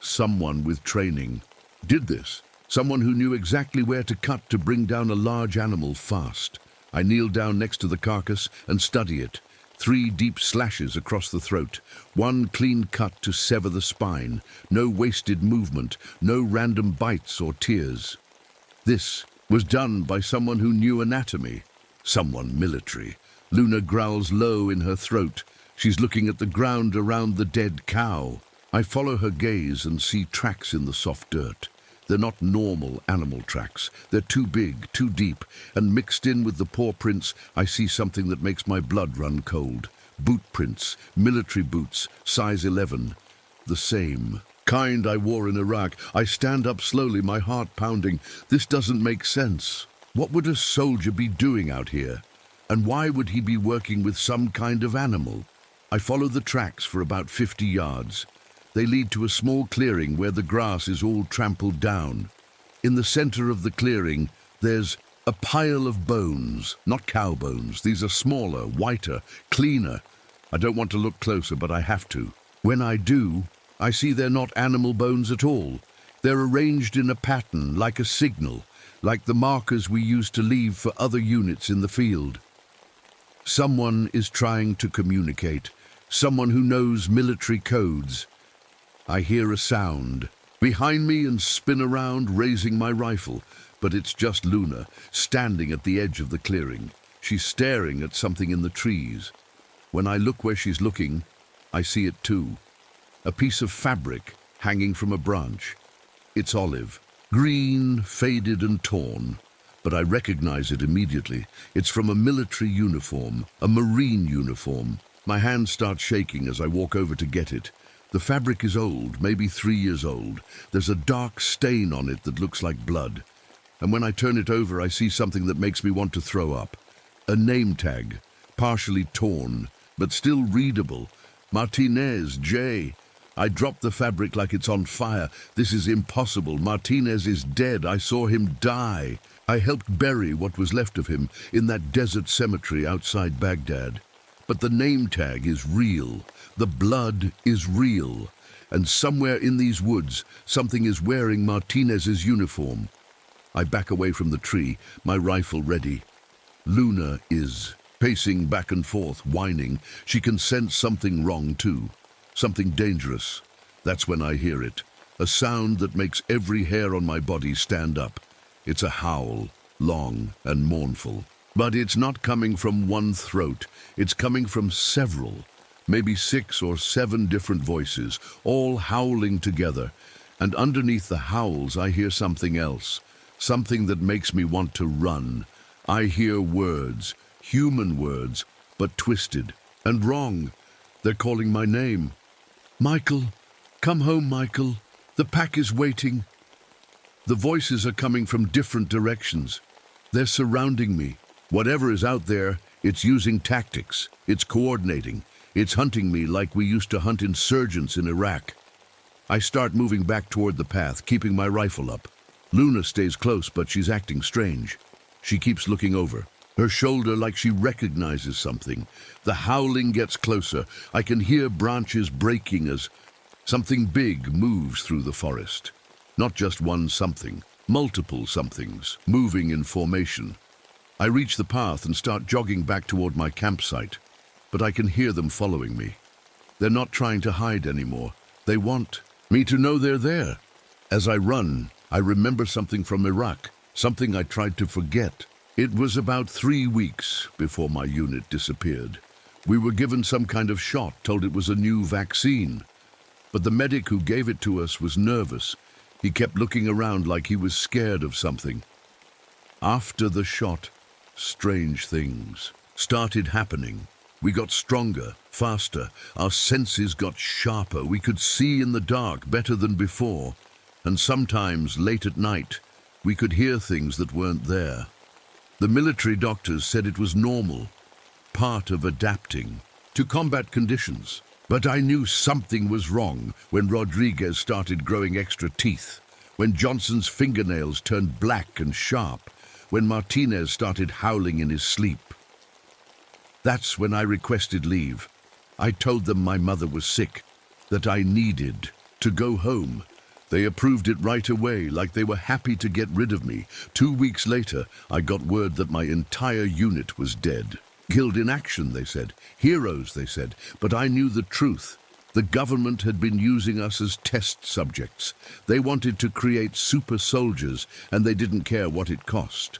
Someone with training did this. Someone who knew exactly where to cut to bring down a large animal fast. I kneel down next to the carcass and study it. 3 deep slashes across the throat. 1 clean cut to sever the spine. No wasted movement. No random bites or tears. This was done by someone who knew anatomy. Someone military. Luna growls low in her throat. She's looking at the ground around the dead cow. I follow her gaze and see tracks in the soft dirt. They're not normal animal tracks. They're too big, too deep, and mixed in with the paw prints, I see something that makes my blood run cold. Boot prints, military boots, size 11. The same kind I wore in Iraq. I stand up slowly, my heart pounding. This doesn't make sense. What would a soldier be doing out here? And why would he be working with some kind of animal? I follow the tracks for about 50 yards. They lead to a small clearing where the grass is all trampled down. In the center of the clearing, there's a pile of bones, not cow bones. These are smaller, whiter, cleaner. I don't want to look closer, but I have to. When I do, I see they're not animal bones at all. They're arranged in a pattern, like a signal, like the markers we used to leave for other units in the field. Someone is trying to communicate, someone who knows military codes. I hear a sound behind me and spin around, raising my rifle, but it's just Luna, standing at the edge of the clearing. She's staring at something in the trees. When I look where she's looking, I see it too. A piece of fabric hanging from a branch. It's olive, Green, faded and torn. But I recognize it immediately. It's from a military uniform, a Marine uniform. My hands start shaking as I walk over to get it. The fabric is old, maybe 3 years old. There's a dark stain on it that looks like blood. And when I turn it over, I see something that makes me want to throw up. A name tag, partially torn, but still readable. Martinez, J. I drop the fabric like it's on fire. This is impossible. Martinez is dead. I saw him die. I helped bury what was left of him in that desert cemetery outside Baghdad. But the name tag is real. The blood is real. And somewhere in these woods, something is wearing Martinez's uniform. I back away from the tree, my rifle ready. Luna is pacing back and forth, whining. She can sense something wrong too, something dangerous. That's when I hear it, a sound that makes every hair on my body stand up. It's a howl, long and mournful. But it's not coming from one throat, it's coming from several, maybe 6 or 7 different voices, all howling together. And underneath the howls I hear something else. Something that makes me want to run. I hear words, human words, but twisted and wrong. They're calling my name. Michael, come home, Michael. The pack is waiting. The voices are coming from different directions. They're surrounding me. Whatever is out there, it's using tactics. It's coordinating. It's hunting me like we used to hunt insurgents in Iraq. I start moving back toward the path, keeping my rifle up. Luna stays close, but she's acting strange. She keeps looking over, her shoulder like she recognizes something. The howling gets closer. I can hear branches breaking as something big moves through the forest. Not just one something, multiple somethings, moving in formation. I reach the path and start jogging back toward my campsite, but I can hear them following me. They're not trying to hide anymore. They want me to know they're there. As I run, I remember something from Iraq, something I tried to forget. It was about 3 weeks before my unit disappeared. We were given some kind of shot, told it was a new vaccine. But the medic who gave it to us was nervous. He kept looking around like he was scared of something. After the shot, strange things started happening. We got stronger, faster. Our senses got sharper. We could see in the dark better than before. And sometimes, late at night, we could hear things that weren't there. The military doctors said it was normal, part of adapting to combat conditions. But I knew something was wrong when Rodriguez started growing extra teeth, when Johnson's fingernails turned black and sharp, when Martinez started howling in his sleep. That's when I requested leave. I told them my mother was sick, that I needed to go home. They approved it right away, like they were happy to get rid of me. 2 weeks later, I got word that my entire unit was dead. Killed in action, they said. Heroes, they said. But I knew the truth. The government had been using us as test subjects. They wanted to create super soldiers, and they didn't care what it cost.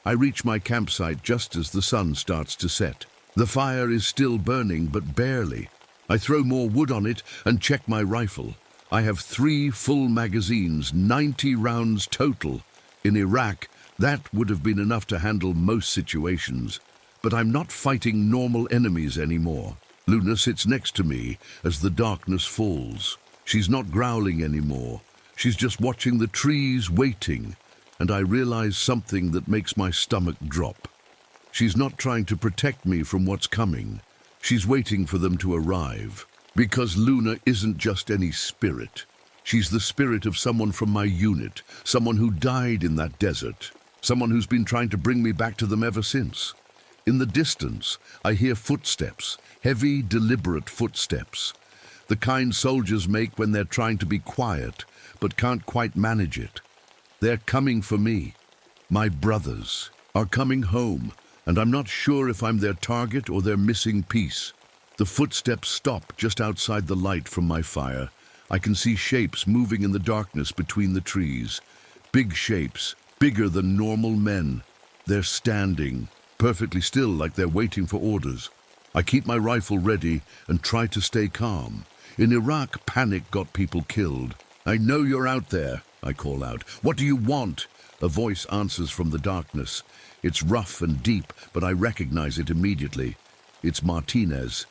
I reach my campsite just as the sun starts to set. The fire is still burning, but barely. I throw more wood on it and check my rifle. I have 3 full magazines, 90 rounds total. In Iraq, that would have been enough to handle most situations. But I'm not fighting normal enemies anymore. Luna sits next to me as the darkness falls. She's not growling anymore. She's just watching the trees, waiting. And I realize something that makes my stomach drop. She's not trying to protect me from what's coming. She's waiting for them to arrive. Because Luna isn't just any spirit. She's the spirit of someone from my unit, someone who died in that desert, someone who's been trying to bring me back to them ever since. In the distance, I hear footsteps, heavy, deliberate footsteps. The kind soldiers make when they're trying to be quiet, but can't quite manage it. They're coming for me. My brothers are coming home, and I'm not sure if I'm their target or their missing piece. The footsteps stop just outside the light from my fire. I can see shapes moving in the darkness between the trees. Big shapes, bigger than normal men. They're standing, perfectly still, like they're waiting for orders. I keep my rifle ready and try to stay calm. In Iraq, panic got people killed. I know you're out there. I call out. What do you want? A voice answers from the darkness. It's rough and deep, but I recognize it immediately. It's Martinez.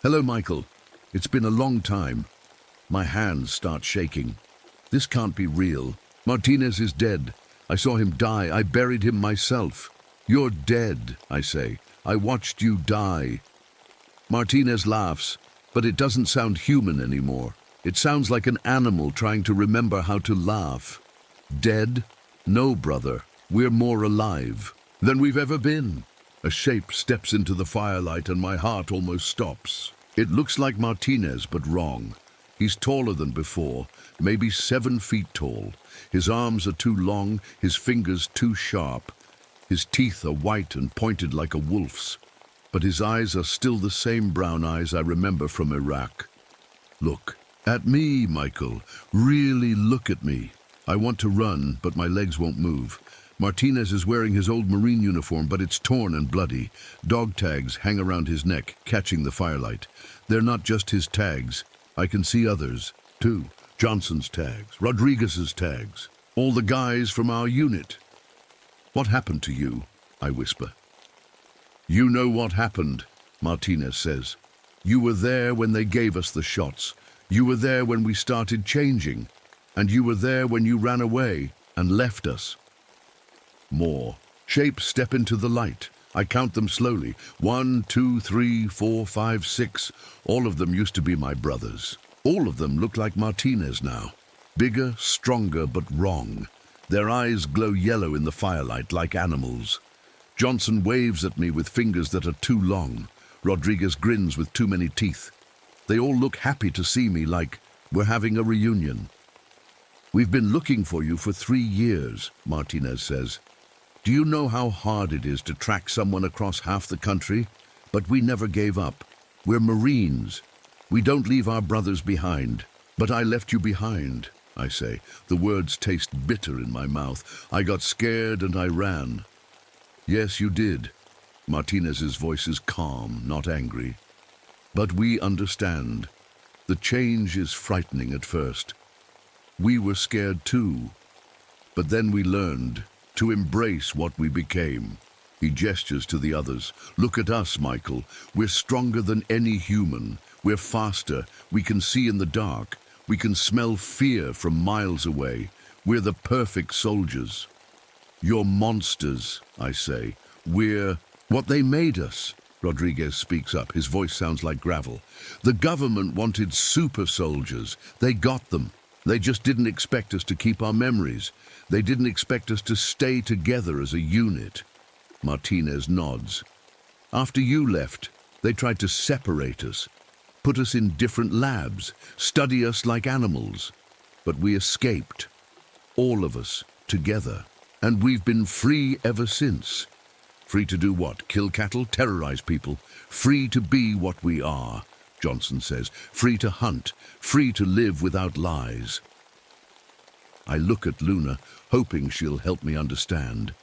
Hello, Michael. It's been a long time. My hands start shaking. This can't be real. Martinez is dead. I saw him die. I buried him myself. You're dead, I say. I watched you die. Martinez laughs, but it doesn't sound human anymore. It sounds like an animal trying to remember how to laugh. Dead? No, brother. We're more alive than we've ever been. A shape steps into the firelight and my heart almost stops. It looks like Martinez, but wrong. He's taller than before, maybe 7 feet tall. His arms are too long, his fingers too sharp. His teeth are white and pointed like a wolf's. But his eyes are still the same brown eyes I remember from Iraq. Look at me, Michael. Really look at me. I want to run, but my legs won't move. Martinez is wearing his old Marine uniform, but it's torn and bloody. Dog tags hang around his neck, catching the firelight. They're not just his tags. I can see others, too. Johnson's tags, Rodriguez's tags, all the guys from our unit. What happened to you? I whisper. You know what happened, Martinez says. You were there when they gave us the shots. You were there when we started changing. And you were there when you ran away and left us. More. Shapes step into the light. I count them slowly. 1, 2, 3, 4, 5, 6. All of them used to be my brothers. All of them look like Martinez now. Bigger, stronger, but wrong. Their eyes glow yellow in the firelight like animals. Johnson waves at me with fingers that are too long. Rodriguez grins with too many teeth. They all look happy to see me, like we're having a reunion. We've been looking for you for 3 years, Martinez says. Do you know how hard it is to track someone across half the country? But we never gave up. We're Marines. We don't leave our brothers behind. But I left you behind, I say. The words taste bitter in my mouth. I got scared and I ran. Yes, you did. Martinez's voice is calm, not angry. But we understand. The change is frightening at first. We were scared too. But then we learned to embrace what we became. He gestures to the others. Look at us, Michael. We're stronger than any human. We're faster. We can see in the dark. We can smell fear from miles away. We're the perfect soldiers. You're monsters, I say. We're what they made us. Rodriguez speaks up. His voice sounds like gravel. The government wanted super soldiers. They got them. They just didn't expect us to keep our memories. They didn't expect us to stay together as a unit. Martinez nods. After you left, they tried to separate us, put us in different labs, study us like animals. But we escaped, all of us, together. And we've been free ever since. Free to do what? Kill cattle? Terrorize people? Free to be what we are, Johnson says. Free to hunt. Free to live without lies. I look at Luna, hoping she'll help me understand.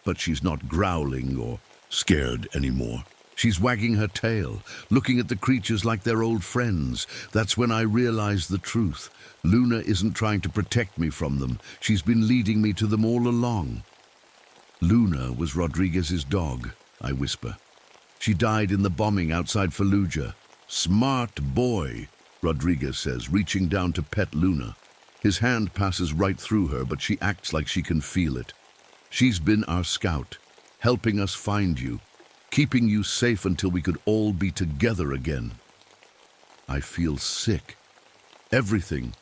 But she's not growling or scared anymore. She's wagging her tail, looking at the creatures like they're old friends. That's when I realize the truth. Luna isn't trying to protect me from them. She's been leading me to them all along. Luna was Rodriguez's dog, I whisper. She died in the bombing outside Fallujah. Smart boy, Rodriguez says, reaching down to pet Luna. His hand passes right through her, but she acts like she can feel it. She's been our scout, helping us find you, keeping you safe until we could all be together again. I feel sick. Everything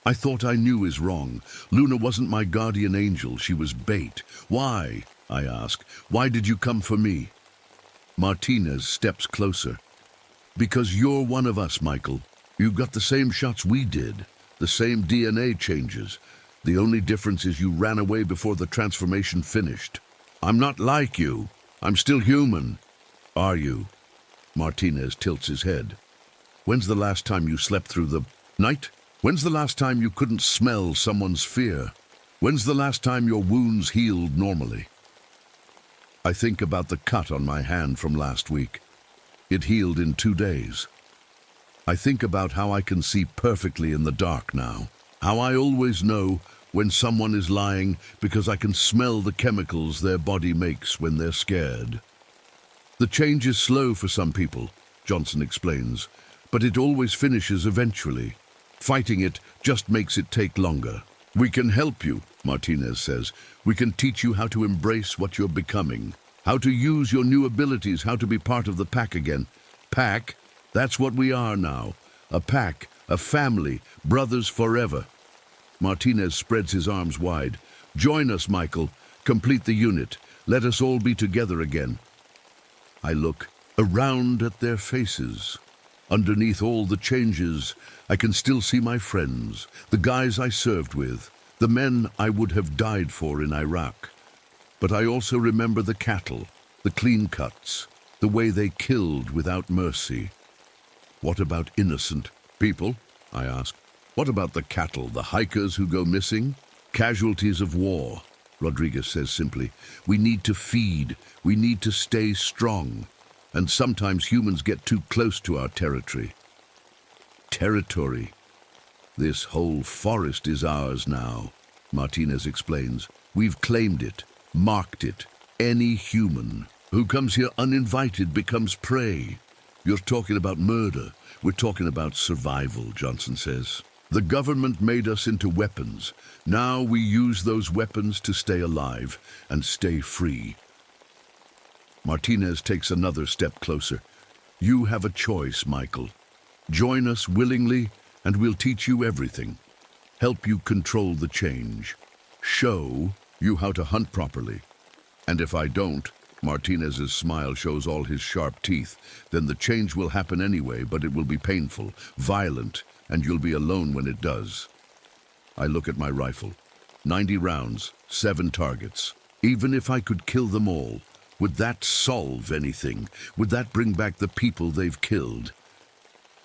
I thought I knew is wrong. Luna wasn't my guardian angel. She was bait. Why? I ask. Why did you come for me? Martinez steps closer. Because you're one of us, Michael. You got the same shots we did, the same DNA changes. The only difference is you ran away before the transformation finished. I'm not like you. I'm still human. Are you? Martinez tilts his head. When's the last time you slept through the night? When's the last time you couldn't smell someone's fear? When's the last time your wounds healed normally? I think about the cut on my hand from last week. It healed in 2 days. I think about how I can see perfectly in the dark now. How I always know when someone is lying because I can smell the chemicals their body makes when they're scared. The change is slow for some people, Johnson explains, but it always finishes eventually. Fighting it just makes it take longer. We can help you, Martinez says. We can teach you how to embrace what you're becoming, how to use your new abilities, how to be part of the pack again. Pack? That's what we are now. A pack, a family, brothers forever. Martinez spreads his arms wide. Join us, Michael. Complete the unit. Let us all be together again. I look around at their faces. Underneath all the changes, I can still see my friends, the guys I served with, the men I would have died for in Iraq. But I also remember the cattle, the clean cuts, the way they killed without mercy. What about innocent people? I ask. What about the cattle, the hikers who go missing? Casualties of war, Rodriguez says simply. We need to feed. We need to stay strong. And sometimes humans get too close to our territory. Territory. This whole forest is ours now, Martinez explains. We've claimed it, marked it. Any human who comes here uninvited becomes prey. You're talking about murder. We're talking about survival, Johnson says. The government made us into weapons. Now we use those weapons to stay alive and stay free. Martinez takes another step closer. You have a choice, Michael. Join us willingly, and we'll teach you everything. Help you control the change. Show you how to hunt properly. And if I don't, Martinez's smile shows all his sharp teeth, then the change will happen anyway, but it will be painful, violent, and you'll be alone when it does. I look at my rifle. 90 rounds, 7 targets. Even if I could kill them all, would that solve anything? Would that bring back the people they've killed?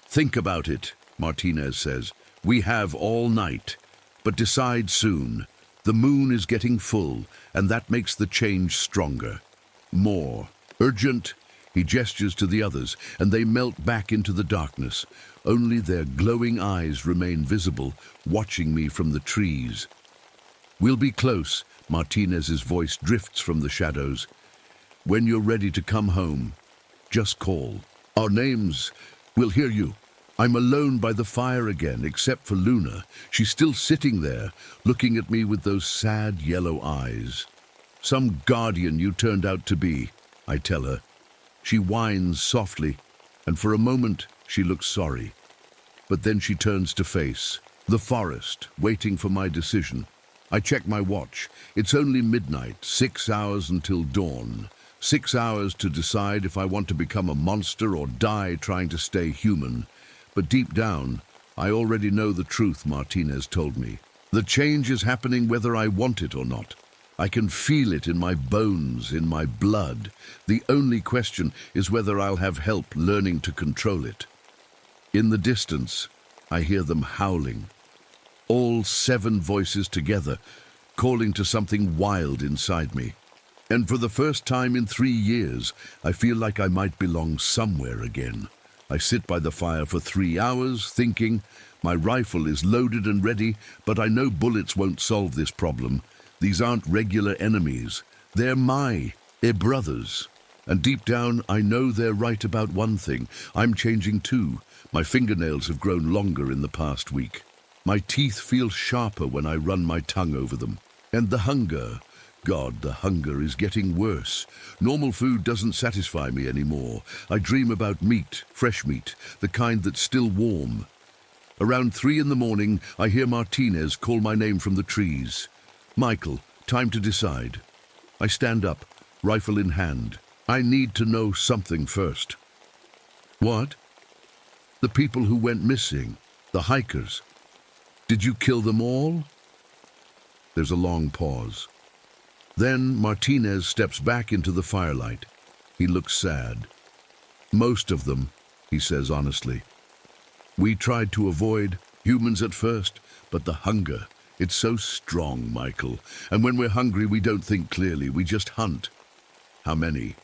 Think about it, Martinez says. We have all night, but decide soon. The moon is getting full, and that makes the change stronger. More. Urgent. He gestures to the others, and they melt back into the darkness. Only their glowing eyes remain visible, watching me from the trees. We'll be close, Martinez's voice drifts from the shadows. When you're ready to come home, just call. Our names, we'll hear you. I'm alone by the fire again, except for Luna. She's still sitting there, looking at me with those sad yellow eyes. Some guardian you turned out to be, I tell her. She whines softly, and for a moment she looks sorry. But then she turns to face the forest, waiting for my decision. I check my watch. It's only midnight, 6 hours until dawn. 6 hours to decide if I want to become a monster or die trying to stay human. But deep down, I already know the truth, Martinez told me. The change is happening whether I want it or not. I can feel it in my bones, in my blood. The only question is whether I'll have help learning to control it. In the distance, I hear them howling. All 7 voices together, calling to something wild inside me. And for the first time in 3 years, I feel like I might belong somewhere again. I sit by the fire for 3 hours, thinking. My rifle is loaded and ready, but I know bullets won't solve this problem. These aren't regular enemies. They're brothers. And deep down, I know they're right about one thing. I'm changing too. My fingernails have grown longer in the past week. My teeth feel sharper when I run my tongue over them. And the hunger. God, the hunger is getting worse. Normal food doesn't satisfy me anymore. I dream about meat, fresh meat, the kind that's still warm. Around 3 in the morning, I hear Martinez call my name from the trees. Michael, time to decide. I stand up, rifle in hand. I need to know something first. What? The people who went missing, the hikers. Did you kill them all? There's a long pause. Then Martinez steps back into the firelight. He looks sad. Most of them, he says honestly. We tried to avoid humans at first, but the hunger, it's so strong, Michael. And when we're hungry, we don't think clearly, we just hunt. How many?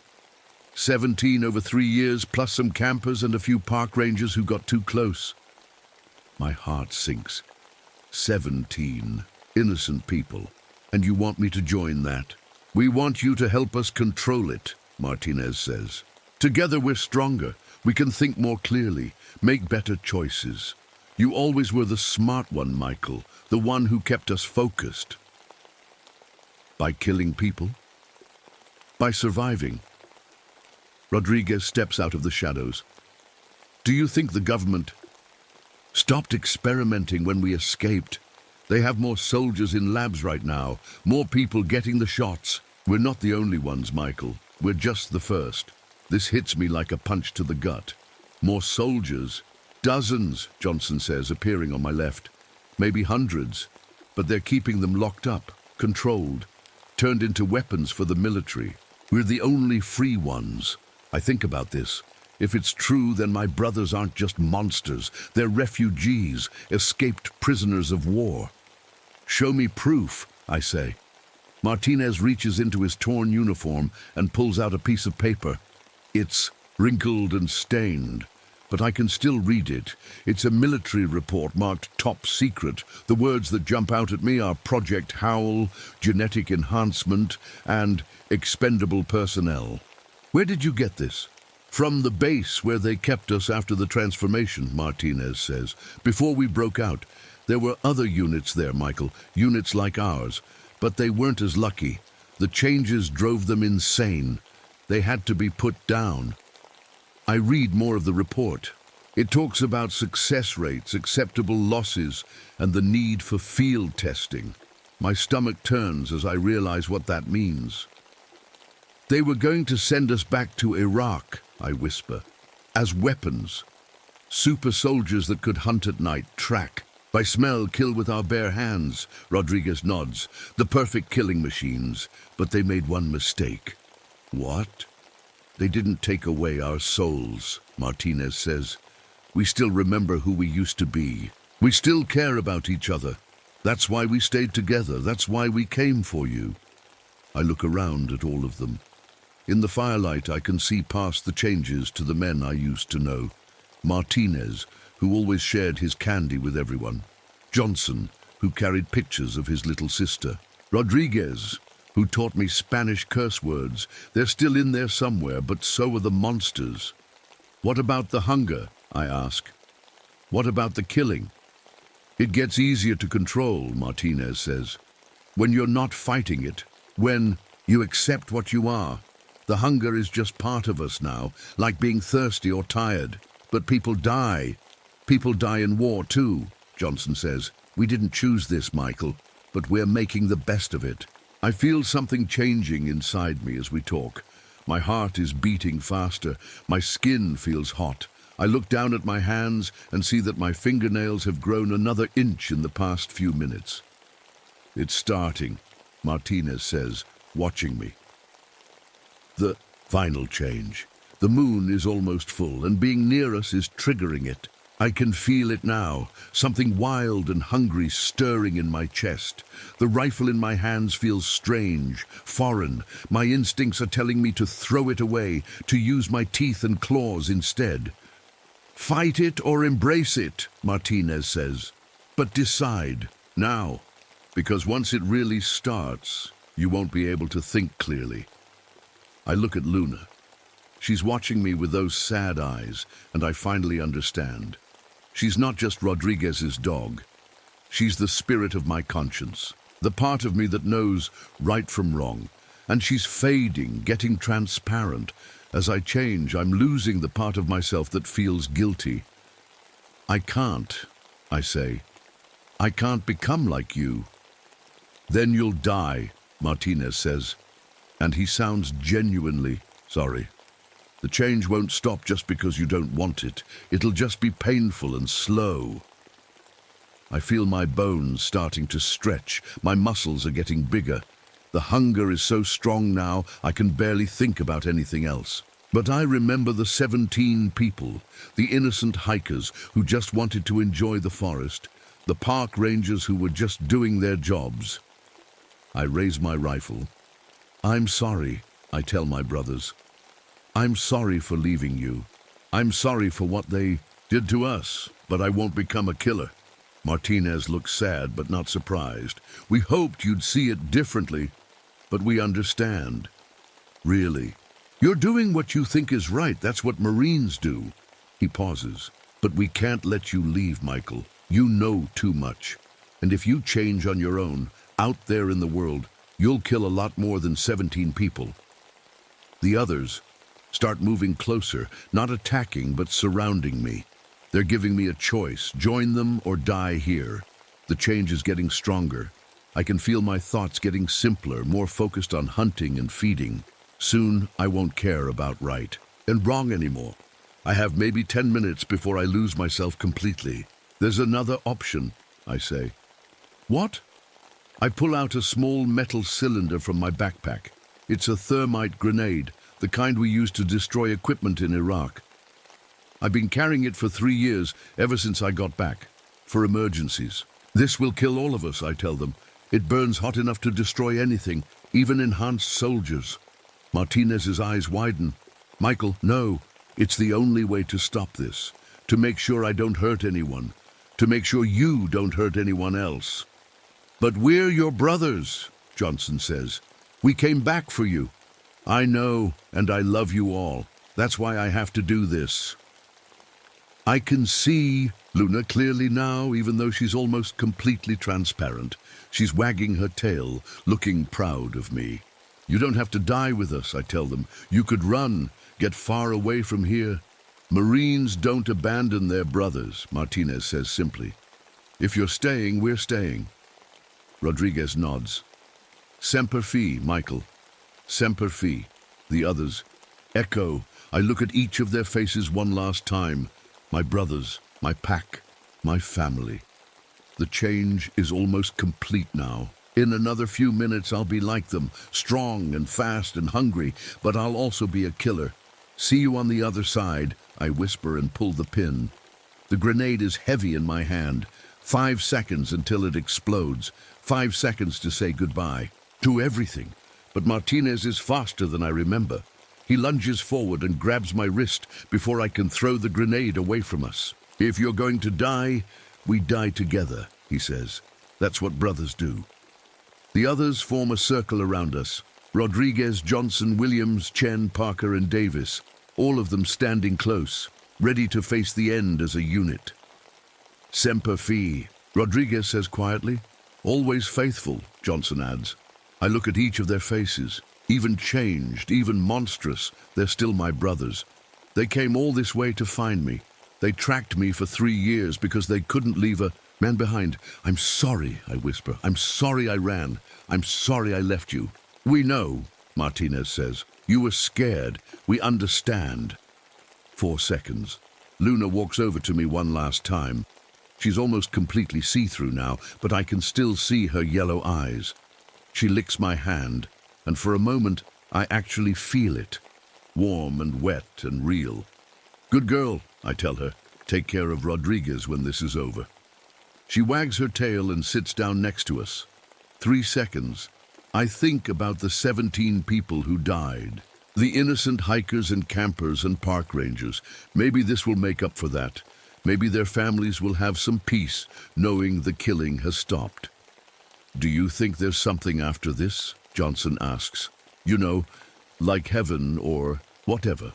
17 over 3 years, plus some campers and a few park rangers who got too close. My heart sinks. 17. innocent people. And you want me to join that? We want you to help us control it, Martinez says. Together we're stronger. We can think more clearly, make better choices. You always were the smart one, Michael, the one who kept us focused. By killing people? By surviving? Rodriguez steps out of the shadows. Do you think the government stopped experimenting when we escaped? They have more soldiers in labs right now, more people getting the shots. We're not the only ones, Michael. We're just the first. This hits me like a punch to the gut. More soldiers? Dozens, Johnson says, appearing on my left. Maybe hundreds. But they're keeping them locked up, controlled, turned into weapons for the military. We're the only free ones. I think about this. If it's true, then my brothers aren't just monsters. They're refugees, escaped prisoners of war. Show me proof, I say. Martinez reaches into his torn uniform and pulls out a piece of paper. It's wrinkled and stained, but I can still read it. It's a military report marked top secret. The words that jump out at me are Project Howl, genetic enhancement, and expendable personnel. Where did you get this? From the base where they kept us after the transformation, Martinez says. Before we broke out, there were other units there, Michael, units like ours. But they weren't as lucky. The changes drove them insane. They had to be put down. I read more of the report. It talks about success rates, acceptable losses, and the need for field testing. My stomach turns as I realize what that means. They were going to send us back to Iraq, I whisper, as weapons. Super soldiers that could hunt at night, track, by smell, kill with our bare hands. Rodriguez nods. The perfect killing machines. But they made one mistake. What? They didn't take away our souls, Martinez says. We still remember who we used to be. We still care about each other. That's why we stayed together. That's why we came for you. I look around at all of them. In the firelight, I can see past the changes to the men I used to know. Martinez, who always shared his candy with everyone. Johnson, who carried pictures of his little sister. Rodriguez, who taught me Spanish curse words. They're still in there somewhere, but so are the monsters. What about the hunger? I ask. What about the killing? It gets easier to control, Martinez says. When you're not fighting it, when you accept what you are. The hunger is just part of us now, like being thirsty or tired. But people die. People die in war too, Johnson says. We didn't choose this, Michael, but we're making the best of it. I feel something changing inside me as we talk. My heart is beating faster. My skin feels hot. I look down at my hands and see that my fingernails have grown another inch in the past few minutes. It's starting, Martinez says, watching me. The final change. The moon is almost full, and being near us is triggering it. I can feel it now, something wild and hungry stirring in my chest. The rifle in my hands feels strange, foreign. My instincts are telling me to throw it away, to use my teeth and claws instead. Fight it or embrace it, Martinez says. But decide, now, because once it really starts, you won't be able to think clearly. I look at Luna. She's watching me with those sad eyes, and I finally understand. She's not just Rodriguez's dog. She's the spirit of my conscience, the part of me that knows right from wrong. And she's fading, getting transparent. As I change, I'm losing the part of myself that feels guilty. I can't, I say. I can't become like you. Then you'll die, Martinez says. And he sounds genuinely sorry. The change won't stop just because you don't want it. It'll just be painful and slow. I feel my bones starting to stretch. My muscles are getting bigger. The hunger is so strong now, I can barely think about anything else. But I remember the 17 people, the innocent hikers who just wanted to enjoy the forest, the park rangers who were just doing their jobs. I raise my rifle. I'm sorry, I tell my brothers. I'm sorry for leaving you. I'm sorry for what they did to us, but I won't become a killer. Martinez looks sad but not surprised. We hoped you'd see it differently, but we understand. Really. You're doing what you think is right. That's what Marines do. He pauses. But we can't let you leave, Michael. You know too much. And if you change on your own, out there in the world, you'll kill a lot more than 17 people. The others start moving closer, not attacking, but surrounding me. They're giving me a choice, join them or die here. The change is getting stronger. I can feel my thoughts getting simpler, more focused on hunting and feeding. Soon, I won't care about right and wrong anymore. I have maybe 10 minutes before I lose myself completely. There's another option, I say. What? I pull out a small metal cylinder from my backpack. It's a thermite grenade, the kind we use to destroy equipment in Iraq. I've been carrying it for 3 years, ever since I got back, for emergencies. This will kill all of us, I tell them. It burns hot enough to destroy anything, even enhanced soldiers. Martinez's eyes widen. Michael, no, it's the only way to stop this, to make sure I don't hurt anyone, to make sure you don't hurt anyone else. But we're your brothers, Johnson says. We came back for you. I know, and I love you all. That's why I have to do this. I can see Luna clearly now, even though she's almost completely transparent. She's wagging her tail, looking proud of me. You don't have to die with us, I tell them. You could run, get far away from here. Marines don't abandon their brothers, Martinez says simply. If you're staying, we're staying. Rodriguez nods. Semper Fi, Michael. Semper Fi. The others echo. I look at each of their faces one last time. My brothers, my pack, my family. The change is almost complete now. In another few minutes I'll be like them, strong and fast and hungry, but I'll also be a killer. See you on the other side, I whisper and pull the pin. The grenade is heavy in my hand. 5 seconds until it explodes. 5 seconds to say goodbye to everything. But Martinez is faster than I remember. He lunges forward and grabs my wrist before I can throw the grenade away from us. If you're going to die, we die together, he says. That's what brothers do. The others form a circle around us. Rodriguez, Johnson, Williams, Chen, Parker, and Davis, all of them standing close, ready to face the end as a unit. Semper Fi, Rodriguez says quietly. Always faithful, Johnson adds. I look at each of their faces. Even changed, even monstrous, they're still my brothers. They came all this way to find me. They tracked me for 3 years because they couldn't leave a man behind. I'm sorry, I whisper. I'm sorry I ran. I'm sorry I left you. We know, Martinez says. You were scared. We understand. 4 seconds. Luna walks over to me one last time. She's almost completely see-through now, but I can still see her yellow eyes. She licks my hand, and for a moment, I actually feel it. Warm and wet and real. Good girl, I tell her. Take care of Rodriguez when this is over. She wags her tail and sits down next to us. 3 seconds. I think about the 17 people who died. The innocent hikers and campers and park rangers. Maybe this will make up for that. Maybe their families will have some peace, knowing the killing has stopped. Do you think there's something after this? Johnson asks. You know, like heaven or whatever.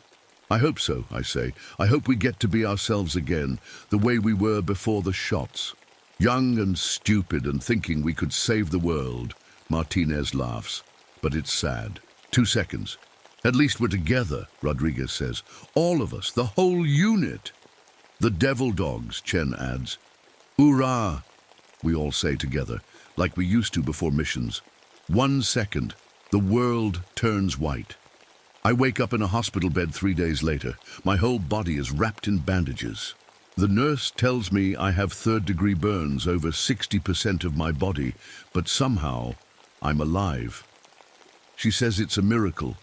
I hope so, I say. I hope we get to be ourselves again, the way we were before the shots. Young and stupid and thinking we could save the world. Martinez laughs, but it's sad. 2 seconds. At least we're together, Rodriguez says. All of us, the whole unit. The devil dogs, Chen adds. Hoorah, we all say together, like we used to before missions. 1 second, the world turns white. I wake up in a hospital bed 3 days later. My whole body is wrapped in bandages. The nurse tells me I have 3rd-degree burns over 60% of my body, but somehow I'm alive. She says it's a miracle.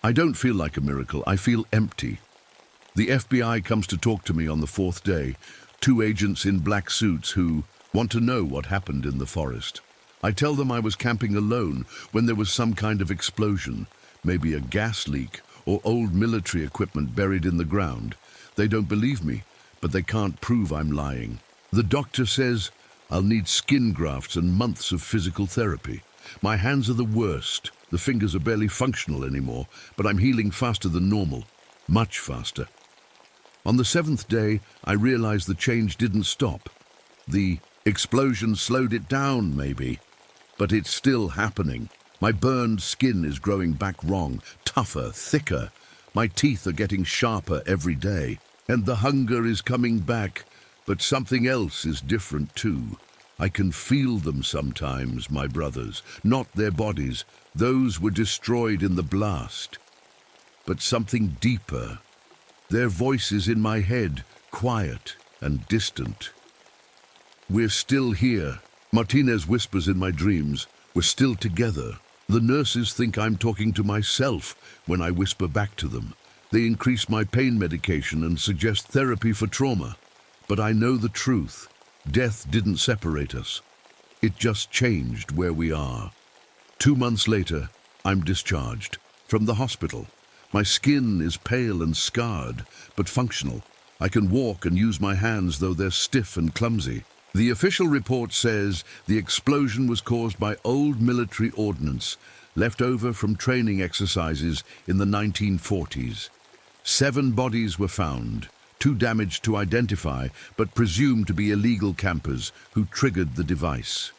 I don't feel like a miracle. I feel empty. The FBI comes to talk to me on the 4th day. 2 agents in black suits who want to know what happened in the forest. I tell them I was camping alone when there was some kind of explosion, maybe a gas leak or old military equipment buried in the ground. They don't believe me, but they can't prove I'm lying. The doctor says I'll need skin grafts and months of physical therapy. My hands are the worst. The fingers are barely functional anymore, but I'm healing faster than normal. Much faster. On the 7th day, I realized the change didn't stop. The explosion slowed it down, maybe. But it's still happening. My burned skin is growing back wrong, tougher, thicker. My teeth are getting sharper every day. And the hunger is coming back. But something else is different too. I can feel them sometimes, my brothers, not their bodies. Those were destroyed in the blast. But something deeper. Their voices in my head, quiet and distant. We're still here. Martinez whispers in my dreams. We're still together. The nurses think I'm talking to myself when I whisper back to them. They increase my pain medication and suggest therapy for trauma. But I know the truth. Death didn't separate us. It just changed where we are. 2 months later, I'm discharged from the hospital. My skin is pale and scarred, but functional. I can walk and use my hands, though they're stiff and clumsy. The official report says the explosion was caused by old military ordnance left over from training exercises in the 1940s. 7 bodies were found. Too damaged to identify, but presumed to be illegal campers who triggered the device.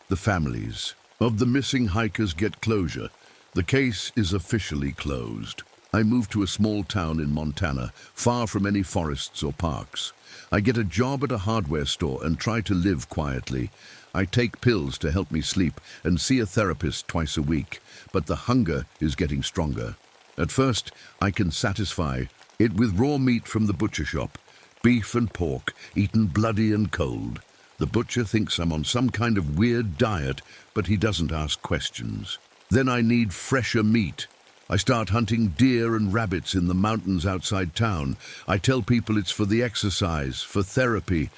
The families of the missing hikers get closure. The case is officially closed. I move to a small town in Montana, far from any forests or parks. I get a job at a hardware store and try to live quietly. I take pills to help me sleep and see a therapist twice a week, but the hunger is getting stronger. At first, I can satisfy it with raw meat from the butcher shop, beef and pork, eaten bloody and cold. The butcher thinks I'm on some kind of weird diet, but he doesn't ask questions. Then I need fresher meat. I start hunting deer and rabbits in the mountains outside town. I tell people it's for the exercise, for therapy.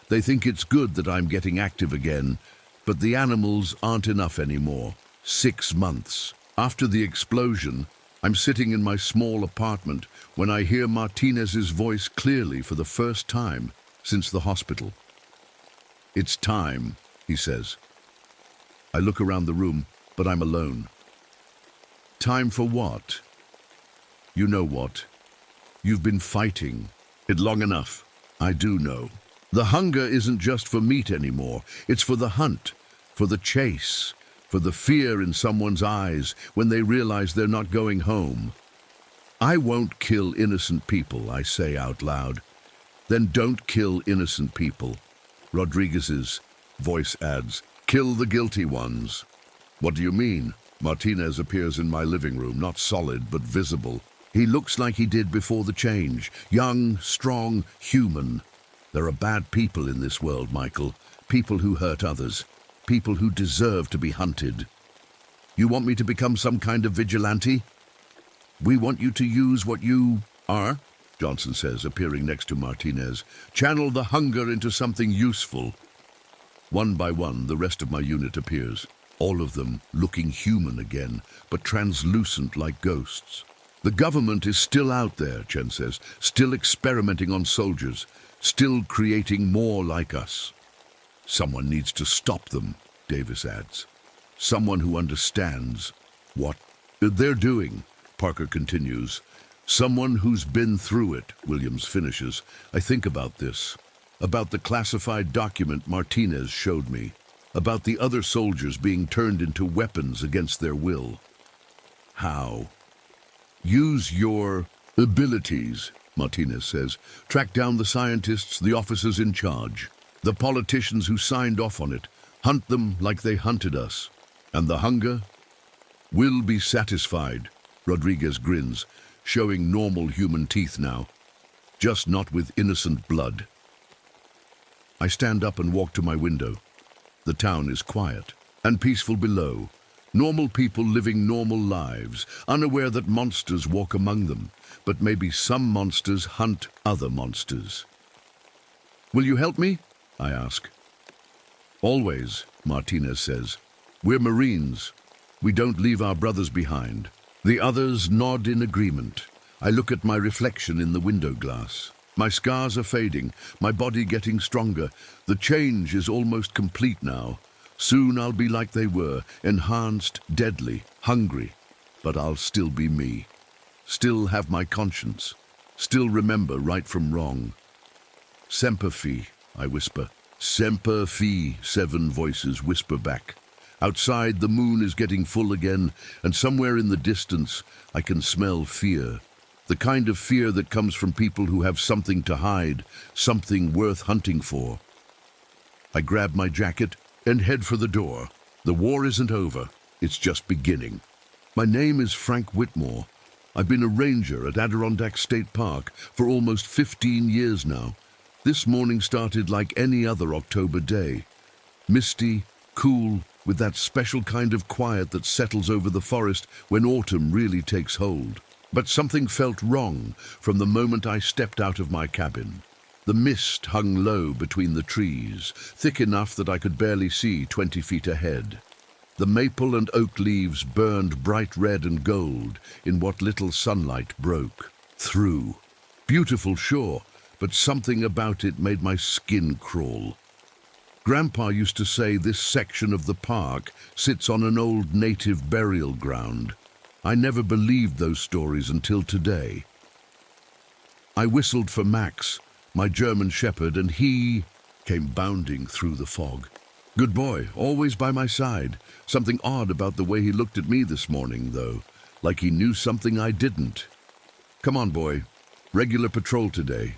They think it's good that I'm getting active again, but the animals aren't enough anymore. 6 months. After the explosion, I'm sitting in my small apartment when I hear Martinez's voice clearly for the first time since the hospital. "It's time," he says. I look around the room, but I'm alone. Time for what? You know what. You've been fighting it long enough. I do know. The hunger isn't just for meat anymore. It's for the hunt, for the chase, for the fear in someone's eyes when they realize they're not going home. I won't kill innocent people, I say out loud. Then don't kill innocent people. Rodriguez's voice adds, kill the guilty ones. What do you mean? Martinez appears in my living room, not solid but visible. He looks like he did before the change. Young, strong, human. There are bad people in this world, Michael. People who hurt others. People who deserve to be hunted. You want me to become some kind of vigilante? We want you to use what you are, Johnson says, appearing next to Martinez. Channel the hunger into something useful. One by one, the rest of my unit appears. All of them looking human again, but translucent like ghosts. The government is still out there, Chen says, still experimenting on soldiers, still creating more like us. Someone needs to stop them, Davis adds. Someone who understands what they're doing, Parker continues. Someone who's been through it, Williams finishes. I think about this, about the classified document Martinez showed me, about the other soldiers being turned into weapons against their will. How? Use your abilities, Martinez says. Track down the scientists, the officers in charge, the politicians who signed off on it. Hunt them like they hunted us. And the hunger will be satisfied. Rodriguez grins, showing normal human teeth now, just not with innocent blood. I stand up and walk to my window. The town is quiet and peaceful below. Normal people living normal lives, unaware that monsters walk among them, but maybe some monsters hunt other monsters. Will you help me? I ask. Always, Martinez says. We're Marines. We don't leave our brothers behind. The others nod in agreement. I look at my reflection in the window glass. My scars are fading, my body getting stronger. The change is almost complete now. Soon I'll be like they were, enhanced, deadly, hungry. But I'll still be me. Still have my conscience. Still remember right from wrong. Semper Fi, I whisper. Semper Fi, 7 voices whisper back. Outside, the moon is getting full again, and somewhere in the distance, I can smell fear. The kind of fear that comes from people who have something to hide, something worth hunting for. I grab my jacket and head for the door. The war isn't over, it's just beginning. My name is Frank Whitmore. I've been a ranger at Adirondack State Park for almost 15 years now. This morning started like any other October day. Misty, cool, with that special kind of quiet that settles over the forest when autumn really takes hold. But something felt wrong from the moment I stepped out of my cabin. The mist hung low between the trees, thick enough that I could barely see 20 feet ahead. The maple and oak leaves burned bright red and gold in what little sunlight broke through. Beautiful, sure, but something about it made my skin crawl. Grandpa used to say this section of the park sits on an old native burial ground. I never believed those stories until today. I whistled for Max, my German shepherd, and he came bounding through the fog. Good boy, always by my side. Something odd about the way he looked at me this morning, though, like he knew something I didn't. Come on, boy. Regular patrol today.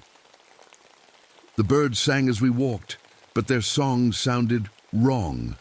The birds sang as we walked, but their songs sounded wrong.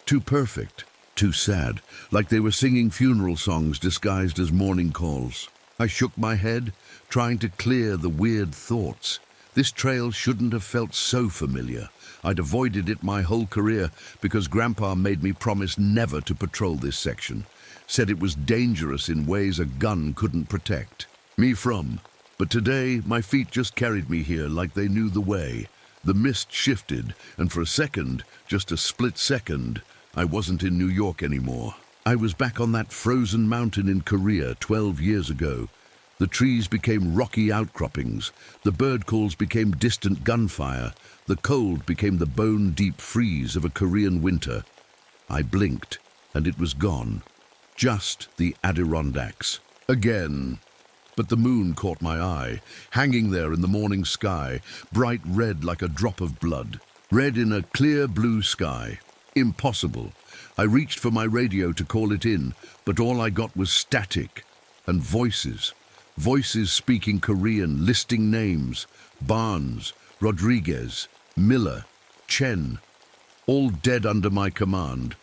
Too perfect, too sad, like they were singing funeral songs disguised as morning calls. I shook my head, trying to clear the weird thoughts. This trail shouldn't have felt so familiar. I'd avoided it my whole career because Grandpa made me promise never to patrol this section. Said it was dangerous in ways a gun couldn't protect me from. But today, my feet just carried me here like they knew the way. The mist shifted, and for a second, just a split second, I wasn't in New York anymore. I was back on that frozen mountain in Korea 12 years ago. The trees became rocky outcroppings. The bird calls became distant gunfire. The cold became the bone-deep freeze of a Korean winter. I blinked, and it was gone. Just the Adirondacks. Again. But the moon caught my eye, hanging there in the morning sky, bright red like a drop of blood. Red in a clear blue sky. Impossible. I reached for my radio to call it in, but all I got was static and voices. Voices speaking Korean, listing names. Barnes, Rodriguez, Miller, Chen, all dead under my command.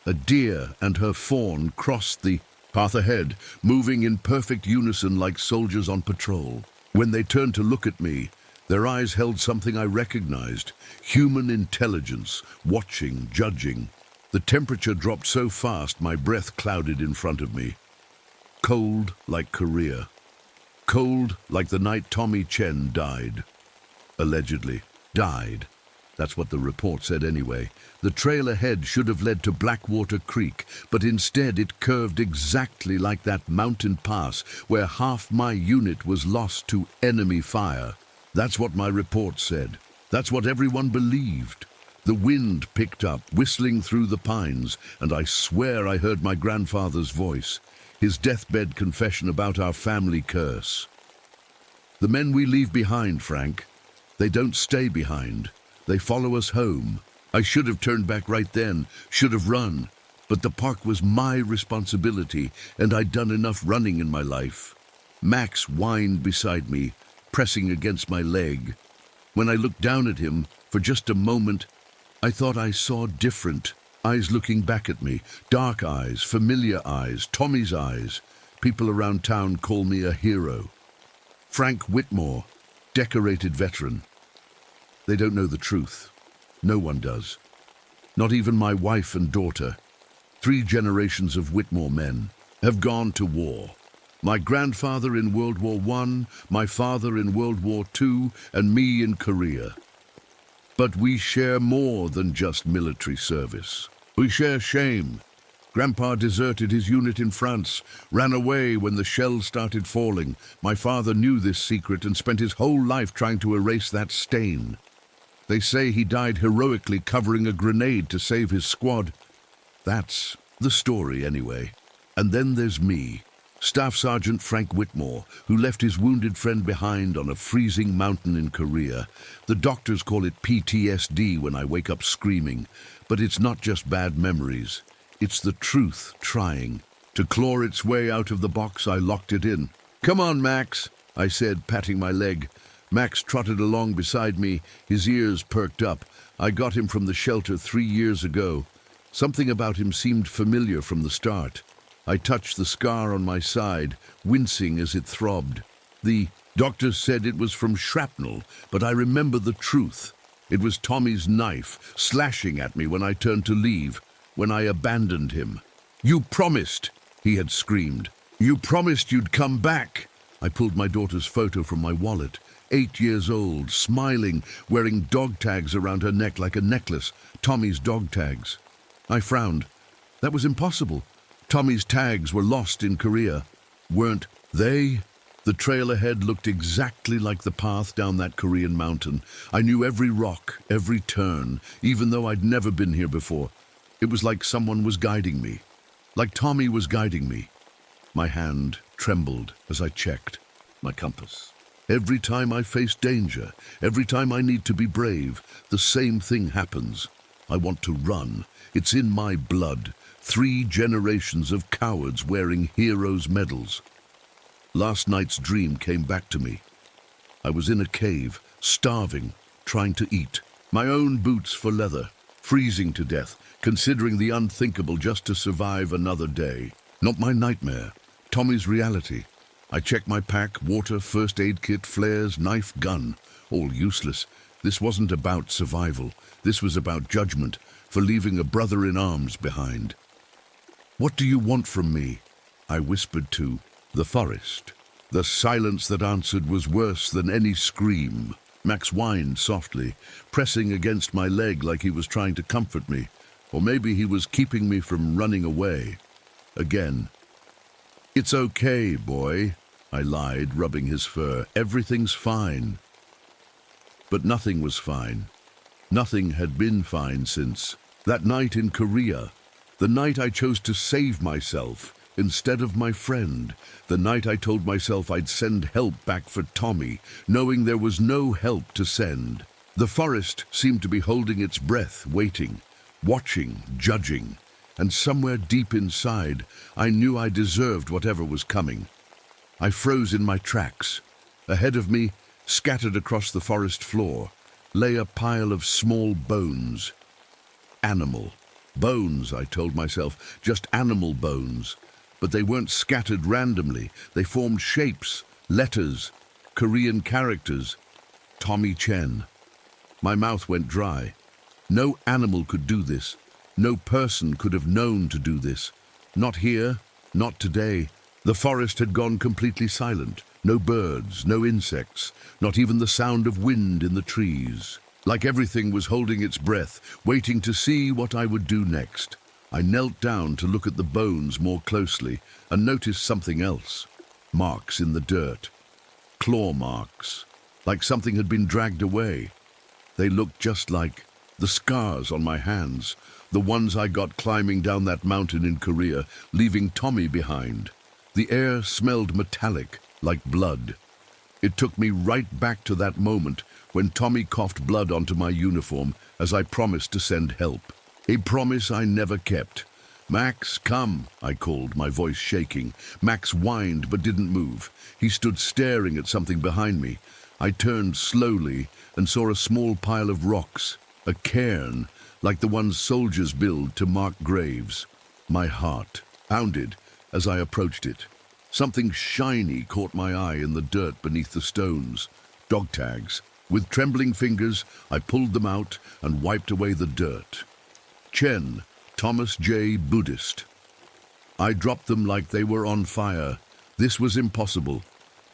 A deer and her fawn crossed the path ahead, moving in perfect unison like soldiers on patrol. When they turned to look at me, their eyes held something I recognized. Human intelligence, watching, judging. The temperature dropped so fast my breath clouded in front of me. Cold like Korea. Cold like the night Tommy Chen died. Allegedly. Died. That's what the report said anyway. The trail ahead should have led to Blackwater Creek, but instead it curved exactly like that mountain pass where half my unit was lost to enemy fire. That's what my report said. That's what everyone believed. The wind picked up, whistling through the pines, and I swear I heard my grandfather's voice, his deathbed confession about our family curse. The men we leave behind, Frank, they don't stay behind. They follow us home. I should have turned back right then, should have run, but the park was my responsibility, and I'd done enough running in my life. Max whined beside me, pressing against my leg. When I looked down at him, for just a moment, I thought I saw different. Eyes looking back at me, dark eyes, familiar eyes, Tommy's eyes. People around town call me a hero. Frank Whitmore, decorated veteran. They don't know the truth. No one does. Not even my wife and daughter. 3 generations of Whitmore men have gone to war. My grandfather in World War I, my father in World War II, and me in Korea. But we share more than just military service. We share shame, Grandpa deserted his unit in France, ran away when the shells started falling. My father knew this secret and spent his whole life trying to erase that stain. They say he died heroically covering a grenade to save his squad. That's the story anyway. And then there's me, Staff Sergeant Frank Whitmore, who left his wounded friend behind on a freezing mountain in Korea. The doctors call it PTSD when I wake up screaming, but it's not just bad memories. It's the truth trying. To claw its way out of the box, I locked it in. "Come on, Max," I said, patting my leg. Max trotted along beside me, his ears perked up. I got him from the shelter 3 years ago. Something about him seemed familiar from the start. I touched the scar on my side, wincing as it throbbed. The doctor said it was from shrapnel, but I remember the truth. It was Tommy's knife, slashing at me when I turned to leave, when I abandoned him. "You promised," he had screamed. "You promised you'd come back." I pulled my daughter's photo from my wallet. 8 years old, smiling, wearing dog tags around her neck like a necklace. Tommy's dog tags. I frowned. That was impossible. Tommy's tags were lost in Korea. Weren't they? The trail ahead looked exactly like the path down that Korean mountain. I knew every rock, every turn, even though I'd never been here before. It was like someone was guiding me. Like Tommy was guiding me. My hand trembled as I checked my compass. Every time I face danger, every time I need to be brave, the same thing happens. I want to run. It's in my blood. 3 generations of cowards wearing heroes' medals. Last night's dream came back to me. I was in a cave, starving, trying to eat. My own boots for leather, freezing to death, considering the unthinkable just to survive another day. Not my nightmare, Tommy's reality. I checked my pack, water, first aid kit, flares, knife, gun. All useless. This wasn't about survival. This was about judgment, for leaving a brother in arms behind. "What do you want from me?" I whispered to the forest. The silence that answered was worse than any scream. Max whined softly, pressing against my leg like he was trying to comfort me. Or maybe he was keeping me from running away. Again. "It's okay, boy," I lied, rubbing his fur. "Everything's fine." But nothing was fine. Nothing had been fine since that night in Korea. The night I chose to save myself instead of my friend. The night I told myself I'd send help back for Tommy, knowing there was no help to send. The forest seemed to be holding its breath, waiting, watching, judging. And somewhere deep inside, I knew I deserved whatever was coming. I froze in my tracks. Ahead of me, scattered across the forest floor, lay a pile of small bones. Animal. Bones, I told myself, just animal bones. But they weren't scattered randomly. They formed shapes, letters, Korean characters. Tommy Chen. My mouth went dry. No animal could do this. No person could have known to do this. Not here, not today. The forest had gone completely silent. No birds, no insects, not even the sound of wind in the trees. Like everything was holding its breath, waiting to see what I would do next. I knelt down to look at the bones more closely and noticed something else. Marks in the dirt. Claw marks. Like something had been dragged away. They looked just like the scars on my hands, the ones I got climbing down that mountain in Korea, leaving Tommy behind. The air smelled metallic, like blood. It took me right back to that moment when Tommy coughed blood onto my uniform as I promised to send help. A promise I never kept. "Max, come," I called, my voice shaking. Max whined but didn't move. He stood staring at something behind me. I turned slowly and saw a small pile of rocks, a cairn, like the ones soldiers build to mark graves. My heart pounded as I approached it. Something shiny caught my eye in the dirt beneath the stones. Dog tags. With trembling fingers, I pulled them out and wiped away the dirt. Chen, Thomas J. Buddhist. I dropped them like they were on fire. This was impossible.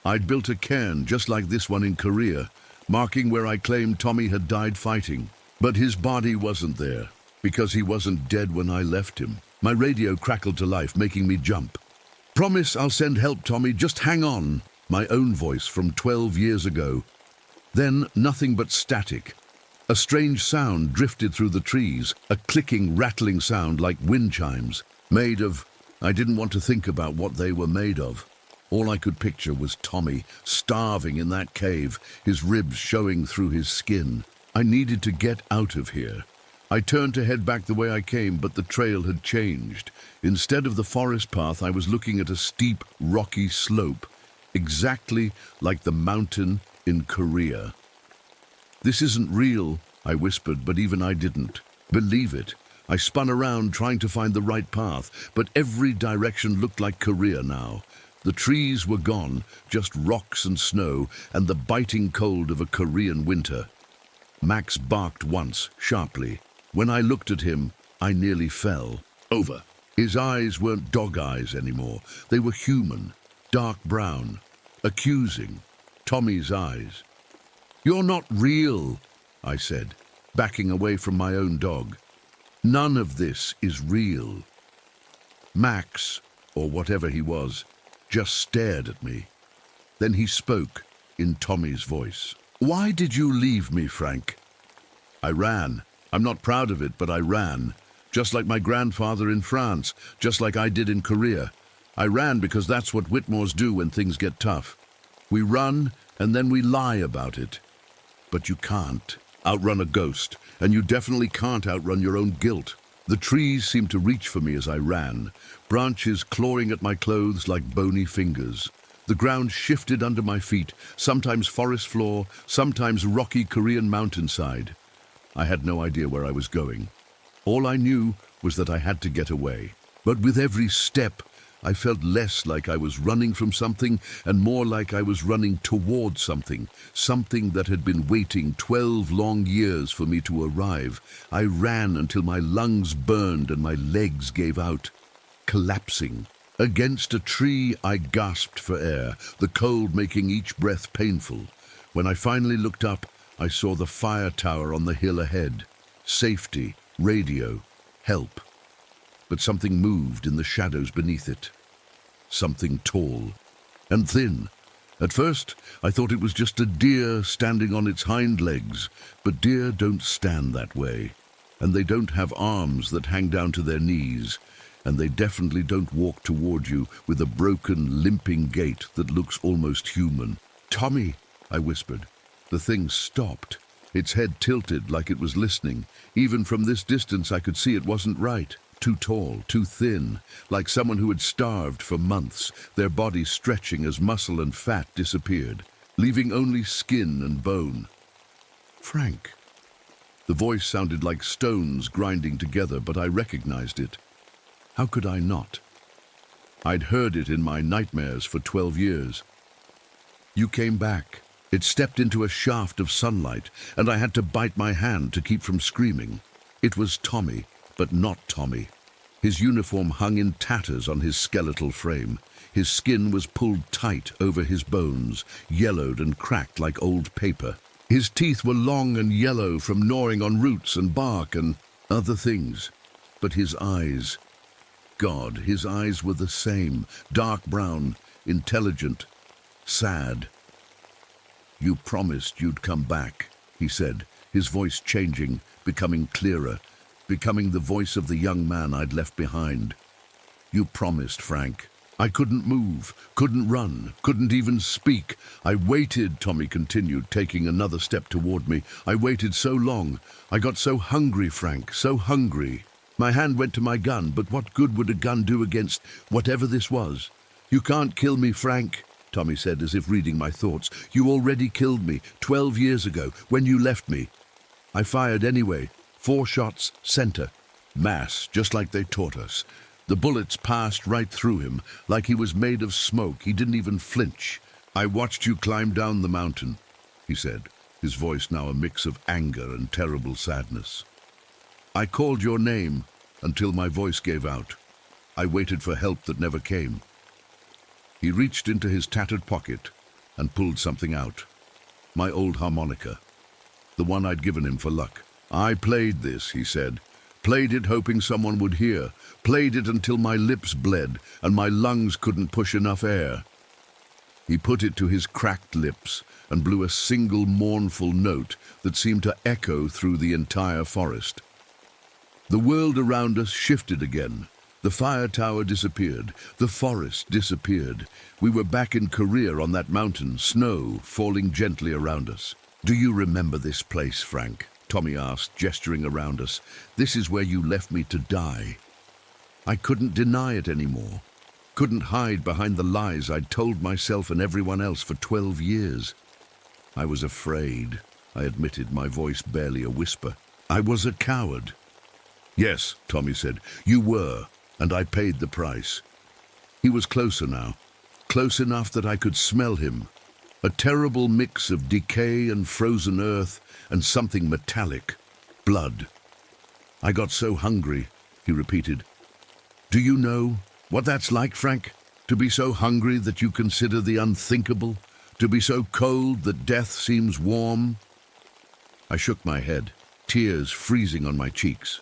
I'd built a cairn just like this one in Korea, marking where I claimed Tommy had died fighting. But his body wasn't there, because he wasn't dead when I left him. My radio crackled to life, making me jump. "Promise I'll send help, Tommy, just hang on." My own voice from 12 years ago. Then nothing but static. A strange sound drifted through the trees, a clicking, rattling sound like wind chimes, made of... I didn't want to think about what they were made of. All I could picture was Tommy, starving in that cave, his ribs showing through his skin. I needed to get out of here. I turned to head back the way I came, but the trail had changed. Instead of the forest path, I was looking at a steep, rocky slope, exactly like the mountain in Korea. "This isn't real," I whispered, but even I didn't believe it. I spun around trying to find the right path, but every direction looked like Korea now. The trees were gone, just rocks and snow, and the biting cold of a Korean winter. Max barked once, sharply. When I looked at him, I nearly fell over. His eyes weren't dog eyes anymore. They were human, dark brown, accusing. Tommy's eyes. "You're not real," I said, backing away from my own dog. "None of this is real." Max, or whatever he was, just stared at me. Then he spoke in Tommy's voice. "Why did you leave me, Frank?" "I ran. I'm not proud of it, but I ran. Just like my grandfather in France, just like I did in Korea. I ran because that's what Whitmores do when things get tough. We run, and then we lie about it. But you can't outrun a ghost, and you definitely can't outrun your own guilt." The trees seemed to reach for me as I ran, branches clawing at my clothes like bony fingers. The ground shifted under my feet, sometimes forest floor, sometimes rocky Korean mountainside. I had no idea where I was going. All I knew was that I had to get away. But with every step, I felt less like I was running from something and more like I was running toward something that had been waiting 12 long years for me to arrive. I ran until my lungs burned and my legs gave out, collapsing. Against a tree, I gasped for air, the cold making each breath painful. When I finally looked up, I saw the fire tower on the hill ahead. Safety, radio, help. But something moved in the shadows beneath it. Something tall and thin. At first, I thought it was just a deer standing on its hind legs, but deer don't stand that way. And they don't have arms that hang down to their knees, and they definitely don't walk toward you with a broken, limping gait that looks almost human. "Tommy," I whispered. The thing stopped. Its head tilted like it was listening. Even from this distance, I could see it wasn't right. Too tall, too thin, like someone who had starved for months, their body stretching as muscle and fat disappeared, leaving only skin and bone. "Frank." The voice sounded like stones grinding together, but I recognized it. How could I not? I'd heard it in my nightmares for 12 years. "You came back." It stepped into a shaft of sunlight, and I had to bite my hand to keep from screaming. It was Tommy, but not Tommy. His uniform hung in tatters on his skeletal frame. His skin was pulled tight over his bones, yellowed and cracked like old paper. His teeth were long and yellow from gnawing on roots and bark and other things. But his eyes... God, his eyes were the same, dark brown, intelligent, sad. "You promised you'd come back," he said, his voice changing, becoming clearer, becoming the voice of the young man I'd left behind. "You promised, Frank." I couldn't move, couldn't run, couldn't even speak. I waited, Tommy continued, taking another step toward me. I waited so long. I got so hungry, Frank, so hungry. My hand went to my gun, but what good would a gun do against whatever this was? "You can't kill me, Frank," Tommy said, as if reading my thoughts. "You already killed me 12 years ago, when you left me." I fired anyway. 4 shots, center. Mass, just like they taught us. The bullets passed right through him, like he was made of smoke. He didn't even flinch. "I watched you climb down the mountain," he said, his voice now a mix of anger and terrible sadness. "I called your name until my voice gave out. I waited for help that never came." He reached into his tattered pocket and pulled something out. My old harmonica, the one I'd given him for luck. "I played this," he said, Played it hoping someone would hear. Played it until my lips bled and my lungs couldn't push enough air. He put it to his cracked lips and blew a single mournful note that seemed to echo through the entire forest. The world around us shifted again. The fire tower disappeared. The forest disappeared. We were back in Korea on that mountain, snow falling gently around us. "Do you remember this place, Frank?" Tommy asked, gesturing around us. "This is where you left me to die." I couldn't deny it anymore. Couldn't hide behind the lies I'd told myself and everyone else for 12 years. I was afraid, I admitted, my voice barely a whisper. I was a coward. "Yes," Tommy said, "you were, and I paid the price." He was closer now, close enough that I could smell him. A terrible mix of decay and frozen earth and something metallic, blood. "I got so hungry," he repeated. "Do you know what that's like, Frank? To be so hungry that you consider the unthinkable? To be so cold that death seems warm?" I shook my head, tears freezing on my cheeks.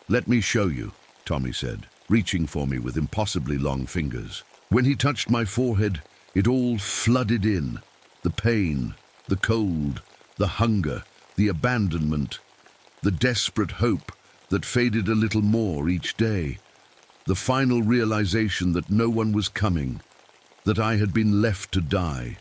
"Let me show you," Tommy said, reaching for me with impossibly long fingers. When he touched my forehead, it all flooded in. The pain, the cold, the hunger, the abandonment, the desperate hope that faded a little more each day. The final realization that no one was coming, that I had been left to die,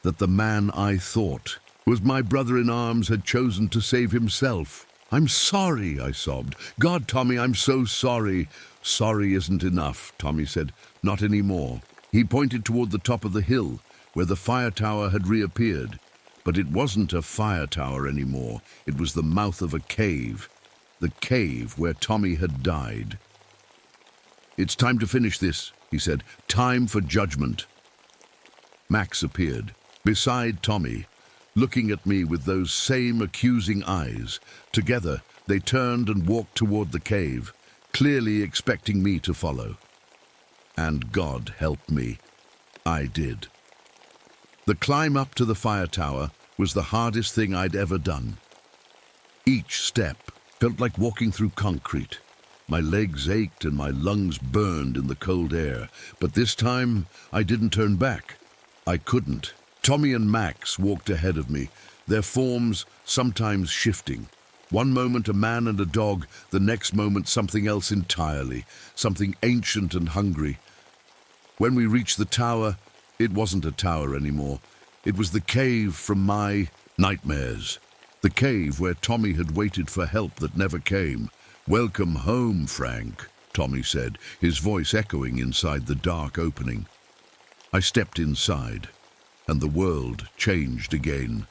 that the man I thought was my brother-in-arms had chosen to save himself. "I'm sorry," I sobbed. "God, Tommy, I'm so sorry." "Sorry isn't enough," Tommy said. "Not anymore." He pointed toward the top of the hill, where the fire tower had reappeared. But it wasn't a fire tower anymore. It was the mouth of a cave. The cave where Tommy had died. "It's time to finish this," he said. "Time for judgment." Max appeared, beside Tommy, looking at me with those same accusing eyes. Together, they turned and walked toward the cave, clearly expecting me to follow. And God help me, I did. The climb up to the fire tower was the hardest thing I'd ever done. Each step felt like walking through concrete. My legs ached and my lungs burned in the cold air. But this time, I didn't turn back. I couldn't. Tommy and Max walked ahead of me, their forms sometimes shifting. One moment a man and a dog, the next moment something else entirely, something ancient and hungry. When we reached the tower, it wasn't a tower anymore. It was the cave from my nightmares. The cave where Tommy had waited for help that never came. "Welcome home, Frank," Tommy said, his voice echoing inside the dark opening. I stepped inside, and the world changed again.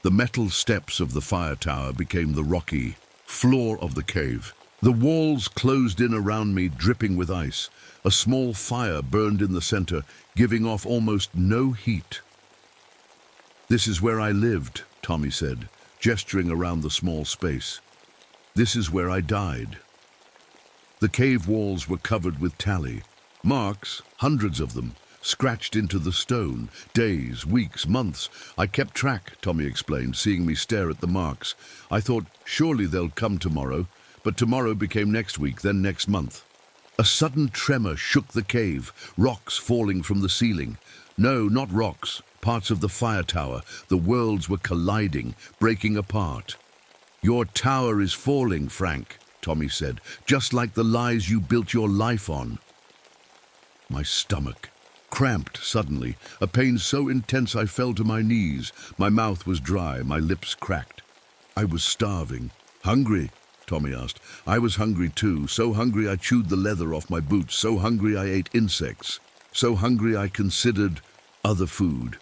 The metal steps of the fire tower became the rocky floor of the cave. The walls closed in around me, dripping with ice. A small fire burned in the center, giving off almost no heat. "This is where I lived," Tommy said, gesturing around the small space. "This is where I died." The cave walls were covered with tally. Marks, hundreds of them, scratched into the stone. Days, weeks, months. I kept track, Tommy explained, seeing me stare at the marks. I thought, surely they'll come tomorrow, but tomorrow became next week, then next month. A sudden tremor shook the cave, rocks falling from the ceiling. No, not rocks, parts of the fire tower. The worlds were colliding, breaking apart. "Your tower is falling, Frank," Tommy said, "just like the lies you built your life on." My stomach cramped suddenly, a pain so intense I fell to my knees. My mouth was dry, my lips cracked. I was starving. "Hungry?" Tommy asked. I was hungry too, so hungry I chewed the leather off my boots, so hungry I ate insects, so hungry I considered other food.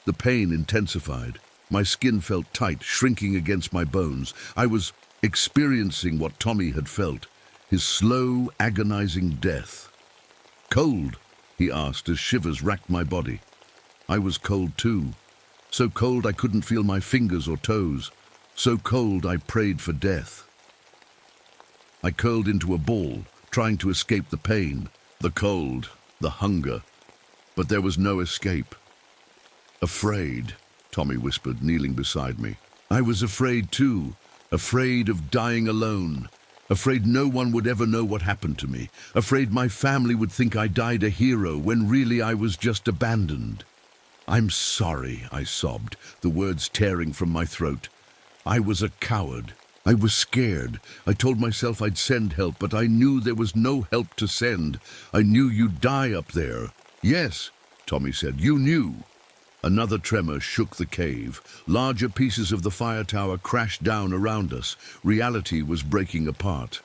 The pain intensified. My skin felt tight, shrinking against my bones. I was experiencing what Tommy had felt, his slow, agonizing death. "Cold?" he asked as shivers racked my body. I was cold too, so cold I couldn't feel my fingers or toes, so cold I prayed for death. I curled into a ball, trying to escape the pain, the cold, the hunger, but there was no escape. "Afraid," Tommy whispered, kneeling beside me. I was afraid too, afraid of dying alone. Afraid no one would ever know what happened to me. Afraid my family would think I died a hero when really I was just abandoned. I'm sorry, I sobbed, the words tearing from my throat. I was a coward. I was scared. I told myself I'd send help, but I knew there was no help to send. I knew you'd die up there. Yes, Tommy said, you knew. Another tremor shook the cave. Larger pieces of the fire tower crashed down around us. Reality was breaking apart.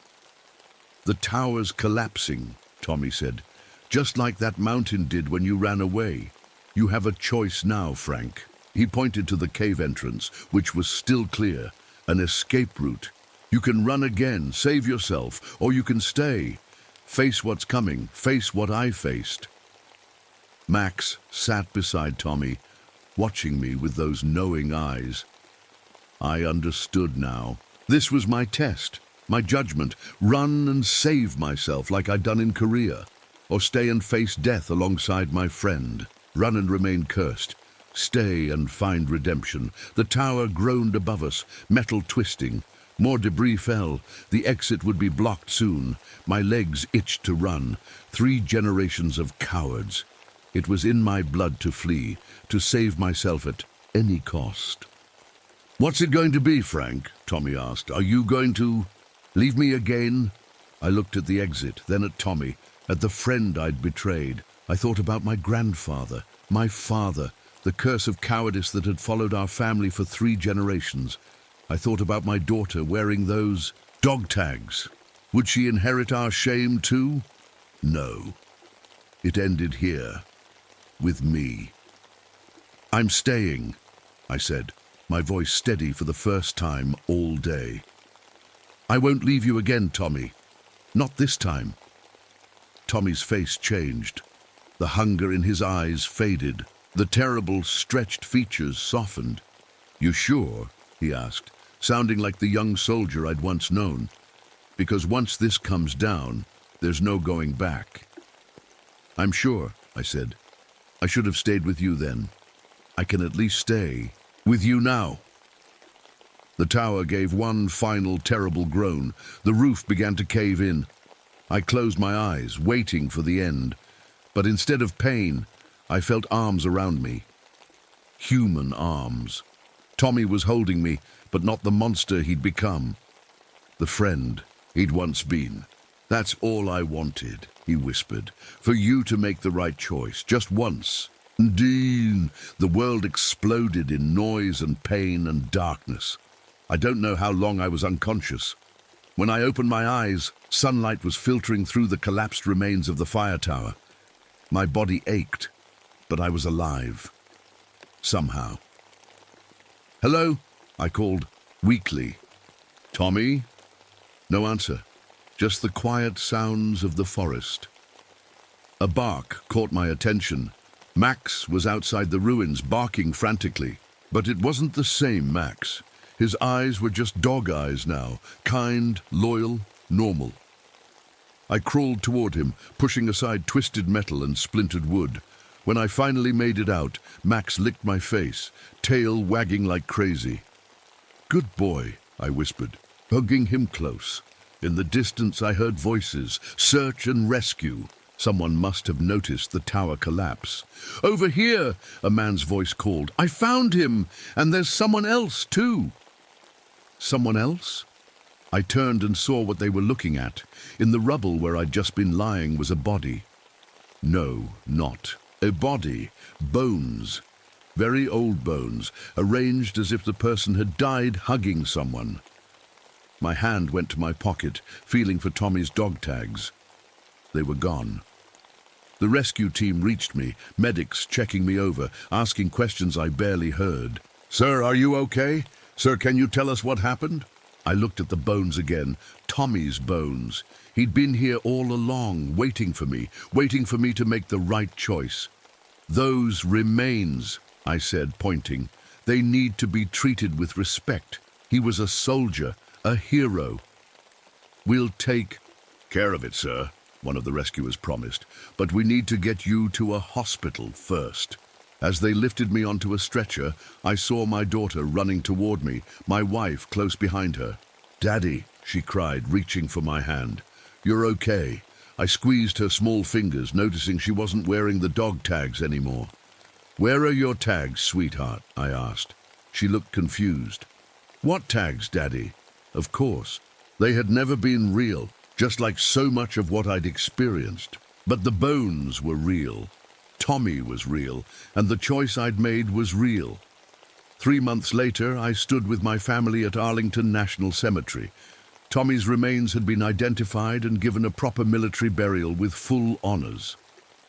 The tower's collapsing, Tommy said, just like that mountain did when you ran away. You have a choice now, Frank. He pointed to the cave entrance, which was still clear. An escape route. You can run again, save yourself, or you can stay. Face what's coming, face what I faced. Max sat beside Tommy, watching me with those knowing eyes. I understood now. This was my test, my judgment. Run and save myself like I'd done in Korea, or stay and face death alongside my friend. Run and remain cursed. Stay and find redemption. The tower groaned above us, metal twisting. More debris fell. The exit would be blocked soon. My legs itched to run. 3 generations of cowards. It was in my blood to flee, to save myself at any cost. What's it going to be, Frank? Tommy asked. Are you going to leave me again? I looked at the exit, then at Tommy, at the friend I'd betrayed. I thought about my grandfather, my father, the curse of cowardice that had followed our family for 3 generations. I thought about my daughter wearing those dog tags. Would she inherit our shame too? No. It ended here, with me. I'm staying, I said, my voice steady for the first time all day. I won't leave you again, Tommy. Not this time. Tommy's face changed. The hunger in his eyes faded. The terrible, stretched features softened. You sure? He asked, sounding like the young soldier I'd once known. Because once this comes down, there's no going back. I'm sure, I said. I should have stayed with you then. I can at least stay with you now. The tower gave one final terrible groan. The roof began to cave in. I closed my eyes, waiting for the end. But instead of pain, I felt arms around me. Human arms. Tommy was holding me, but not the monster he'd become. The friend he'd once been. That's all I wanted, he whispered. For you to make the right choice, just once. Dean, the world exploded in noise and pain and darkness. I don't know how long I was unconscious. When I opened my eyes, sunlight was filtering through the collapsed remains of the fire tower. My body ached, but I was alive. Somehow. Hello, I called, weakly. Tommy? No answer, just the quiet sounds of the forest. A bark caught my attention. Max was outside the ruins, barking frantically. But it wasn't the same Max. His eyes were just dog eyes now, kind, loyal, normal. I crawled toward him, pushing aside twisted metal and splintered wood. When I finally made it out, Max licked my face, tail wagging like crazy. Good boy, I whispered, hugging him close. In the distance I heard voices, search and rescue. Someone must have noticed the tower collapse. Over here, a man's voice called. I found him, and there's someone else too. Someone else? I turned and saw what they were looking at. In the rubble where I'd just been lying was a body. No, not a body. Bones. Very old bones, arranged as if the person had died hugging someone. My hand went to my pocket, feeling for Tommy's dog tags. They were gone. The rescue team reached me, medics checking me over, asking questions I barely heard. Sir, are you okay? Sir, can you tell us what happened? I looked at the bones again, Tommy's bones. He'd been here all along, waiting for me to make the right choice. Those remains, I said, pointing. They need to be treated with respect. He was a soldier, a hero. We'll take care of it, sir, one of the rescuers promised, but we need to get you to a hospital first. As they lifted me onto a stretcher, I saw my daughter running toward me, my wife close behind her. "Daddy," she cried, reaching for my hand. "You're okay." I squeezed her small fingers, noticing she wasn't wearing the dog tags anymore. "Where are your tags, sweetheart?" I asked. She looked confused. "What tags, Daddy?" Of course, they had never been real, just like so much of what I'd experienced. But the bones were real. Tommy was real, and the choice I'd made was real. 3 months later, I stood with my family at Arlington National Cemetery. Tommy's remains had been identified and given a proper military burial with full honors.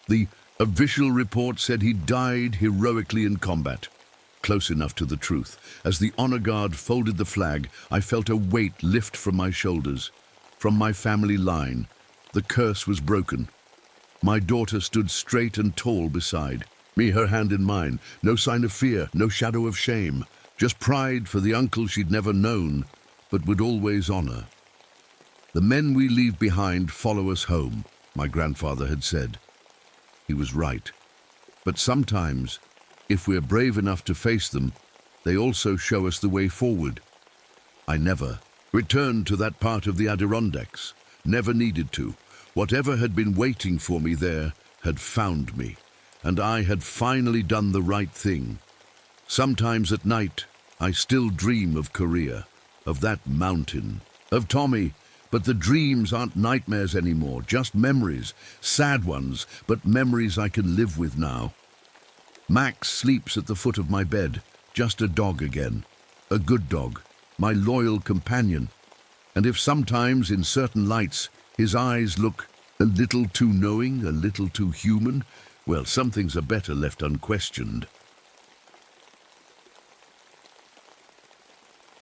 The official report said he died heroically in combat. Close enough to the truth. As the honor guard folded the flag, I felt a weight lift from my shoulders. From my family line, the curse was broken. My daughter stood straight and tall beside me, her hand in mine. No sign of fear, no shadow of shame. Just pride for the uncle she'd never known, but would always honor. "The men we leave behind follow us home," my grandfather had said. He was right. But sometimes, if we're brave enough to face them, they also show us the way forward. I never returned to that part of the Adirondacks. Never needed to. Whatever had been waiting for me there had found me, and I had finally done the right thing. Sometimes at night, I still dream of Korea, of that mountain, of Tommy, but the dreams aren't nightmares anymore, just memories, sad ones, but memories I can live with now. Max sleeps at the foot of my bed, just a dog again, a good dog, my loyal companion. And if sometimes in certain lights his eyes look a little too knowing, a little too human, well, some things are better left unquestioned.